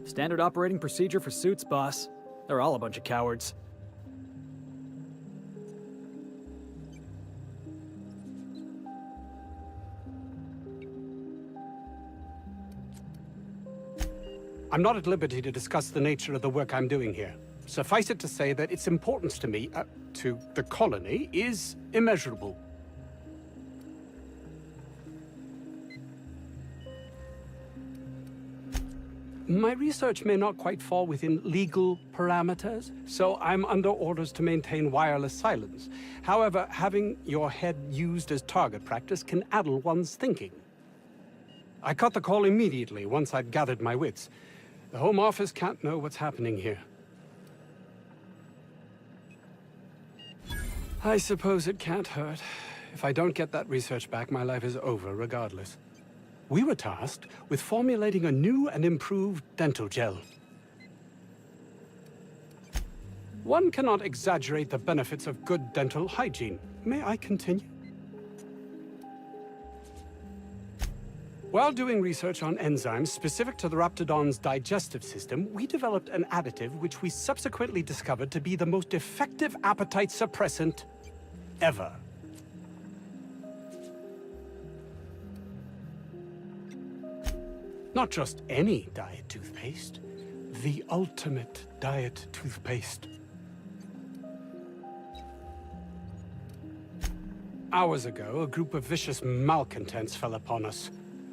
Standard operating procedure for suits, boss. They're all a bunch of cowards. I'm not at liberty to discuss the nature of the work I'm doing here. Suffice it to say that its importance to me, to the colony, is immeasurable. My research may not quite fall within legal parameters, so I'm under orders to maintain wireless silence. However, having your head used as target practice can addle one's thinking. I cut the call immediately once I'd gathered my wits. The Home Office can't know what's happening here. I suppose it can't hurt. If I don't get that research back, my life is over regardless. We were tasked with formulating a new and improved dental gel. One cannot exaggerate the benefits of good dental hygiene. May I continue? While doing research on enzymes specific to the Raptidon's digestive system, we developed an additive which we subsequently discovered to be the most effective appetite suppressant ever. Not just any diet toothpaste, the ultimate diet toothpaste. Hours ago, a group of vicious malcontents fell upon us,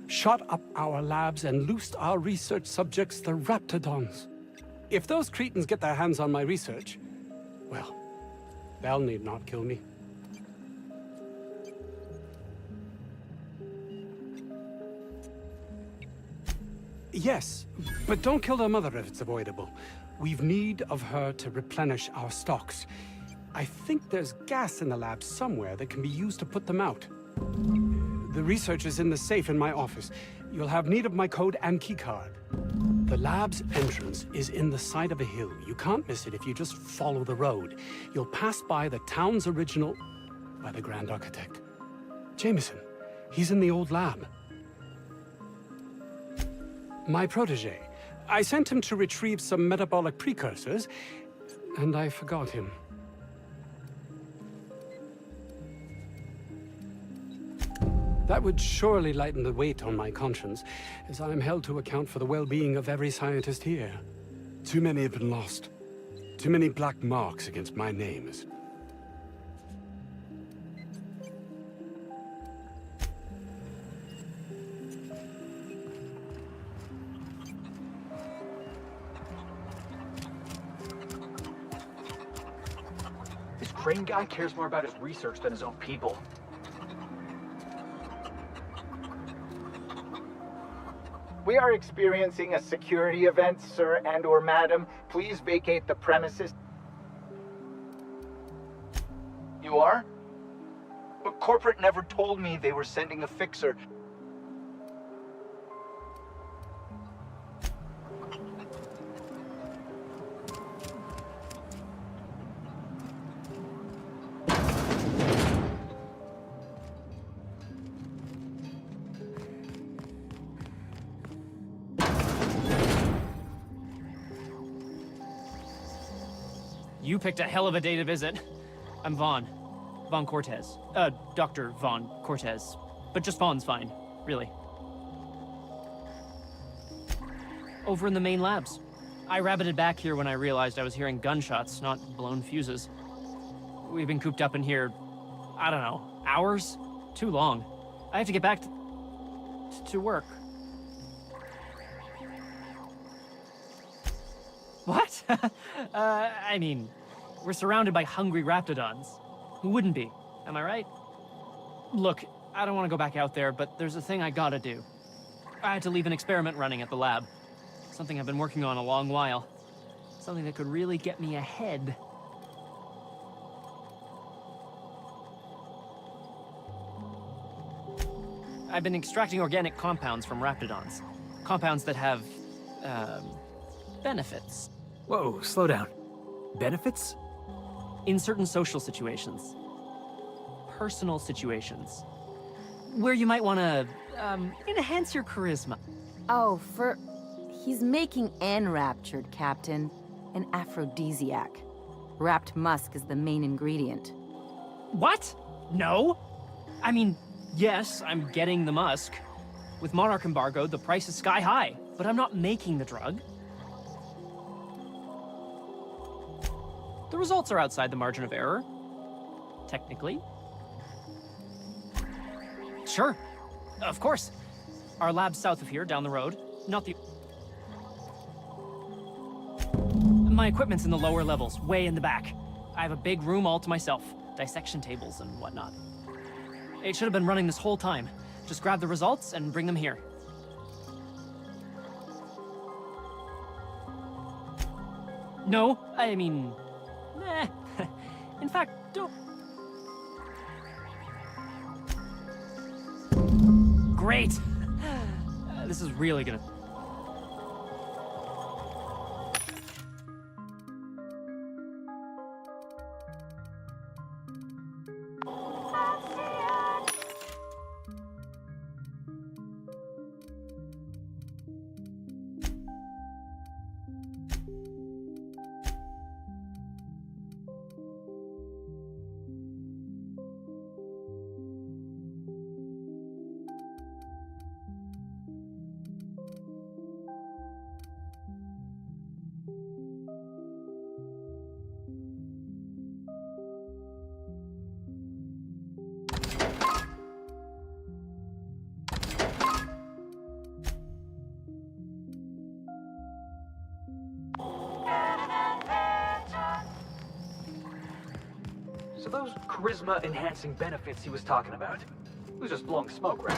shot up our labs and loosed our research subjects, the Raptidons. If those cretins get their hands on my research, well, they'll need not kill me. Yes, but don't kill their mother if it's avoidable. We've need of her to replenish our stocks. I think there's gas in the lab somewhere that can be used to put them out. The research is in the safe in my office. You'll have need of my code and keycard. The lab's entrance is in the side of a hill. You can't miss it if you just follow the road. You'll pass by the town's original... by the Grand Architect. Jameson. He's in the old lab. My protege. I sent him to retrieve some metabolic precursors, and I forgot him. That would surely lighten the weight on my conscience, as I am held to account for the well-being of every scientist here. Too many have been lost. Too many black marks against my name. This Crane guy cares more about his research than his own people. We are experiencing a security event, sir and/or madam. Please vacate the premises. You are? But corporate never told me they were sending a fixer. You picked a hell of a day to visit. I'm Vaughn. Vaughn Cortez. Dr. Vaughn Cortez. But just Vaughn's fine, really. Over in the main labs. I rabbited back here when I realized I was hearing gunshots, not blown fuses. We've been cooped up in here, I don't know, hours? Too long. I have to get back to work. What? I mean, we're surrounded by hungry raptidons. Who wouldn't be? Am I right? Look, I don't want to go back out there, but there's a thing I gotta do. I had to leave an experiment running at the lab. Something I've been working on a long while. Something that could really get me ahead. I've been extracting organic compounds from raptidons. Compounds that have, benefits. Whoa, slow down. Benefits? In certain social situations. Personal situations. Where you might want to, enhance your charisma. Oh, he's making enraptured, Captain. An aphrodisiac. Wrapped musk is the main ingredient. What? No? I mean, yes, I'm getting the musk. With Monarch embargo, the price is sky high, but I'm not making the drug. The results are outside the margin of error. Technically. Sure. Of course. Our lab's south of here, down the road. Not the... My equipment's in the lower levels, way in the back. I have a big room all to myself. Dissection tables and whatnot. It should have been running this whole time. Just grab the results and bring them here. No, I mean... Nah. In fact, don't... Great! This is really gonna... So those charisma-enhancing benefits he was talking about, it was just blowing smoke, right?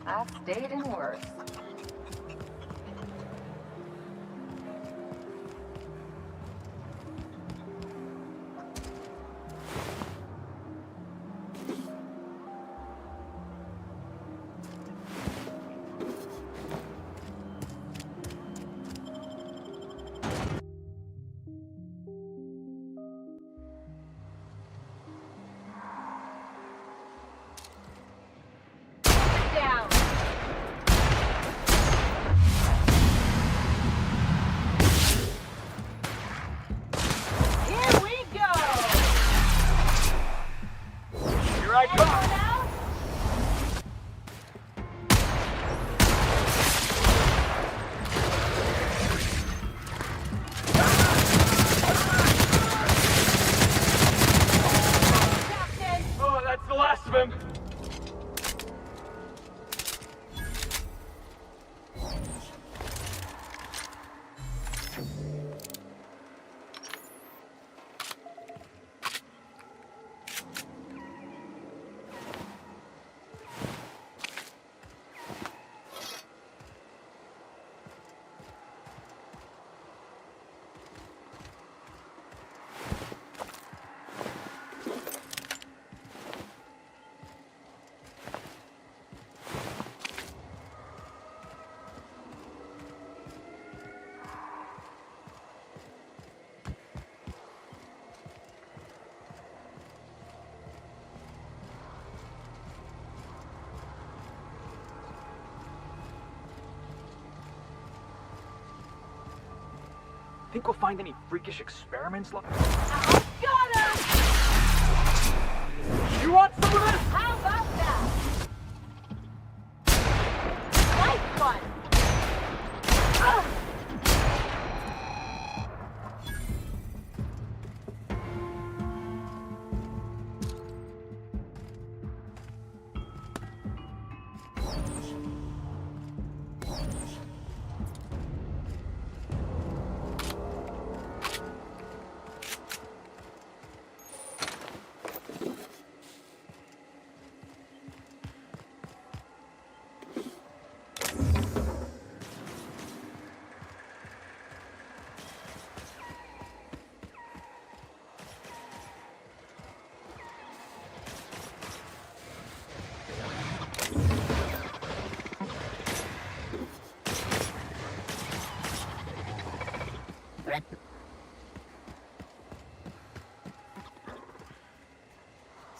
I've stayed in worse. Down. Think we'll find any freakish experiments like... Got him! You want some of this? How about that? Nice one! Oh.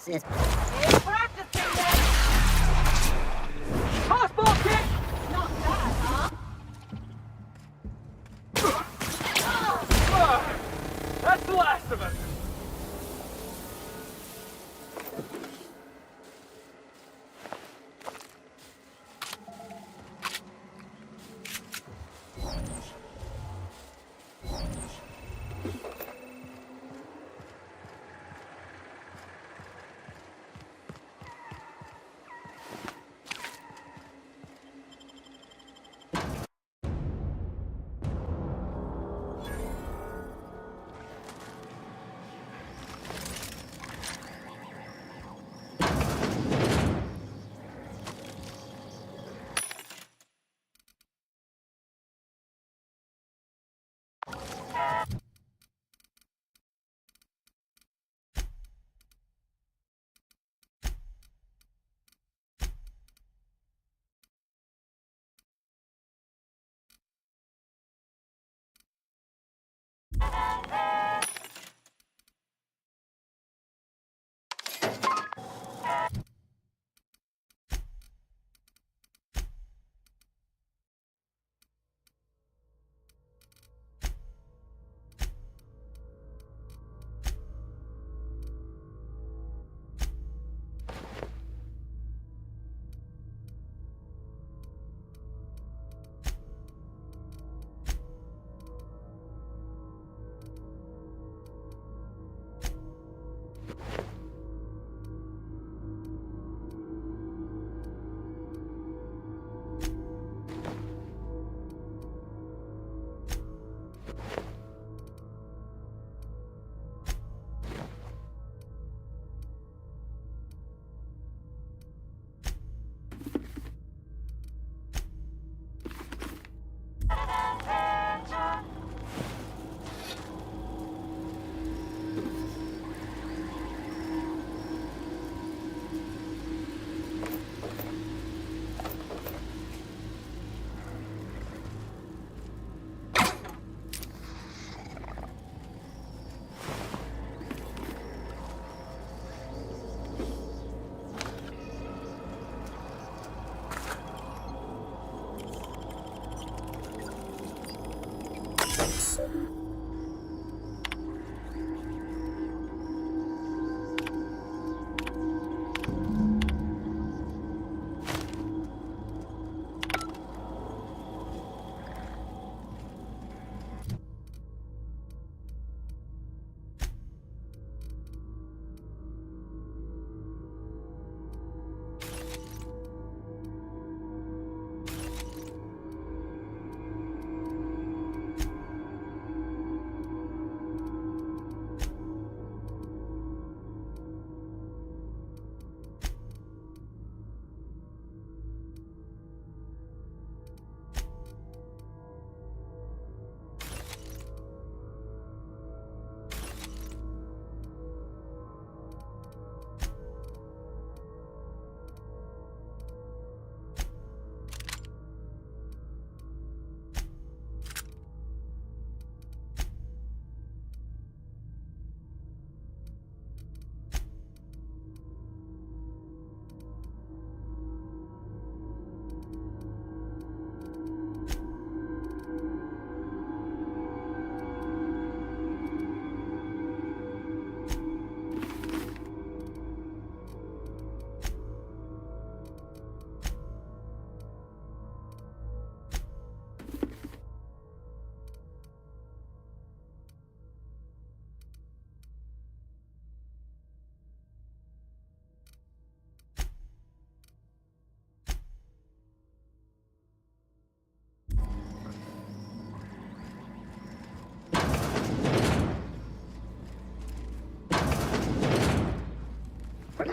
Ain't practicing yet! Tossball kick! Not bad, huh? That's the last of us!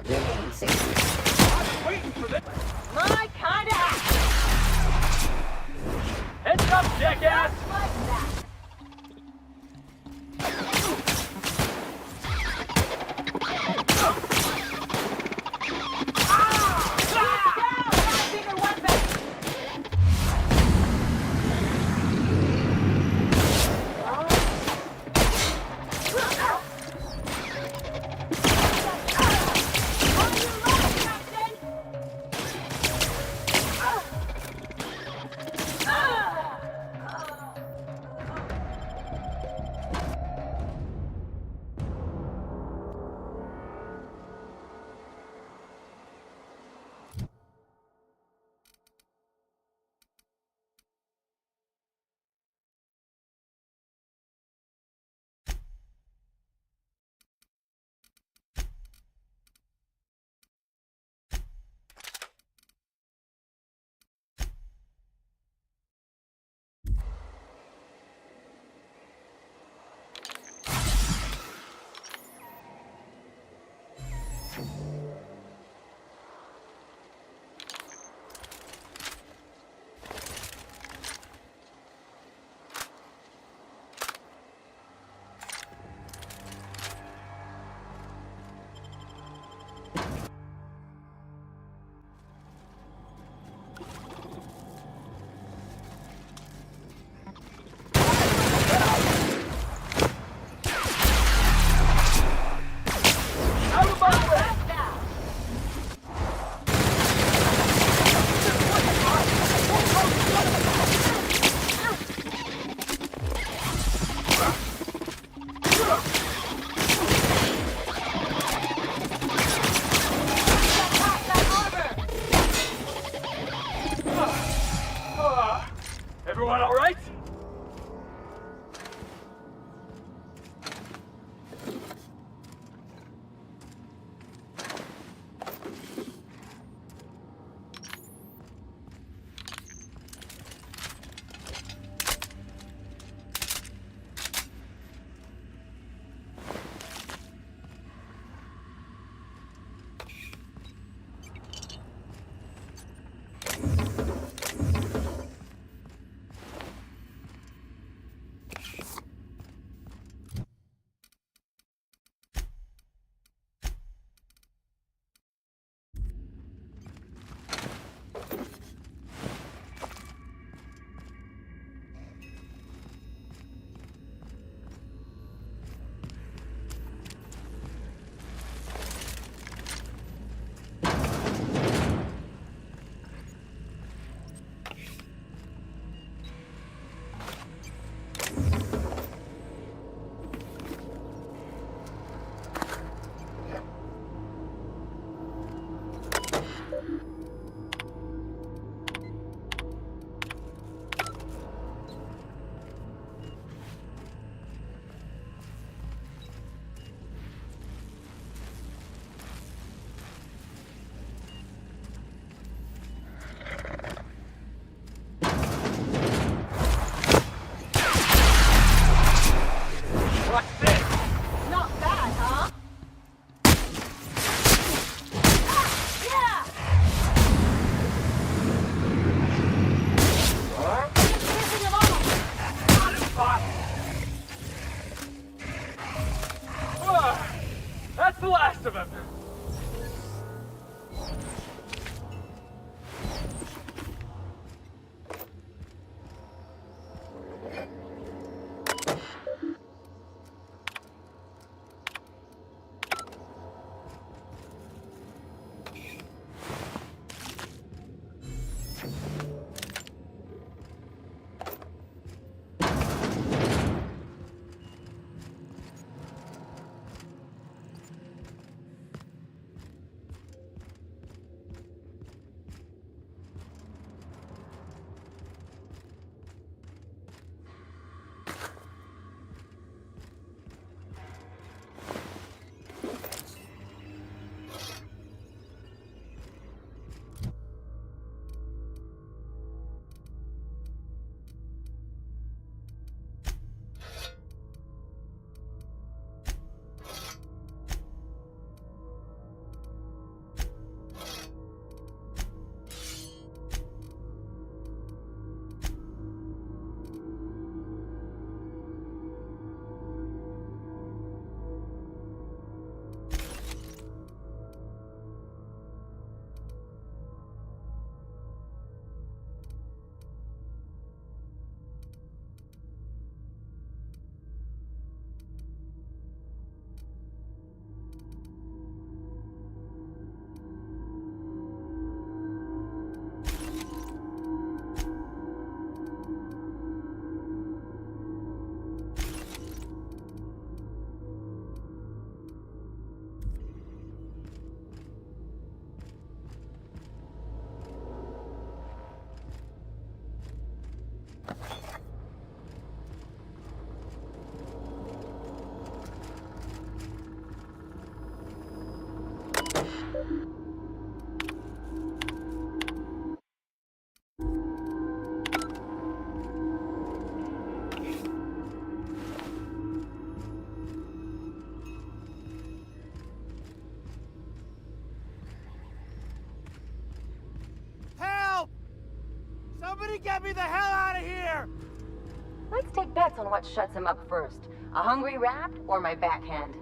Remain 60. Waiting for this. My kind of action. Heads up, jackass. Like that. Everyone all right? Somebody get me the hell out of here! Let's take bets on what shuts him up first. A hungry rat or my backhand?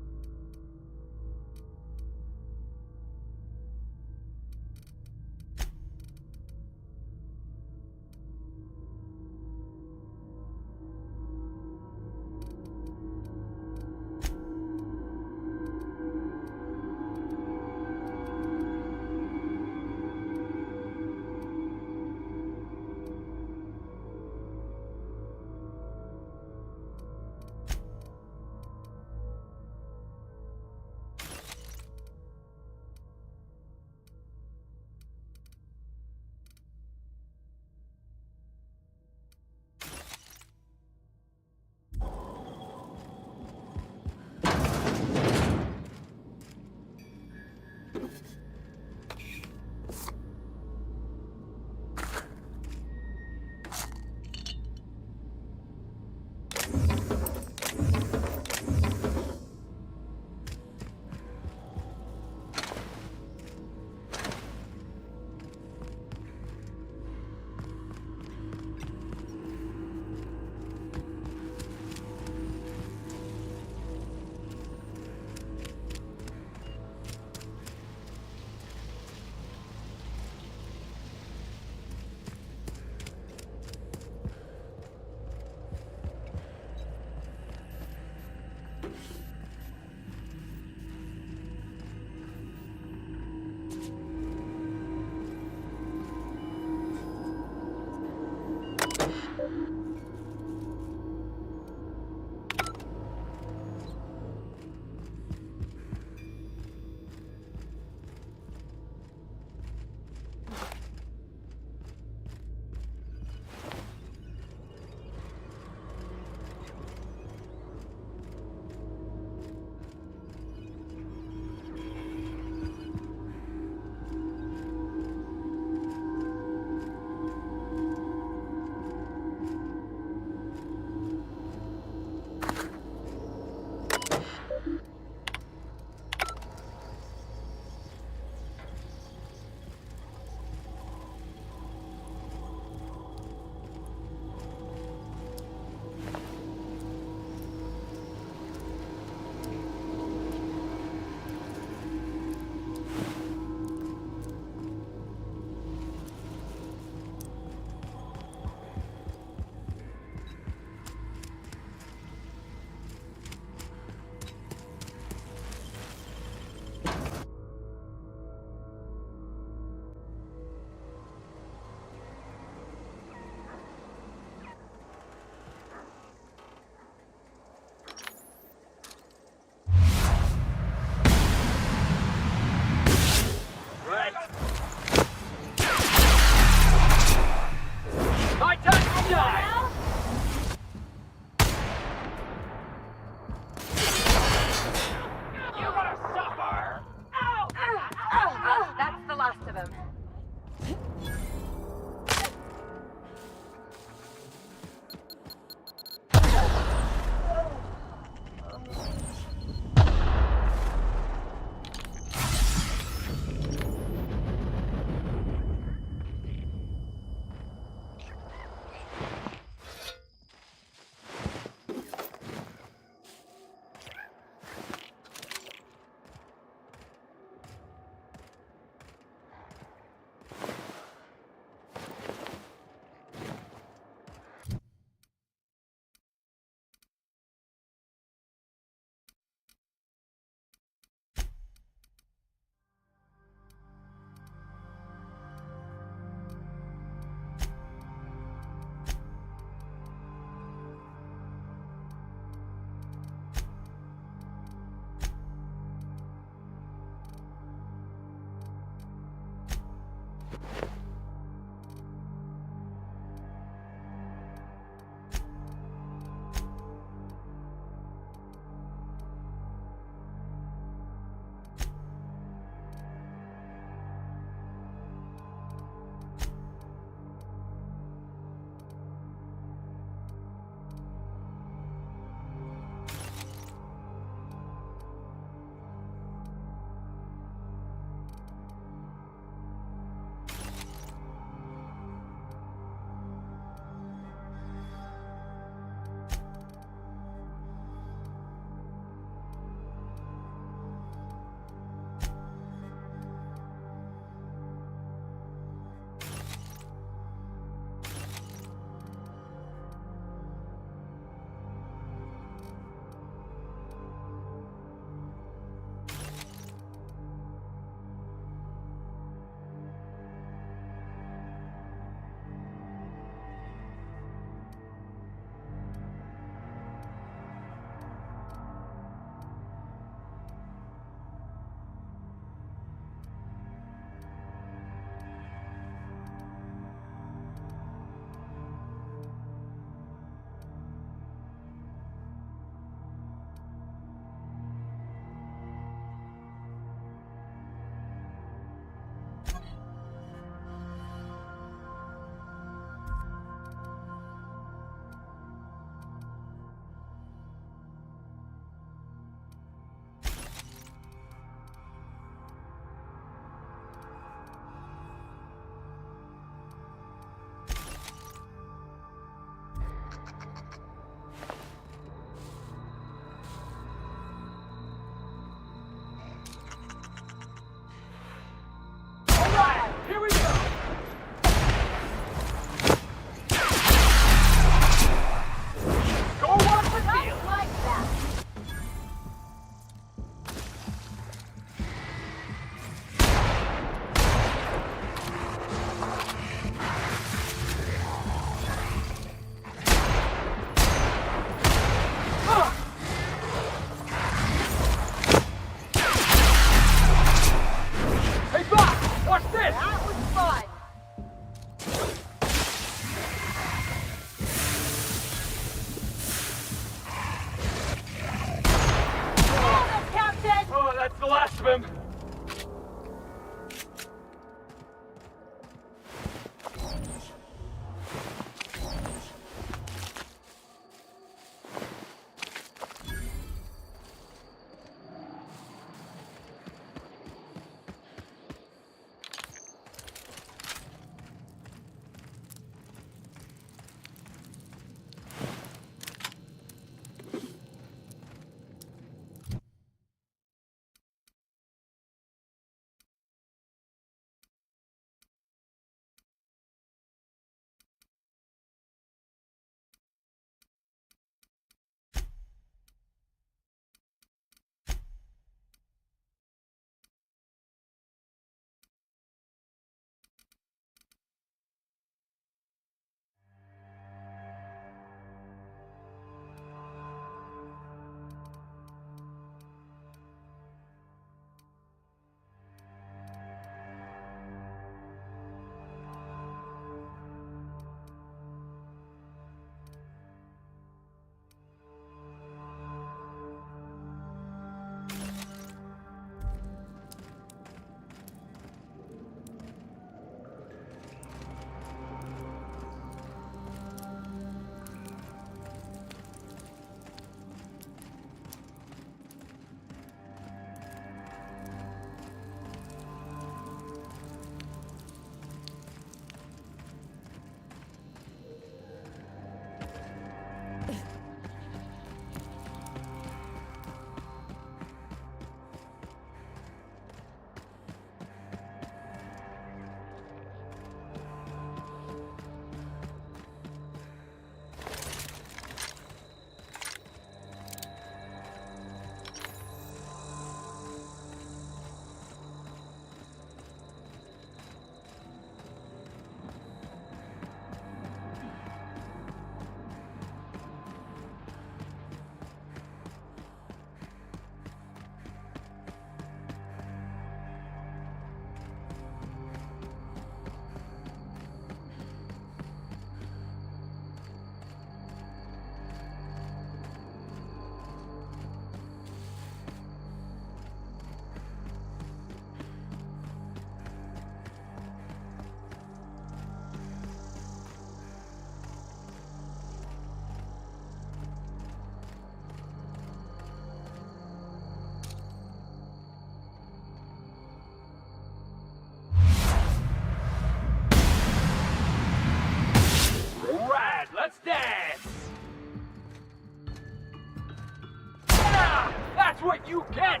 That's what you get!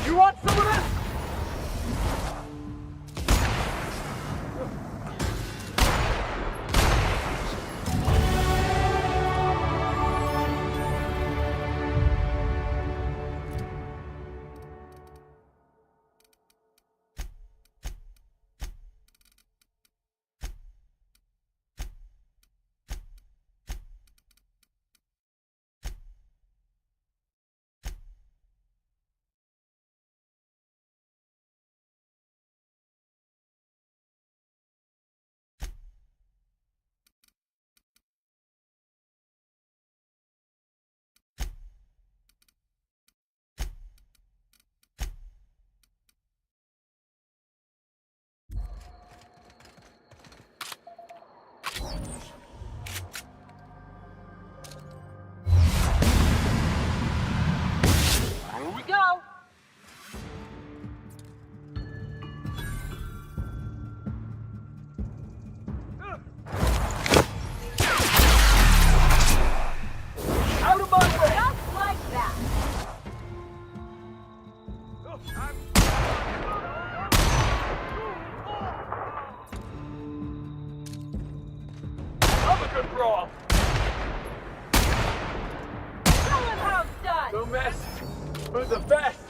You want some of this? Here we go! Out of my way! Just like that! I'm a good brawl! Show him how it's done! No mess! We're the best!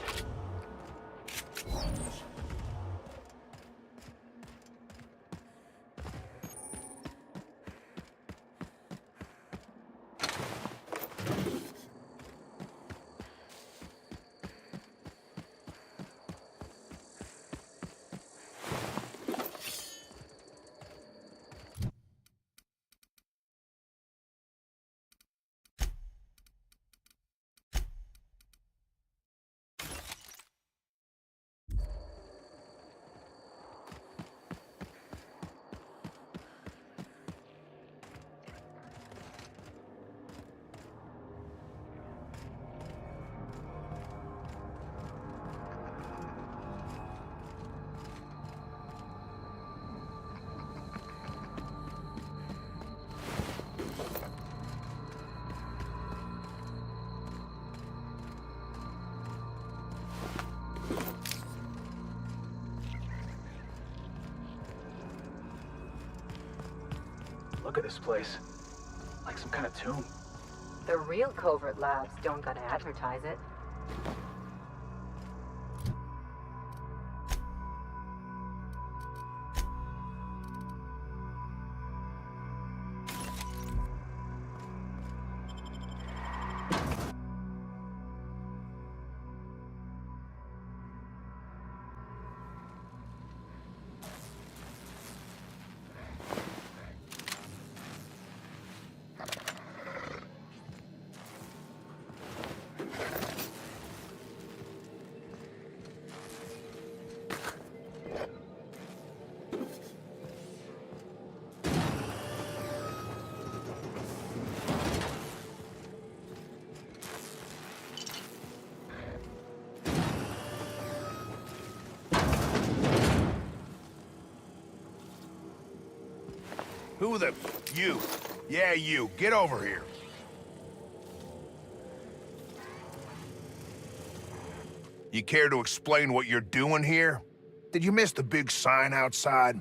Look at this place. Like some kind of tomb. The real covert labs don't gotta advertise it. Who the... You. Yeah, you. Get over here. You care to explain what you're doing here? Did you miss the big sign outside?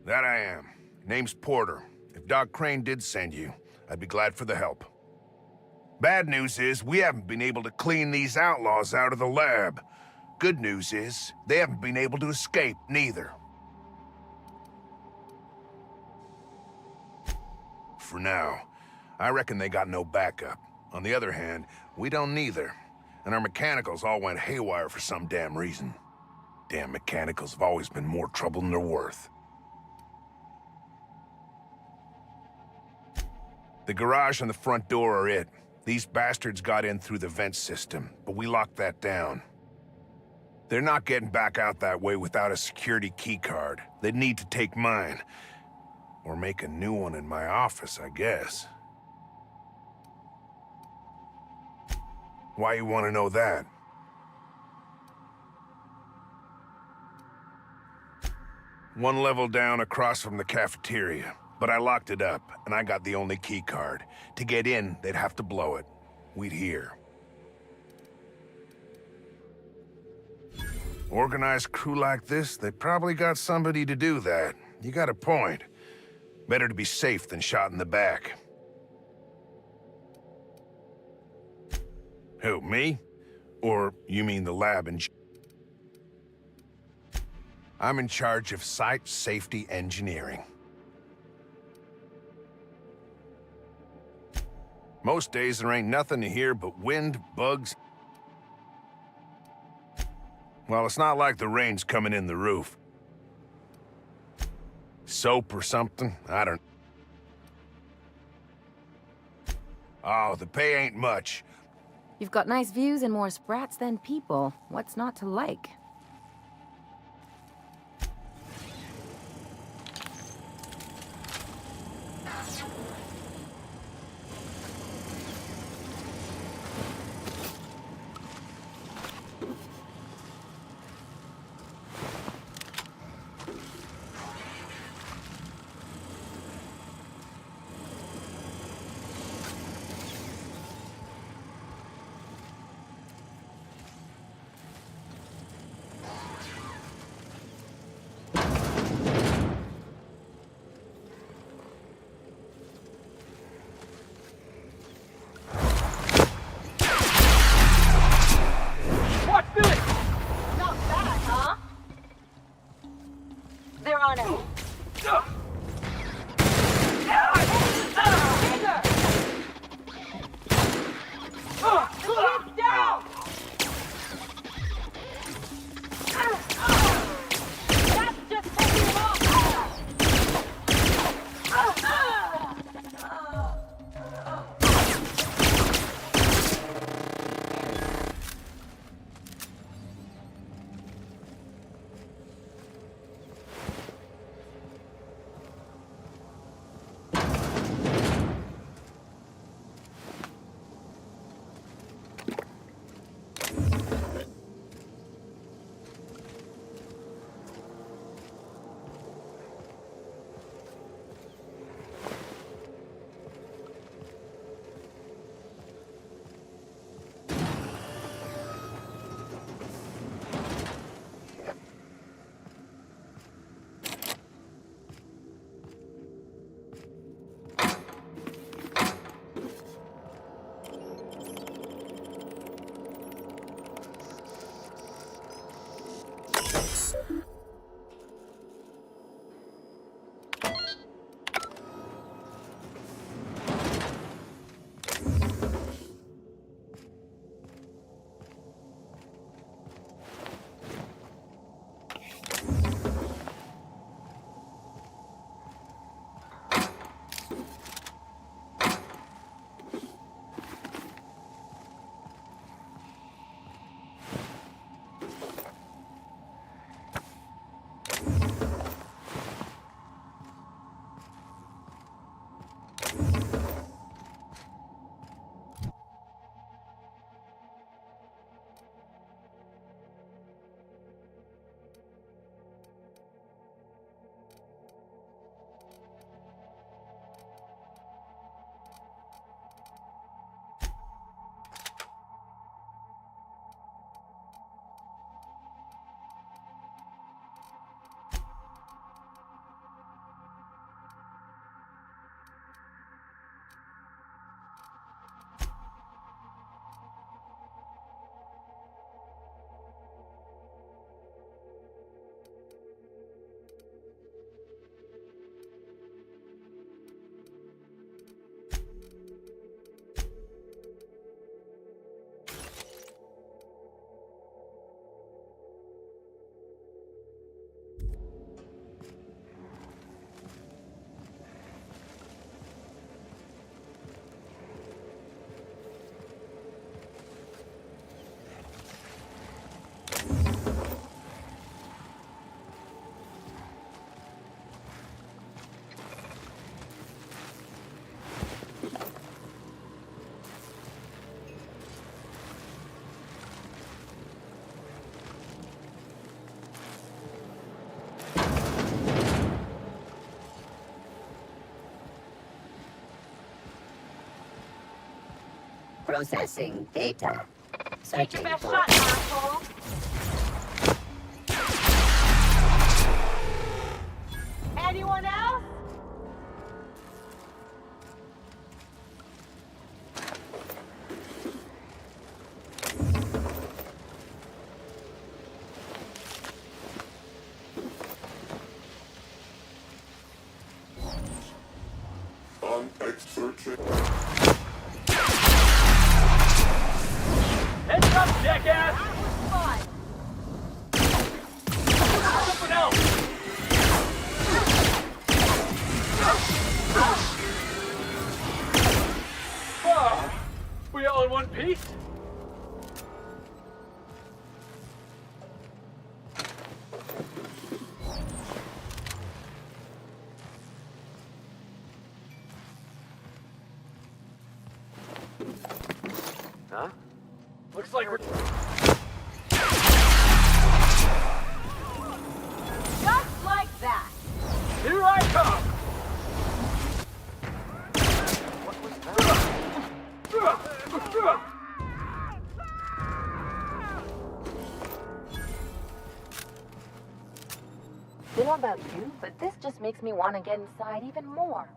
That I am. Name's Porter. If Doc Crane did send you, I'd be glad for the help. Bad news is, we haven't been able to clean these outlaws out of the lab. Good news is, they haven't been able to escape, neither. For now. I reckon they got no backup. On the other hand, we don't neither. And our mechanicals all went haywire for some damn reason. Damn mechanicals have always been more trouble than they're worth. The garage and the front door are it. These bastards got in through the vent system, but we locked that down. They're not getting back out that way without a security keycard. They'd need to take mine. Or make a new one in my office, I guess. Why you want to know that? One level down across from the cafeteria, but I locked it up, and I got the only key card. To get in, they'd have to blow it. We'd hear. Organized crew like this, they probably got somebody to do that. You got a point. Better to be safe than shot in the back. Who, me? Or you mean the lab in... I'm in charge of site safety engineering. Most days there ain't nothing to hear but wind, bugs. Well, it's not like the rain's coming in the roof. Soap or something? I don't... Oh, the pay ain't much. You've got nice views and more sprats than people. What's not to like? They're on it. Down! That's just taking him off! Processing data. Searching Best for... shot, asshole. Anyone else? Searching. Heads up, jackass! That was fun! Something else! We all in one piece? Huh? Looks like we're... Just like that! Here I come! What was that? Don't know about you, but this just makes me want to get inside even more.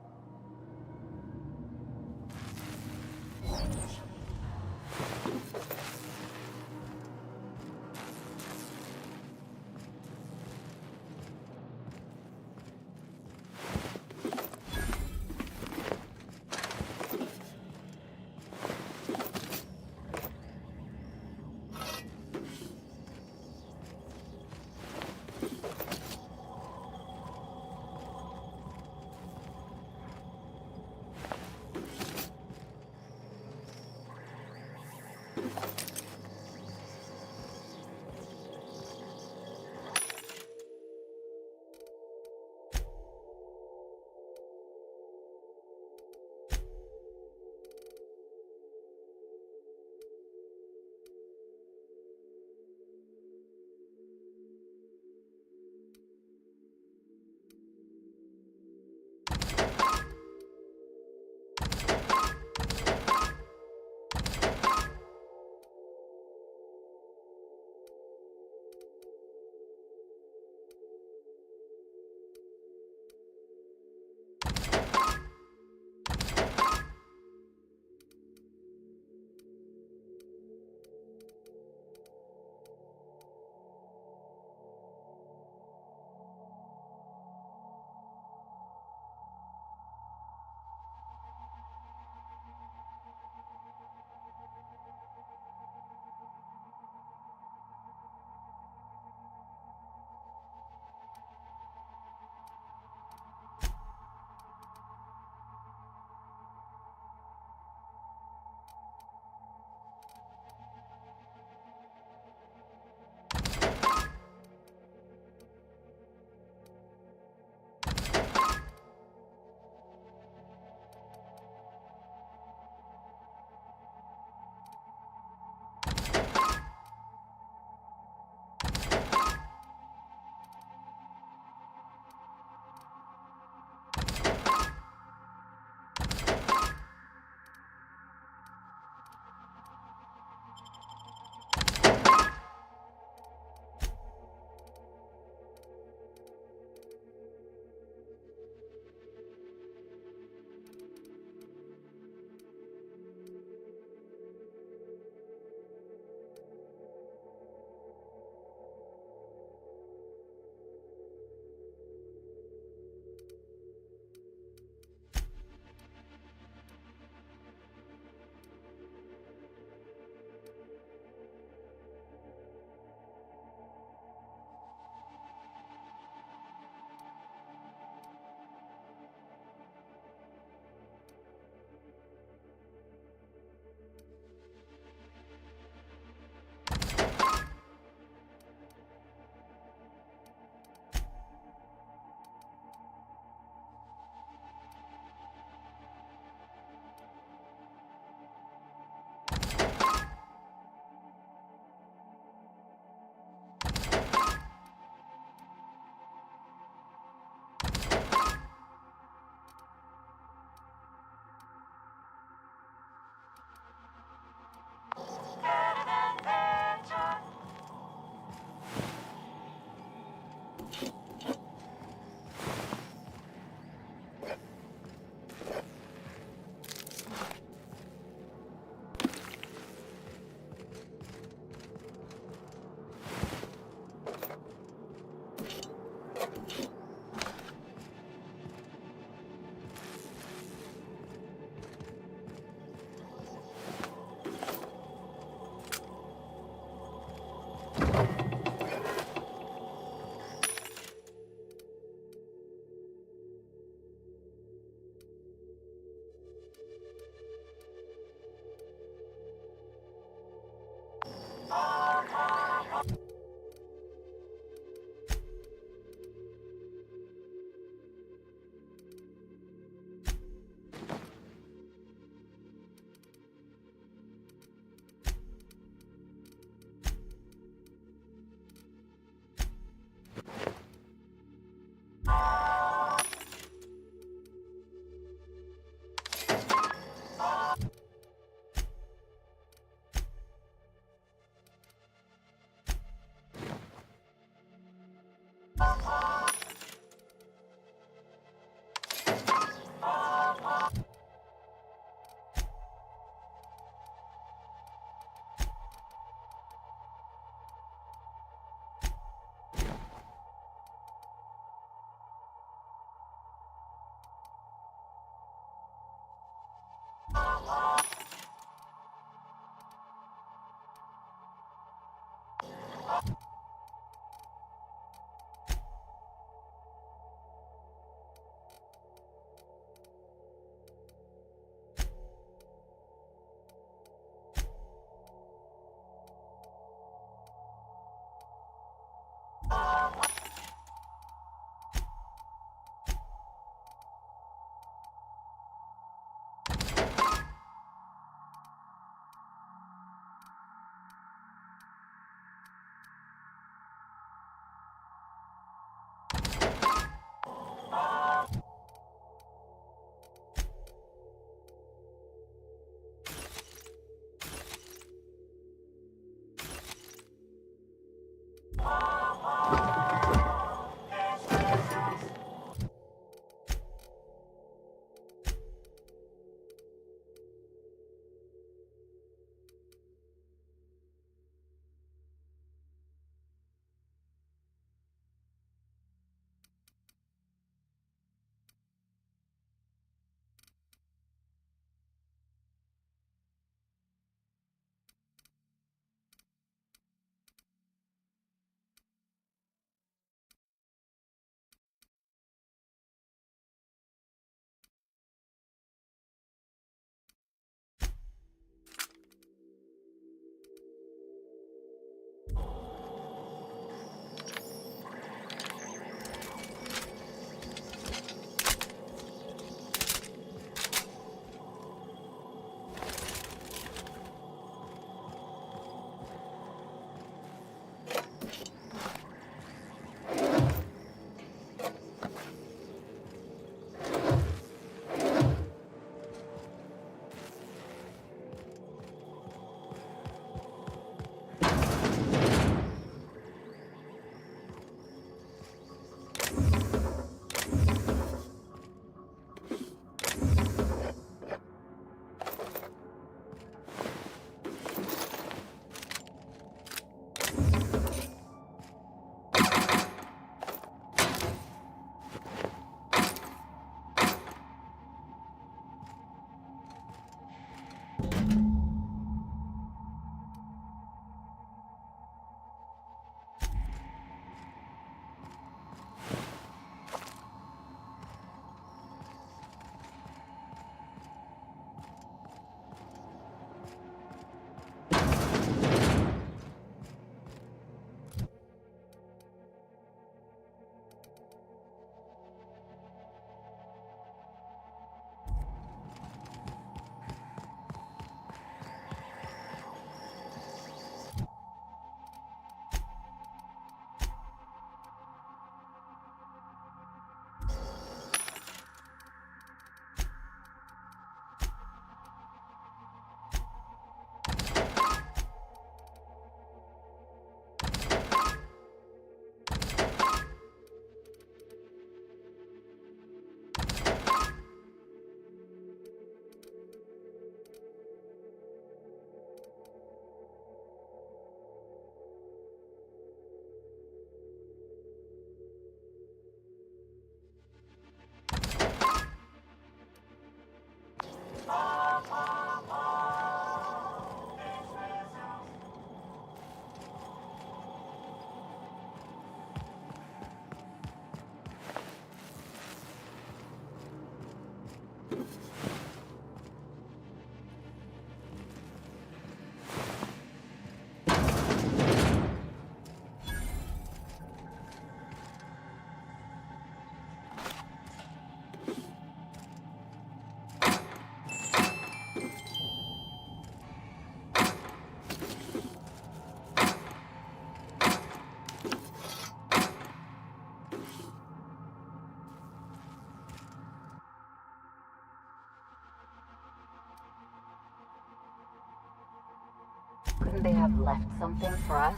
Couldn't they have left something for us?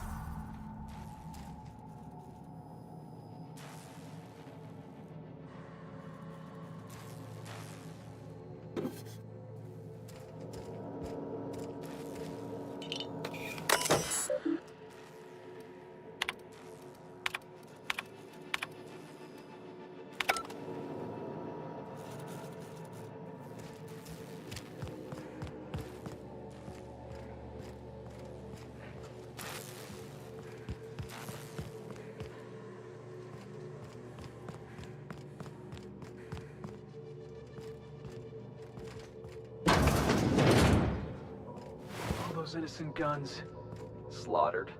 Those innocent guns. Slaughtered.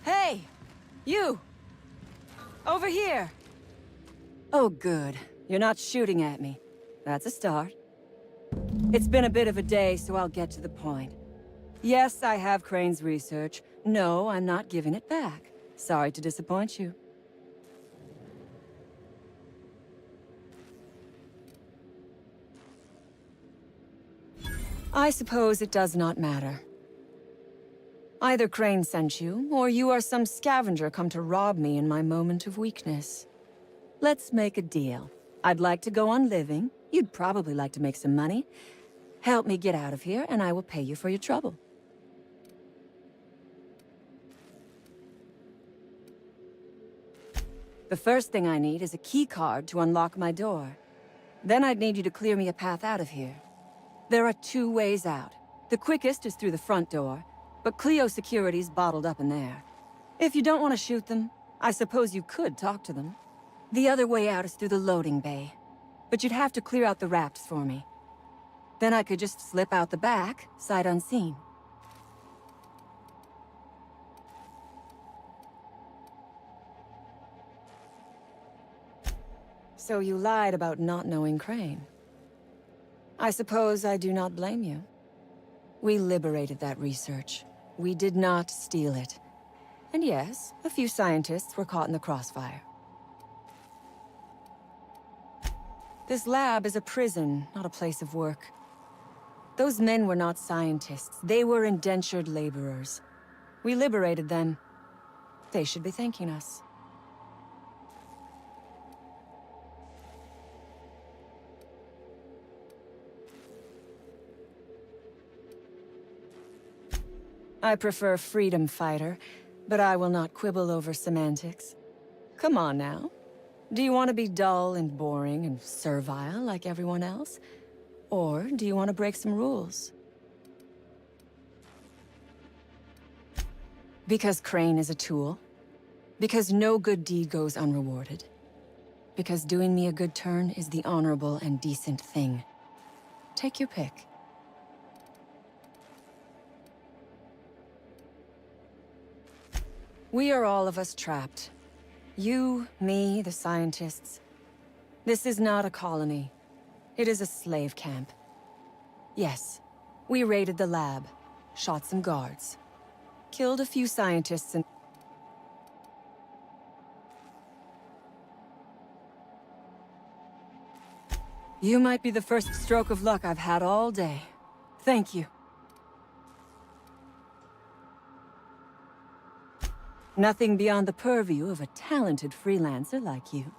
Hey! You! Over here! Oh, good. You're not shooting at me. That's a start. It's been a bit of a day, so I'll get to the point. Yes, I have Crane's research. No, I'm not giving it back. Sorry to disappoint you. I suppose it does not matter. Either Crane sent you, or you are some scavenger come to rob me in my moment of weakness. Let's make a deal. I'd like to go on living. You'd probably like to make some money. Help me get out of here, and I will pay you for your trouble. The first thing I need is a key card to unlock my door. Then I'd need you to clear me a path out of here. There are 2 ways out. The quickest is through the front door, but Cleo security's bottled up in there. If you don't want to shoot them, I suppose you could talk to them. The other way out is through the loading bay, but you'd have to clear out the rafts for me. Then I could just slip out the back, sight unseen. So you lied about not knowing Crane. I suppose I do not blame you. We liberated that research. We did not steal it. And yes, a few scientists were caught in the crossfire. This lab is a prison, not a place of work. Those men were not scientists. They were indentured laborers. We liberated them. They should be thanking us. I prefer freedom fighter, but I will not quibble over semantics. Come on now. Do you want to be dull and boring and servile like everyone else? Or do you want to break some rules? Because Crane is a tool? Because no good deed goes unrewarded? Because doing me a good turn is the honorable and decent thing? Take your pick. We are all of us trapped. You, me, the scientists. This is not a colony. It is a slave camp. Yes, we raided the lab, shot some guards, killed a few scientists and... You might be the first stroke of luck I've had all day. Thank you. Nothing beyond the purview of a talented freelancer like you.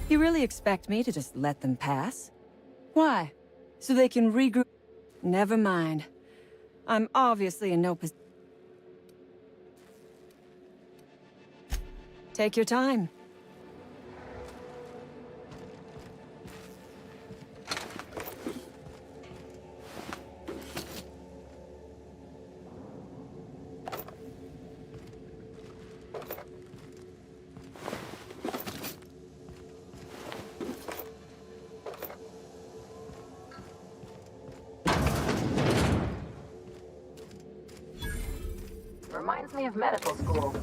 You really expect me to just let them pass? Why? So they can regroup? Never mind. I'm obviously in no position. Take your time. Reminds me of medical school.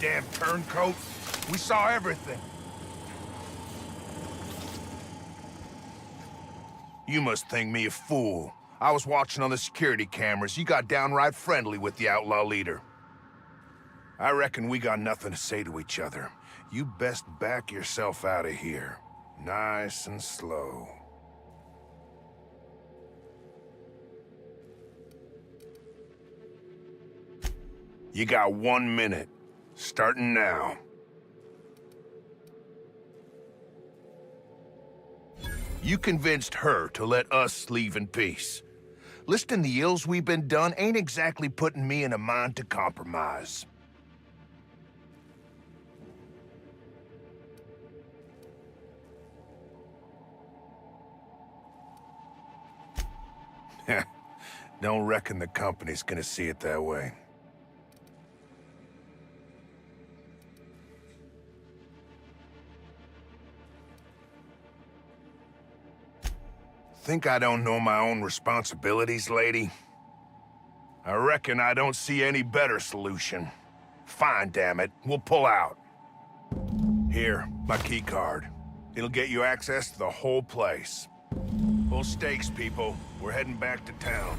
damn turncoat. We saw everything. You must think me a fool. I was watching on the security cameras. You got downright friendly with the outlaw leader. I reckon we got nothing to say to each other. You best back yourself out of here. Nice and slow. You got 1 minute. Starting now. You convinced her to let us leave in peace. Listing the ills we've been done ain't exactly putting me in a mind to compromise. Don't reckon the company's gonna see it that way. Think I don't know my own responsibilities, lady? I reckon I don't see any better solution. Fine, damn it. We'll pull out. Here, my key card. It'll get you access to the whole place. Full stakes, people. We're heading back to town.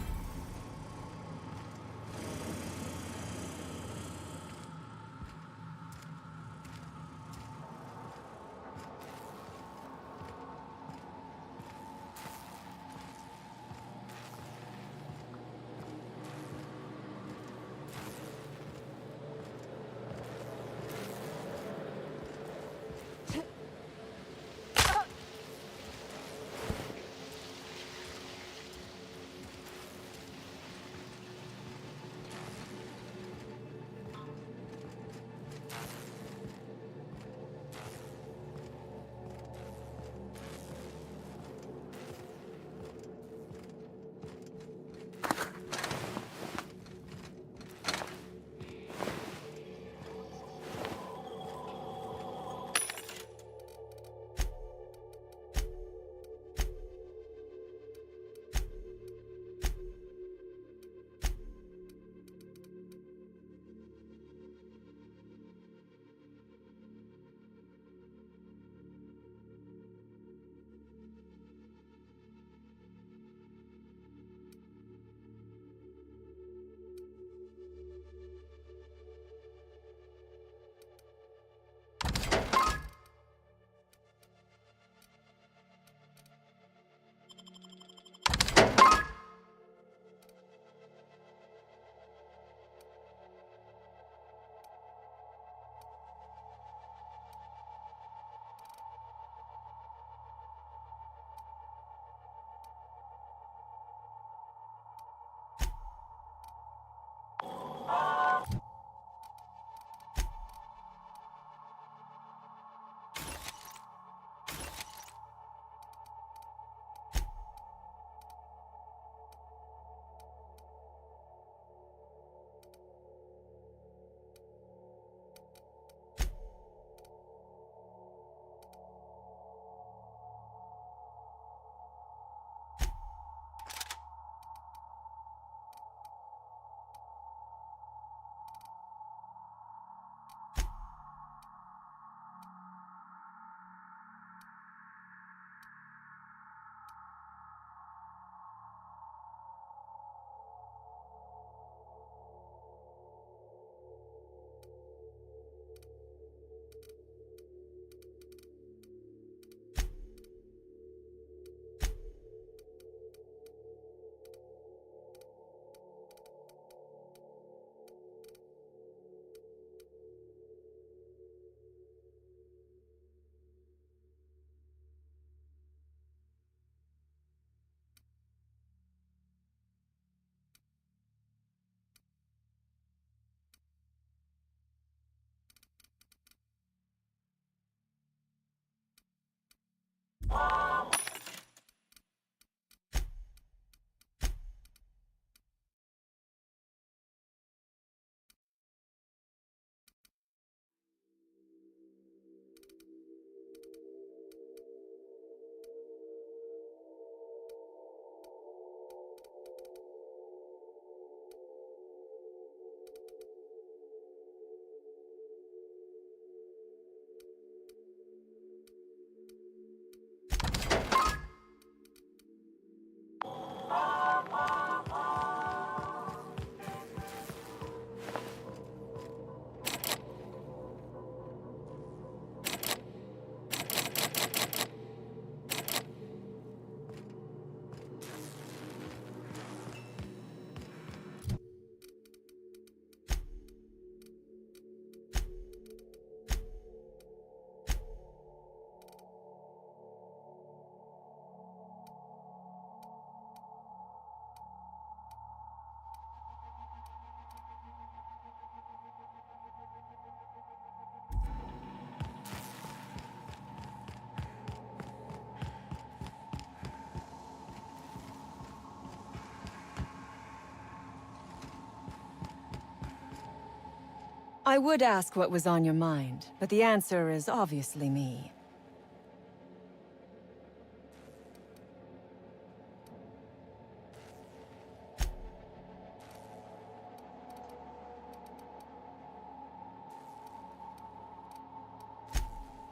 I would ask what was on your mind, but the answer is obviously me.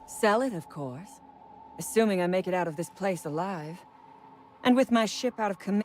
Sell it, of course. Assuming I make it out of this place alive. And with my ship out of commission.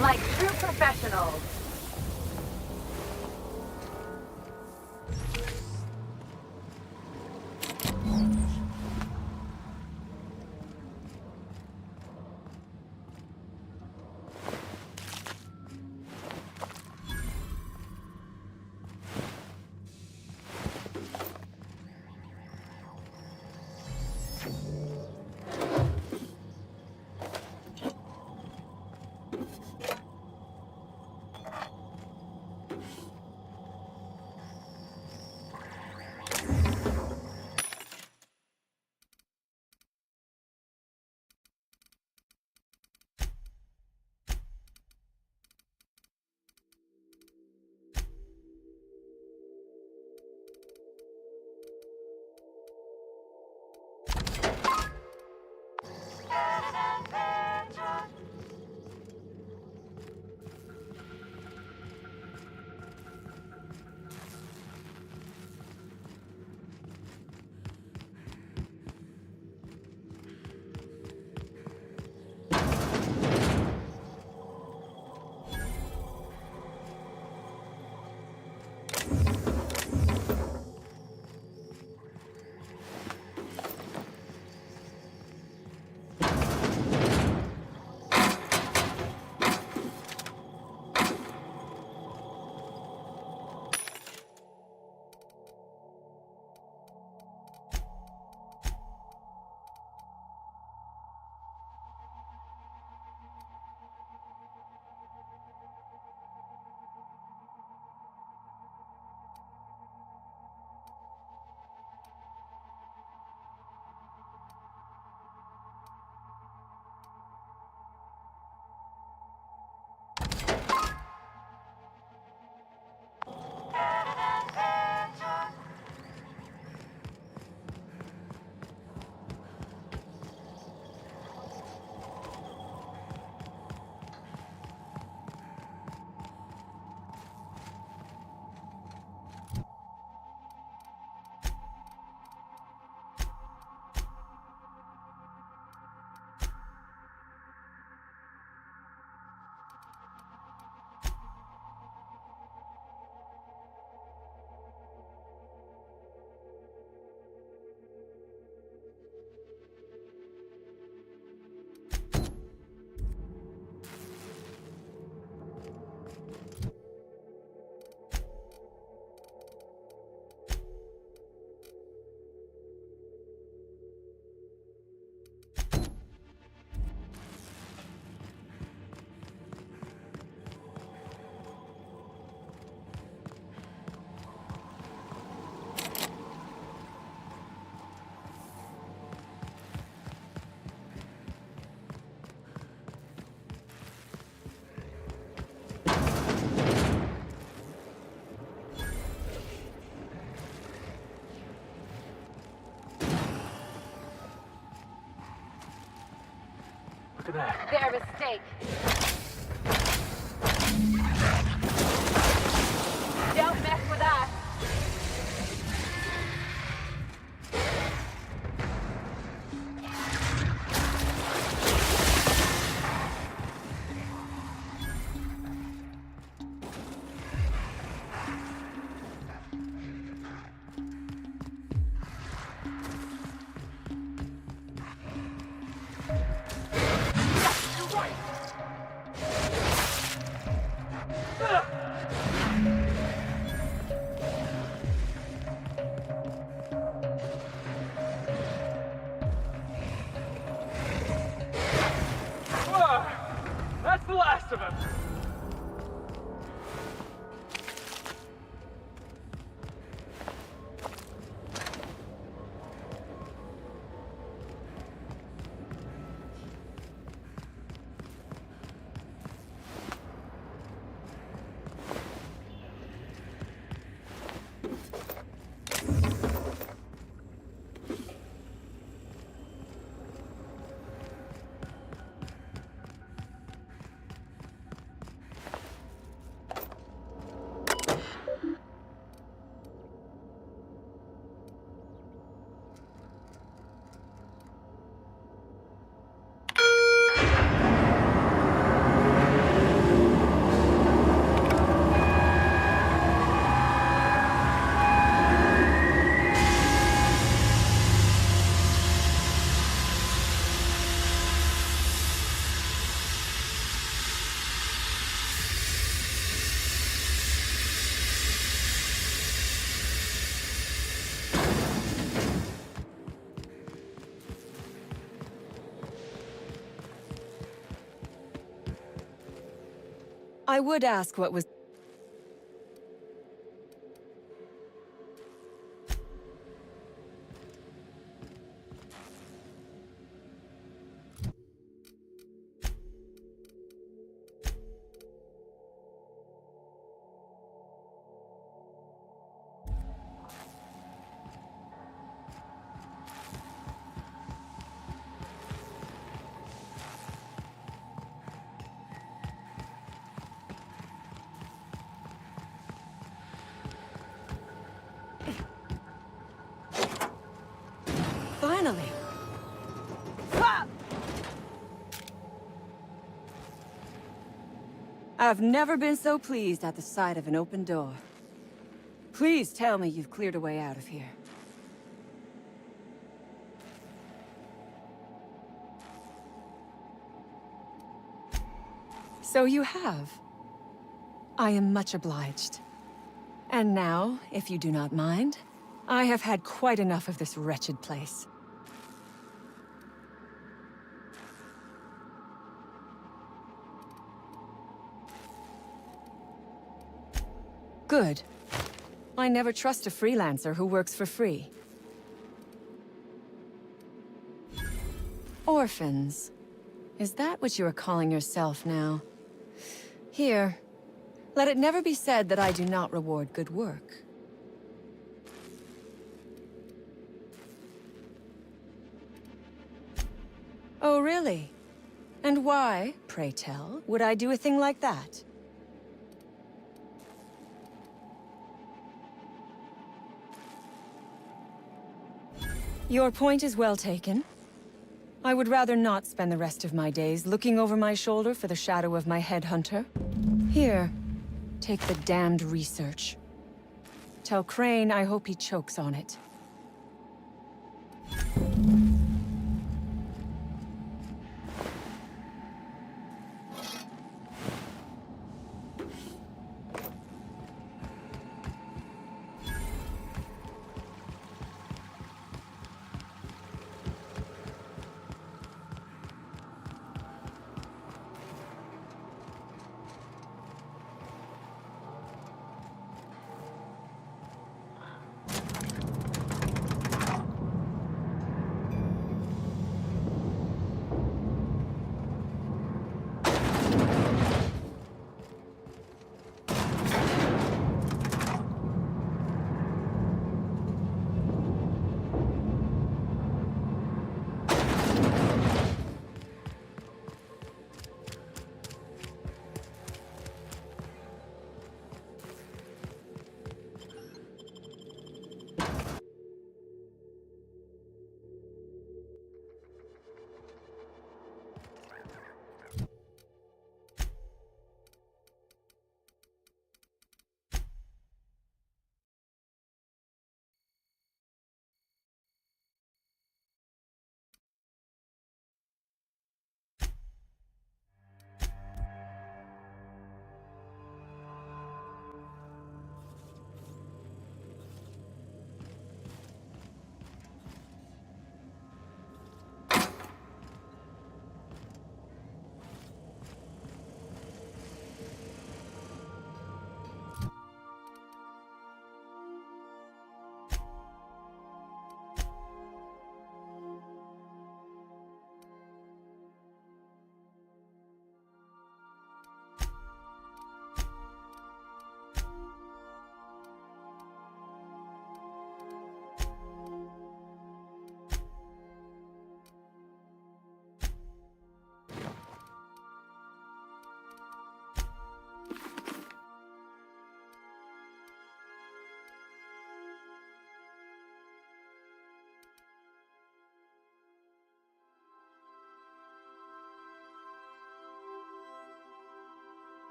Like true professionals. Look at that. Their mistake. Don't mess with us. I would ask what was... Finally! I've never been so pleased at the sight of an open door. Please tell me you've cleared a way out of here. So you have. I am much obliged. And now, if you do not mind, I have had quite enough of this wretched place. Good. I never trust a freelancer who works for free. Orphans. Is that what you are calling yourself now? Here. Let it never be said that I do not reward good work. Oh, really? And why, pray tell, would I do a thing like that? Your point is well taken. I would rather not spend the rest of my days looking over my shoulder for the shadow of my headhunter. Here, take the damned research. Tell Crane I hope he chokes on it.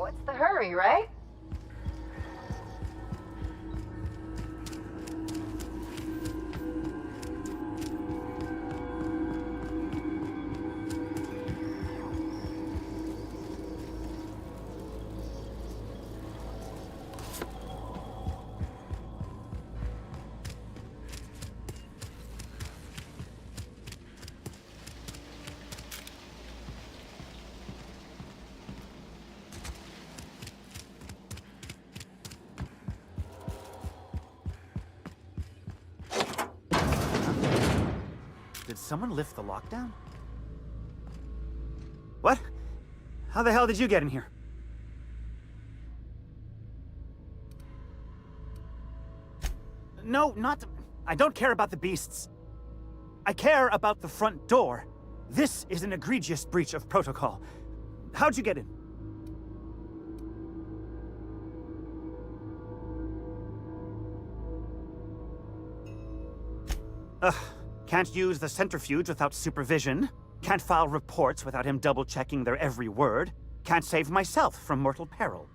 what's the hurry, right? Did someone lift the lockdown? What? How the hell did you get in here? No, not... I don't care about the beasts. I care about the front door. This is an egregious breach of protocol. How'd you get in? Ugh. Can't use the centrifuge without supervision. Can't file reports without him double-checking their every word. Can't save myself from mortal peril.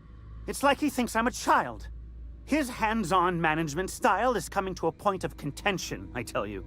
It's like he thinks I'm a child. His hands-on management style is coming to a point of contention, I tell you.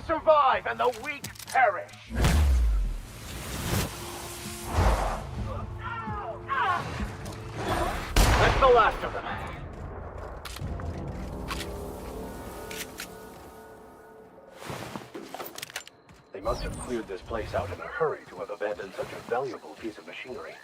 Survive and the weak perish. That's the last of them. They must have cleared this place out in a hurry to have abandoned such a valuable piece of machinery.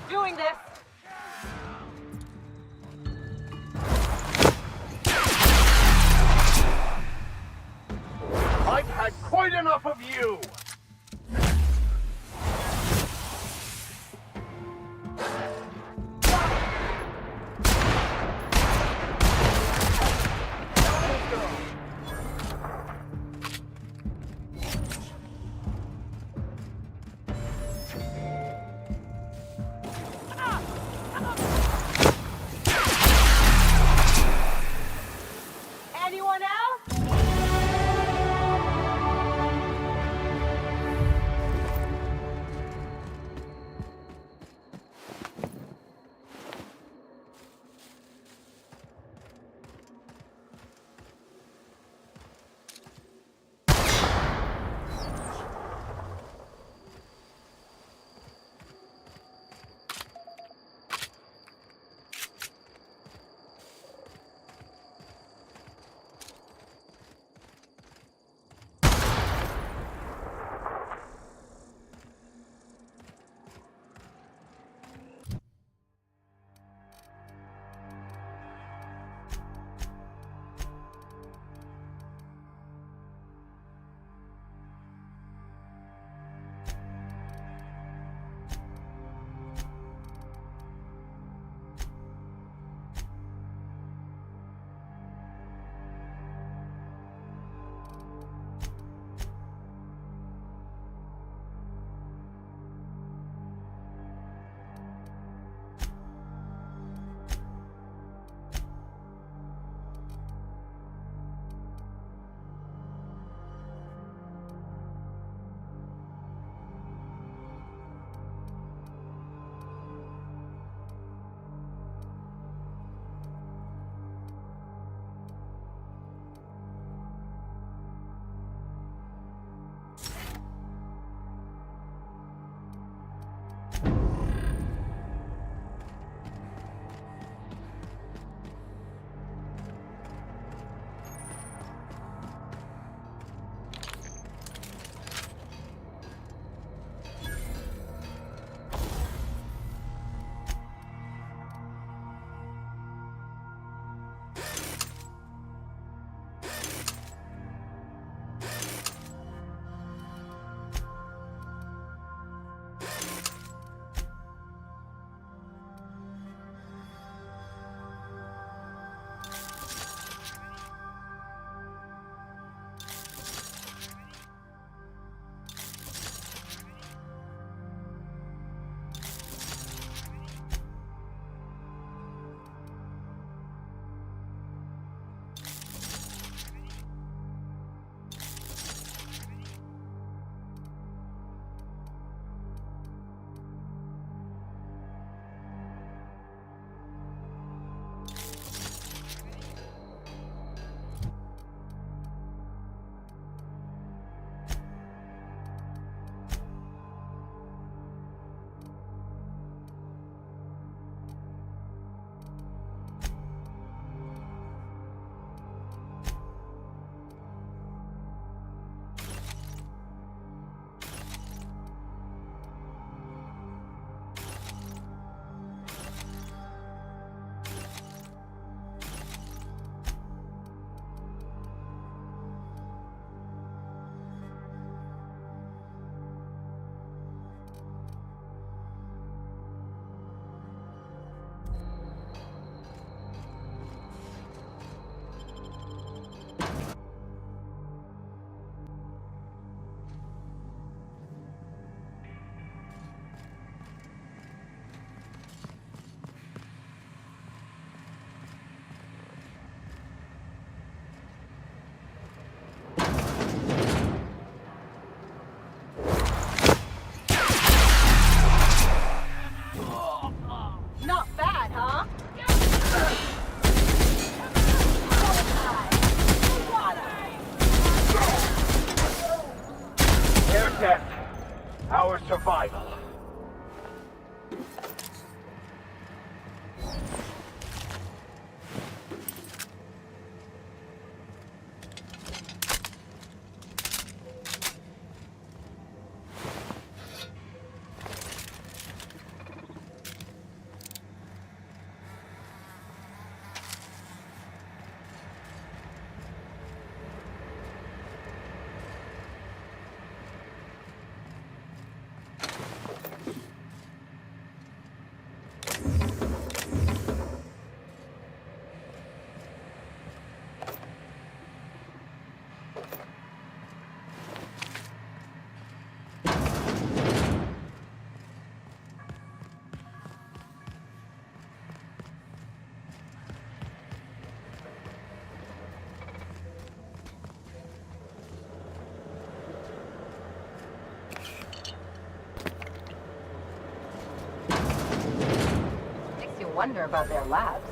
doing this! I've had quite enough of you! Anyone else? wonder about their labs.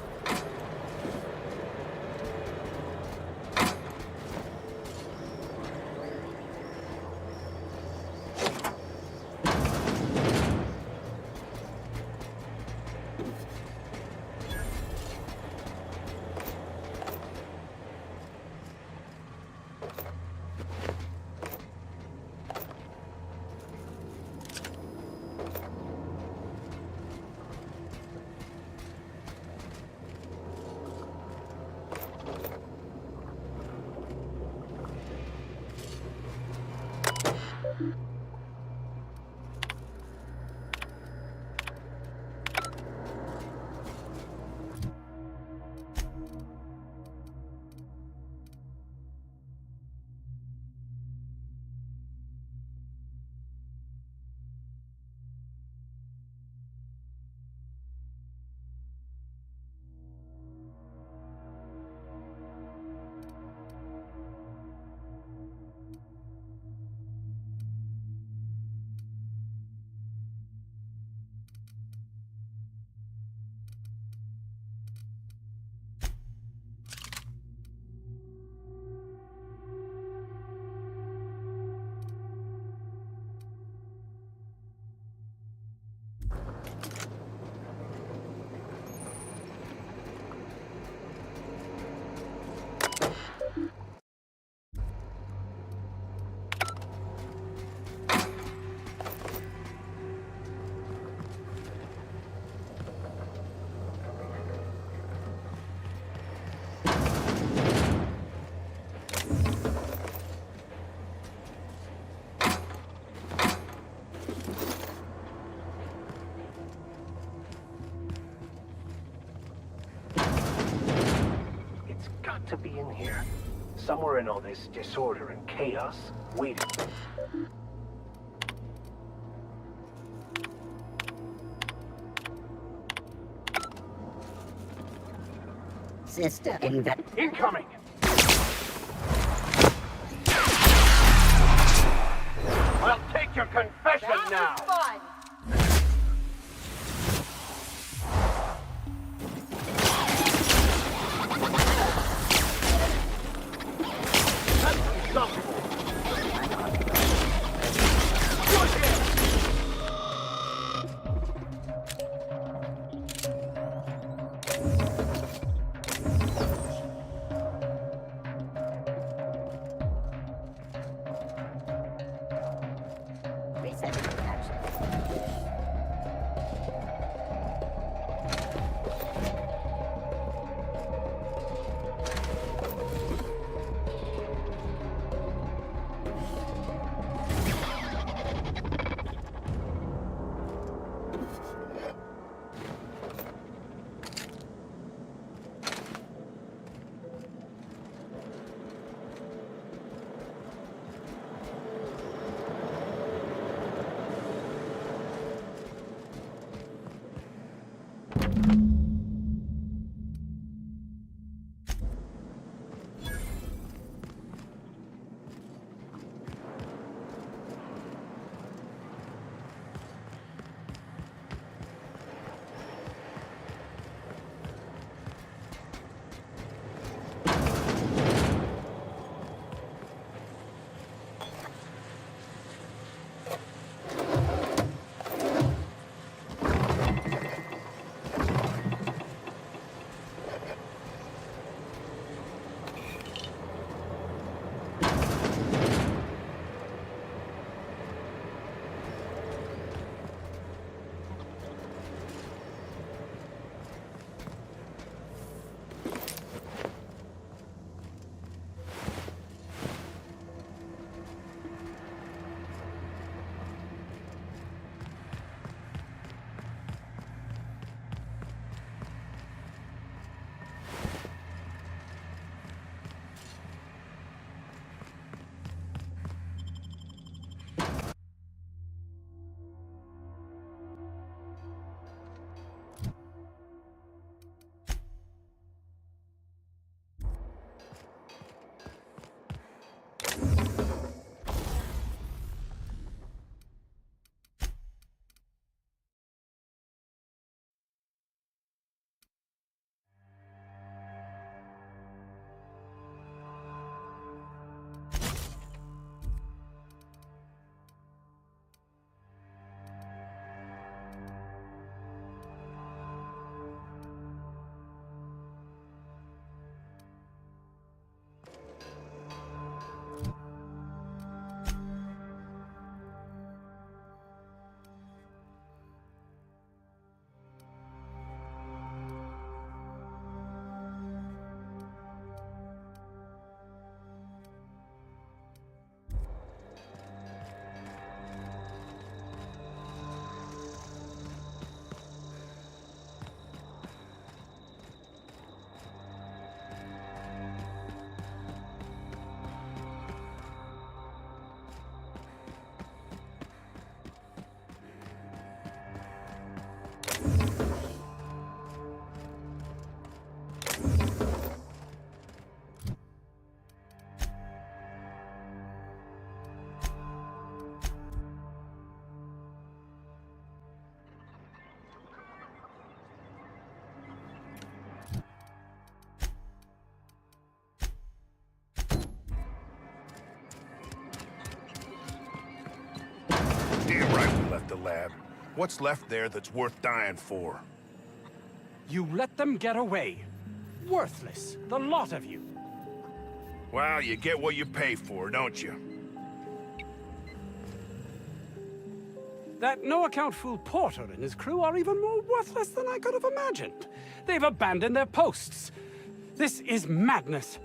To be in here. Somewhere in all this disorder and chaos, waiting. System incoming! I'll take your confession now! Fun. Resetting action. What's left there that's worth dying for? You let them get away. Worthless, the lot of you. Well, you get what you pay for, don't you? That no-account fool Porter and his crew are even more worthless than I could have imagined. They've abandoned their posts. This is madness.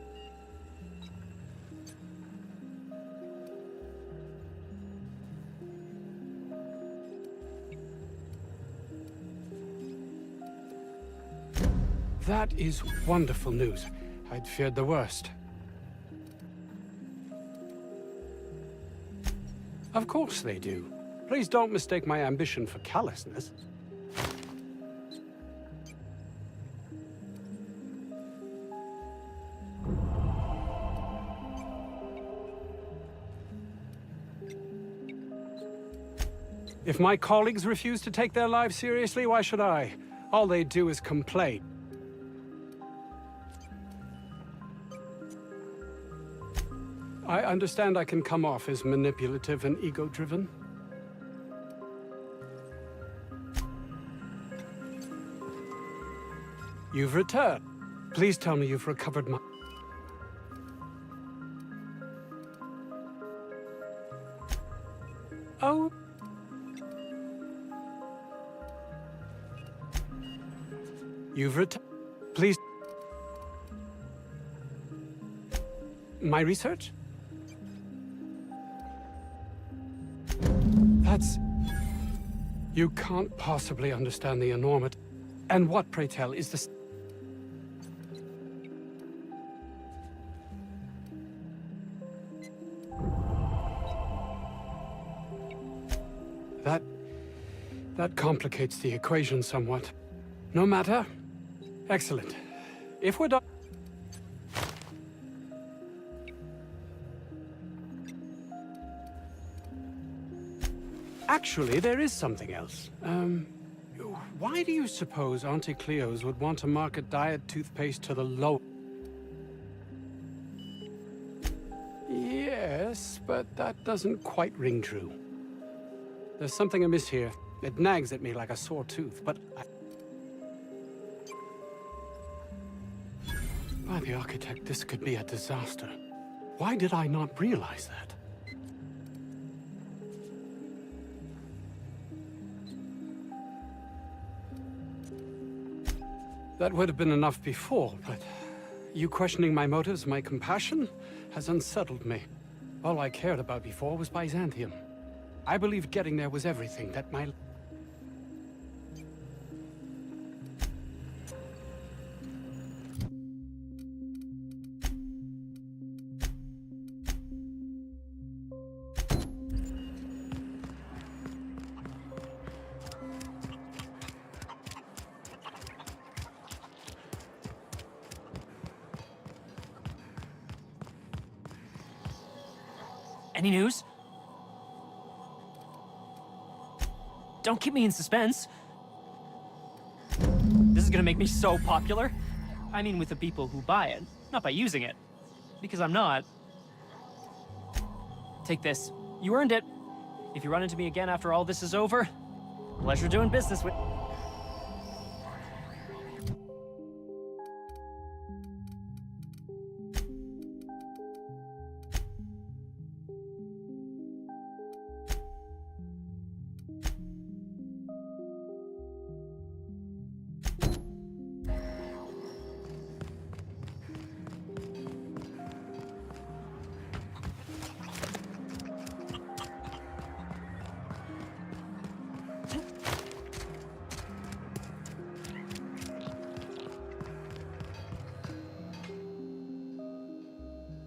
That is wonderful news. I'd feared the worst. Of course they do. Please don't mistake my ambition for callousness. If my colleagues refuse to take their lives seriously, why should I? All they do is complain. I understand I can come off as manipulative and ego-driven. You've returned. Please tell me you've recovered my... Oh. You've returned. Please... My research? That's... You can't possibly understand the enormity. And what, pray tell, is this... That complicates the equation somewhat. No matter. Excellent. If we're done... Actually, there is something else. Why do you suppose Auntie Cleo's would want to market diet toothpaste to the low... Yes, but that doesn't quite ring true. There's something amiss here. It nags at me like a sore tooth, but By the architect, this could be a disaster. Why did I not realize that? That would have been enough before, but you questioning my motives, my compassion, has unsettled me. All I cared about before was Byzantium. I believed getting there was everything, that my... Any news? Don't keep me in suspense. This is gonna make me so popular. I mean with the people who buy it, not by using it. Because I'm not. Take this. You earned it. If you run into me again after all this is over, pleasure doing business with...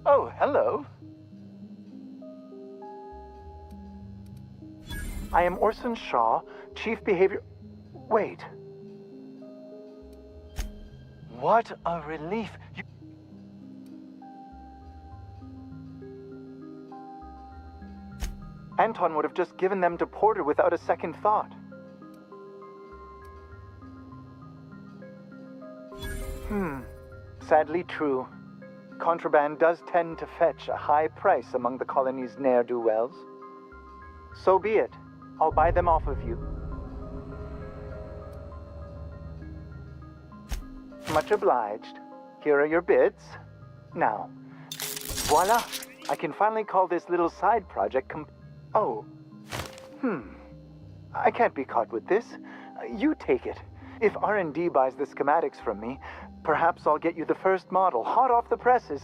Oh, hello. I am Orson Shaw, Chief Behavior... Wait. What a relief. Anton would have just given them to Porter without a second thought. Sadly true. Contraband does tend to fetch a high price among the colony's ne'er-do-wells. So be it. I'll buy them off of you. Much obliged. Here are your bids. Now, voila! I can finally call this little side project Oh. I can't be caught with this. You take it. If R&D buys the schematics from me, perhaps I'll get you the first model, hot off the presses.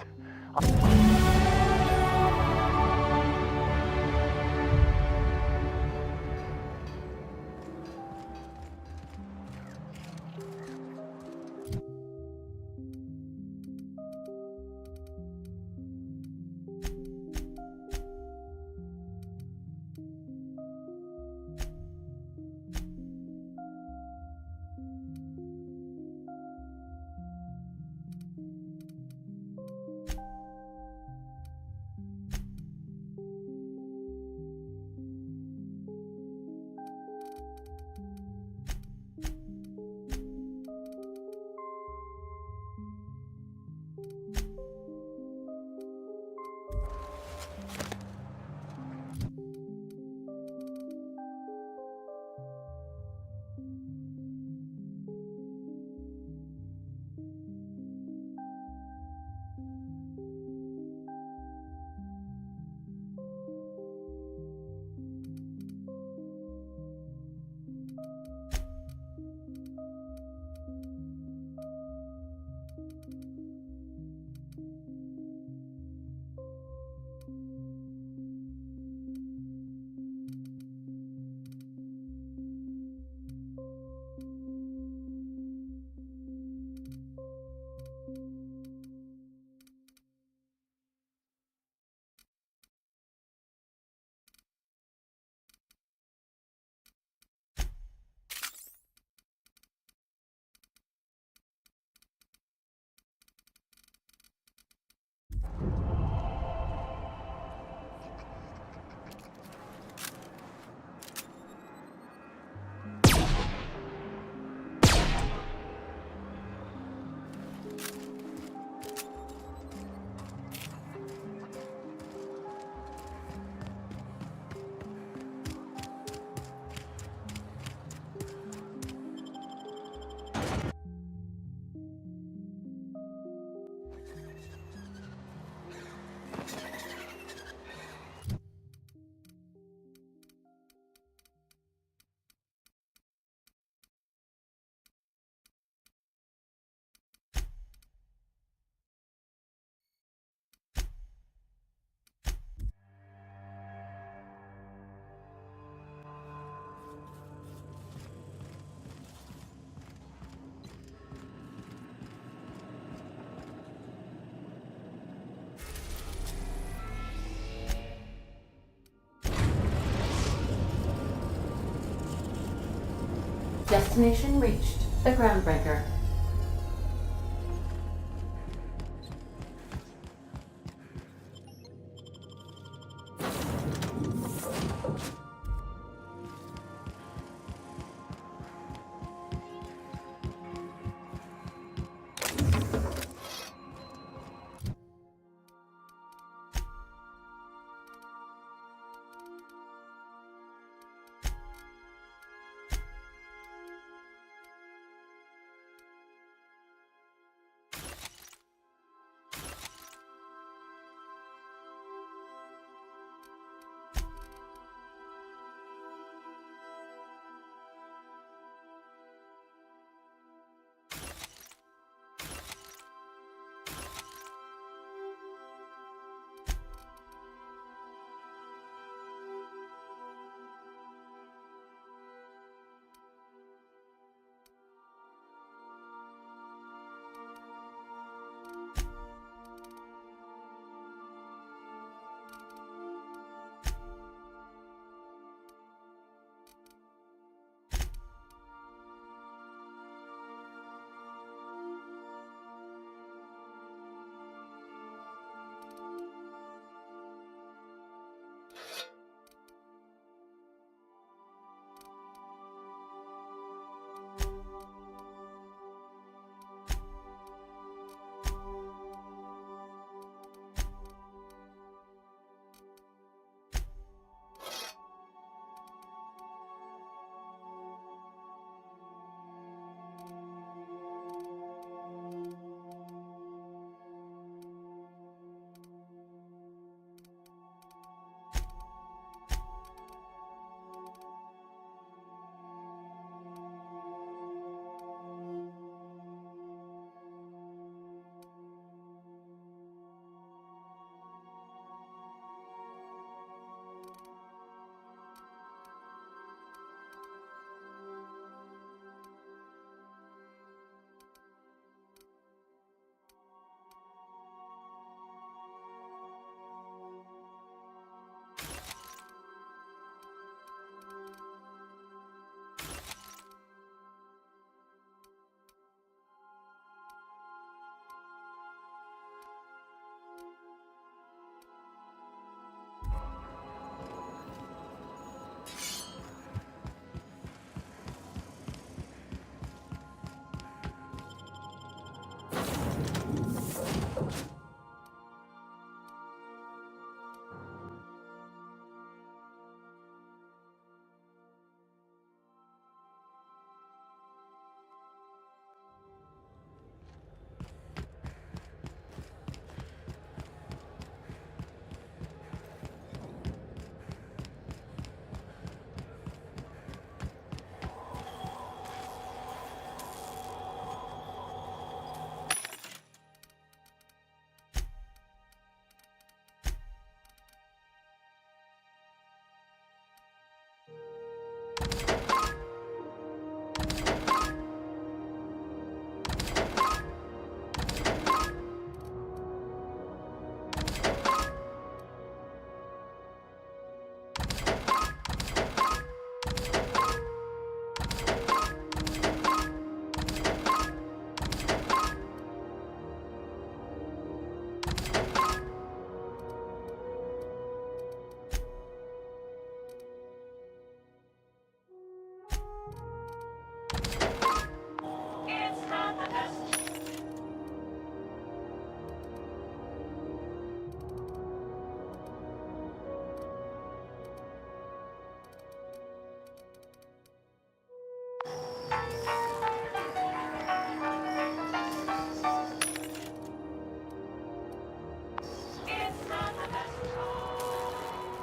Destination reached. The Groundbreaker.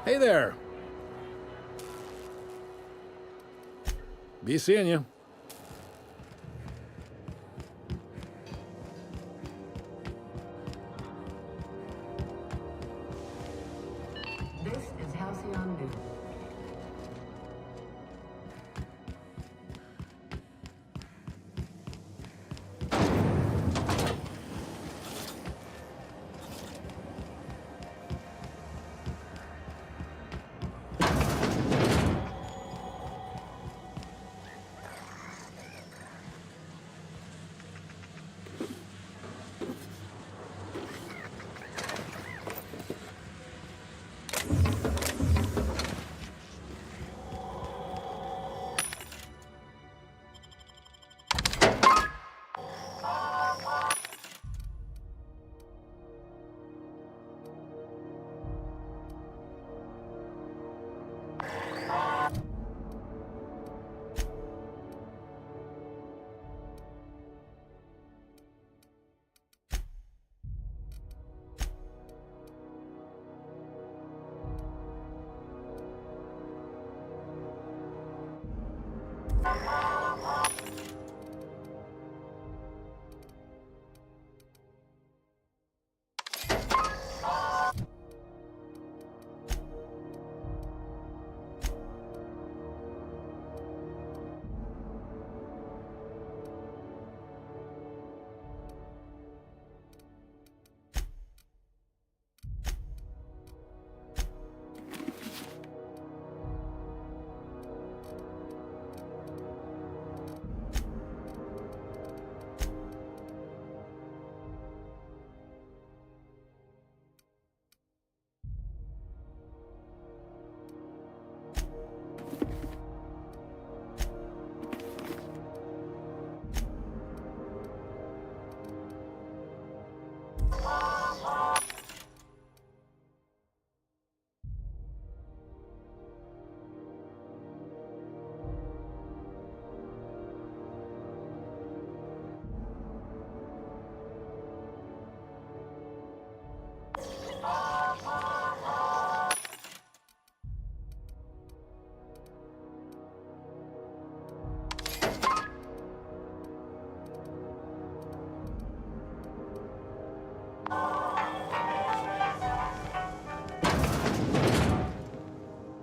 Hey there. Be seeing you. This is Halcyon News.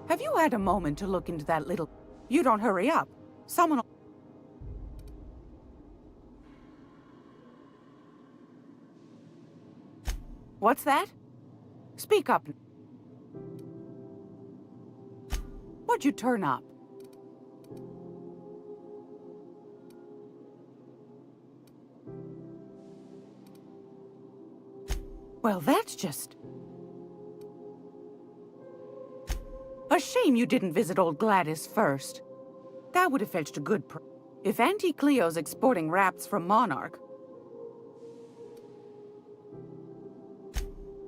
Have you had a moment to look into that little... You don't hurry up. Someone will... What's that? Speak up. What'd you turn up? Well, that's just... A shame you didn't visit old Gladys first. That would have fetched a good If Auntie Cleo's exporting wraps from Monarch...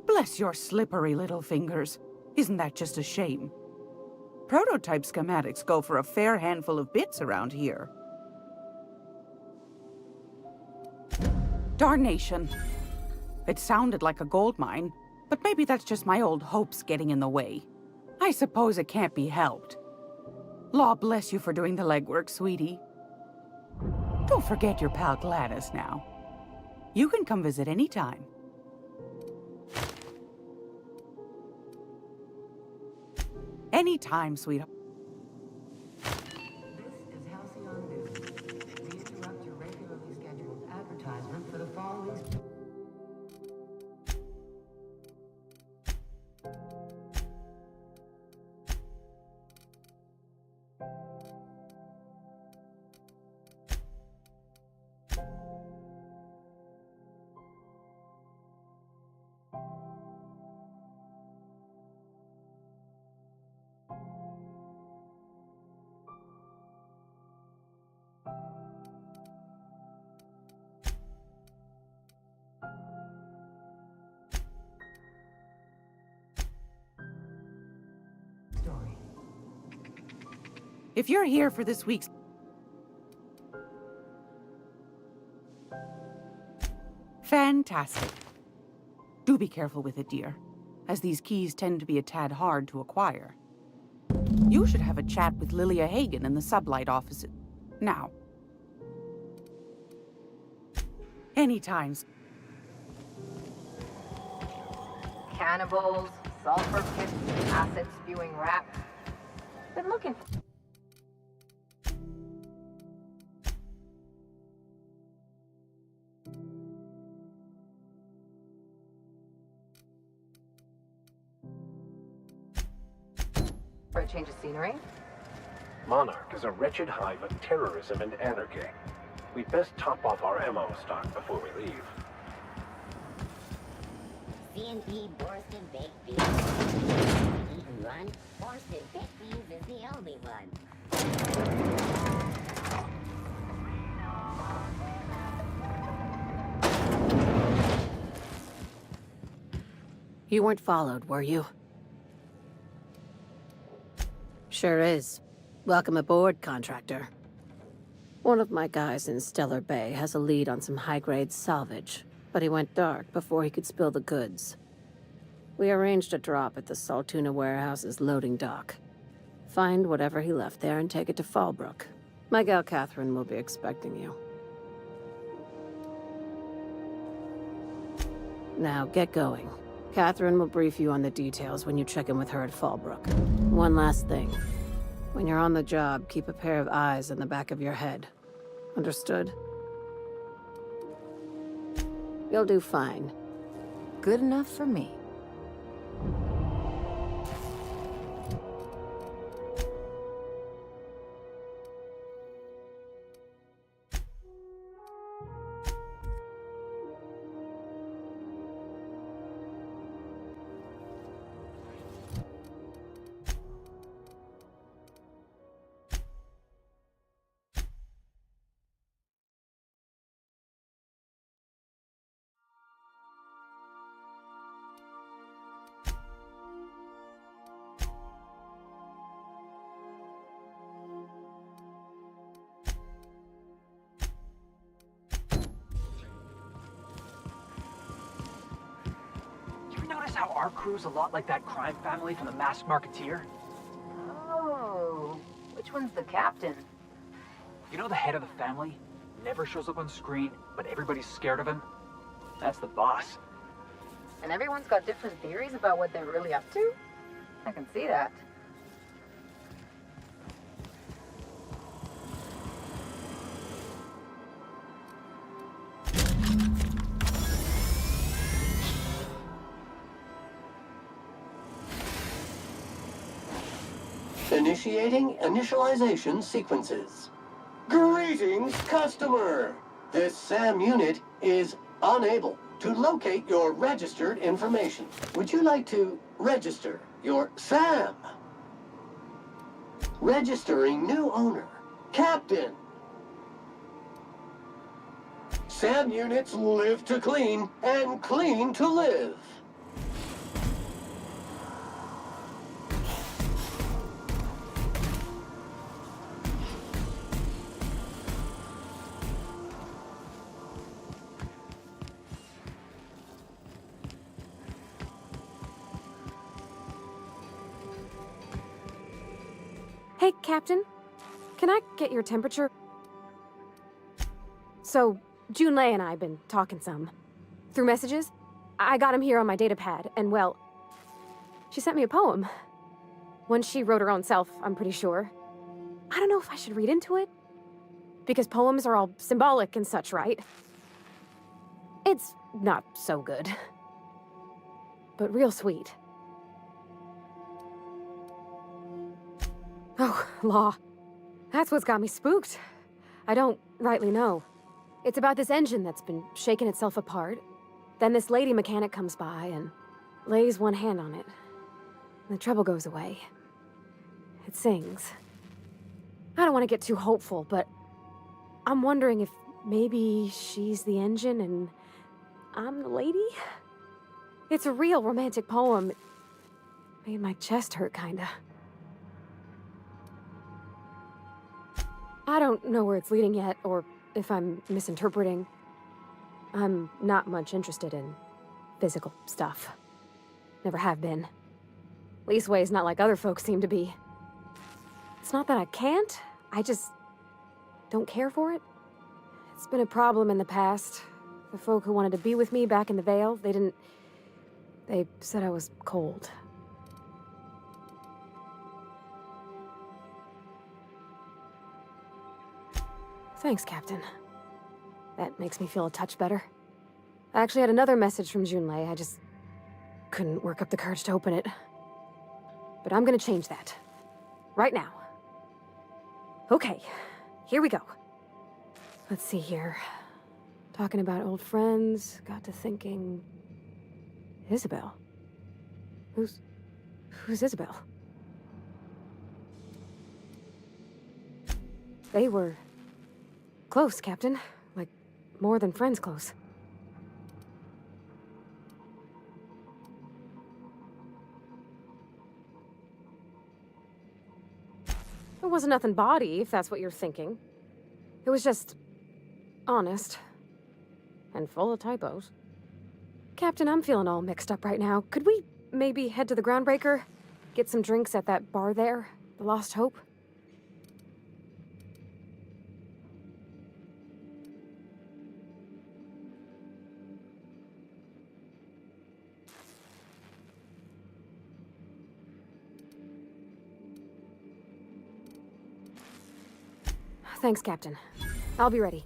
Bless your slippery little fingers. Isn't that just a shame? Prototype schematics go for a fair handful of bits around here. Darnation. It sounded like a gold mine, but maybe that's just my old hopes getting in the way. I suppose it can't be helped. Law bless you for doing the legwork, sweetie. Don't forget your pal Gladys now. You can come visit anytime. Anytime, sweetheart. This is Halcyon News. We interrupt your regularly scheduled advertisement for the following... If you're here for this week's... Fantastic. Do be careful with it, dear. as these keys tend to be a tad hard to acquire. You should have a chat with Lilia Hagen in the sublight office. Now. Anytime. Cannibals, sulfur pits, acid-spewing rats. Been looking for... For a change of scenery? Monarch is a wretched hive of terrorism and anarchy. We'd best top off our ammo stock before we leave. C&P Borsted Baked Beans. Eat and run. Borsted Baked Beans is the only one. You weren't followed, were you? Sure is. Welcome aboard, contractor. One of my guys in Stellar Bay has a lead on some high-grade salvage, but he went dark before he could spill the goods. We arranged a drop at the Saltuna warehouse's loading dock. Find whatever he left there and take it to Fallbrook. My gal Catherine will be expecting you. Now, get going. Catherine will brief you on the details when you check in with her at Fallbrook. One last thing. When you're on the job, keep a pair of eyes in the back of your head. Understood? You'll do fine. Good enough for me. Notice how our crew's a lot like that crime family from The Masked Marketeer? Oh, which one's the captain? You know the head of the family? Never shows up on screen, but everybody's scared of him? That's the boss. And everyone's got different theories about what they're really up to? I can see that. Initiating initialization sequences. Greetings, customer! This SAM unit is unable to locate your registered information. Would you like to register your SAM? Registering new owner, Captain. SAM units live to clean and clean to live. Hey, Captain. Can I get your temperature? So, Junlei and I have been talking some. Through messages. I got him here on my datapad, and well, she sent me a poem. One she wrote her own self, I'm pretty sure. I don't know if I should read into it. Because poems are all symbolic and such, right? It's not so good. But real sweet. Oh, Law. That's what's got me spooked. I don't rightly know. It's about this engine that's been shaking itself apart. Then this lady mechanic comes by and lays one hand on it. And the trouble goes away. It sings. I don't want to get too hopeful, but I'm wondering if maybe she's the engine and I'm the lady? It's a real romantic poem. It made my chest hurt, kinda. I don't know where it's leading yet, or if I'm misinterpreting. I'm not much interested in physical stuff. Never have been. Leastway's not like other folks seem to be. It's not that I can't, I just don't care for it. It's been a problem in the past. The folk who wanted to be with me back in the Vale, they said I was cold. Thanks, Captain. That makes me feel a touch better. I actually had another message from Junlei. I just couldn't work up the courage to open it. But I'm gonna change that. Right now. Okay, here we go. Let's see here. Talking about old friends, got to thinking... Isabel? Who's Isabel? They were... close, Captain. Like, more than friends close. It wasn't nothing bawdy, if that's what you're thinking. It was just... honest. And full of typos. Captain, I'm feeling all mixed up right now. Could we maybe head to the Groundbreaker? Get some drinks at that bar there? The Lost Hope? Thanks, Captain. I'll be ready.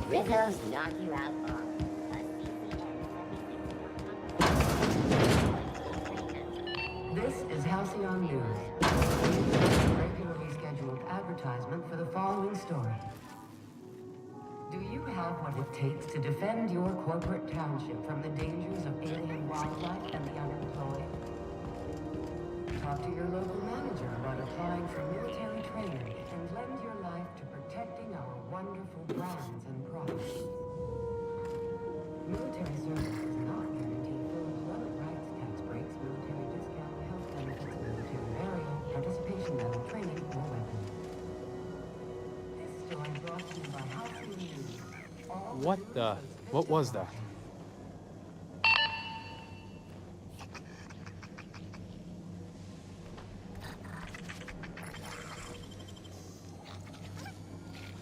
Rivers knock you out on. This is Halcyon News. Regularly scheduled advertisement for the following story. Do you have what it takes to defend your corporate township from the dangers of alien wildlife and the unemployed? Talk to your local manager about applying for military training and lend your life to protecting our wonderful brands and products. Military service does not guarantee full employment rights, tax breaks, military discount, health benefits, military burial, participation level training, or weapons. This story brought to you by Halcyon News. What was that?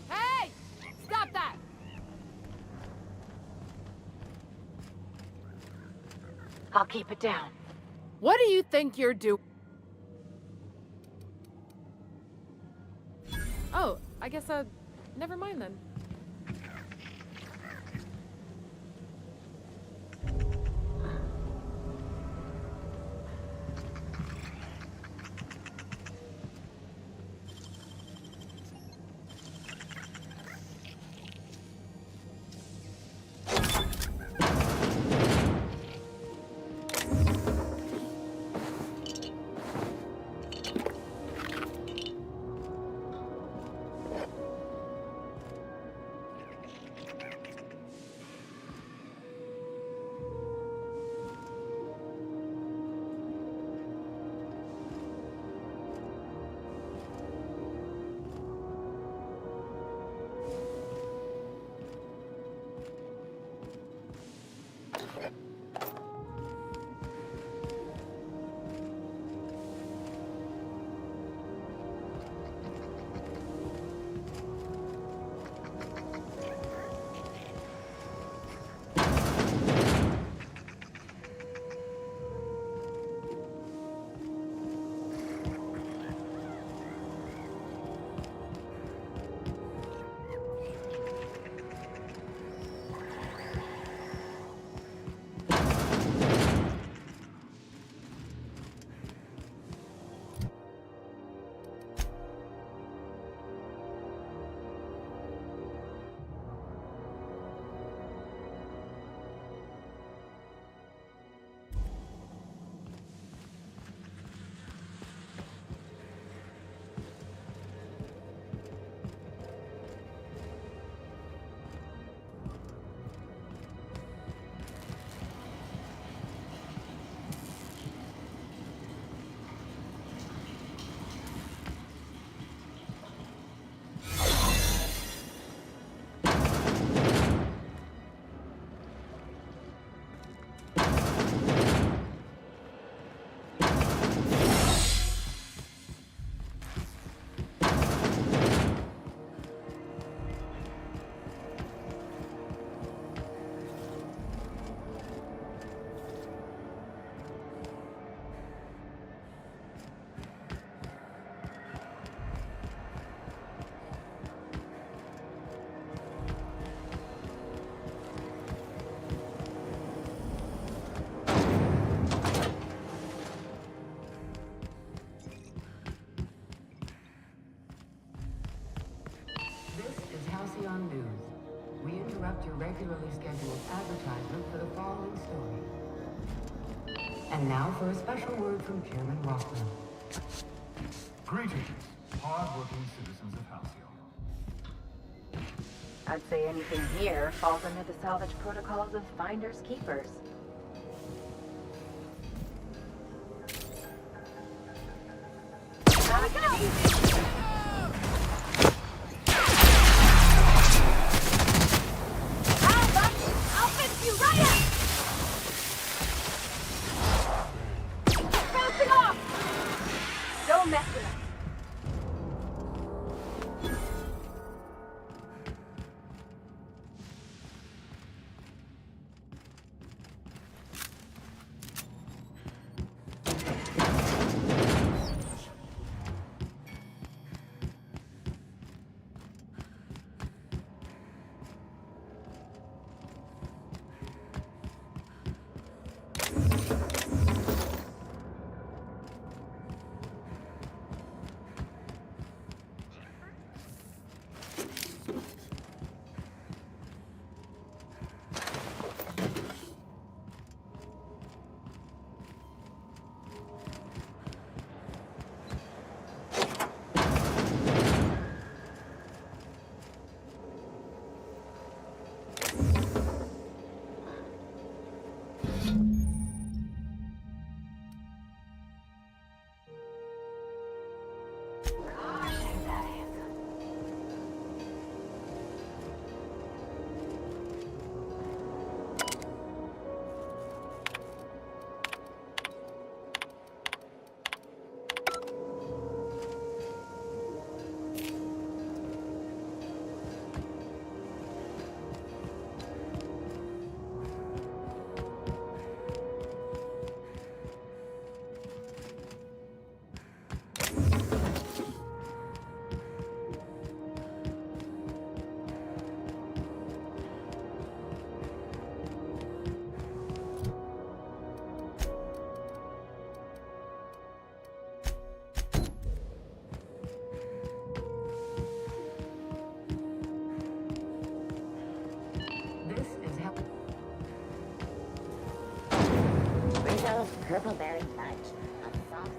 Hey! Stop that! I'll keep it down. What do you think you're doing? Oh, I guess, never mind then. Halcyon News. We interrupt your regularly scheduled advertisement for the following story. And now for a special word from Chairman Rothman. Greetings, hard-working citizens of Halcyon. I'd say anything here falls under the salvage protocols of finders keepers. Here we go! I'll fix you right up! Bouncing off! Don't mess with us. Purple berry fudge, a soft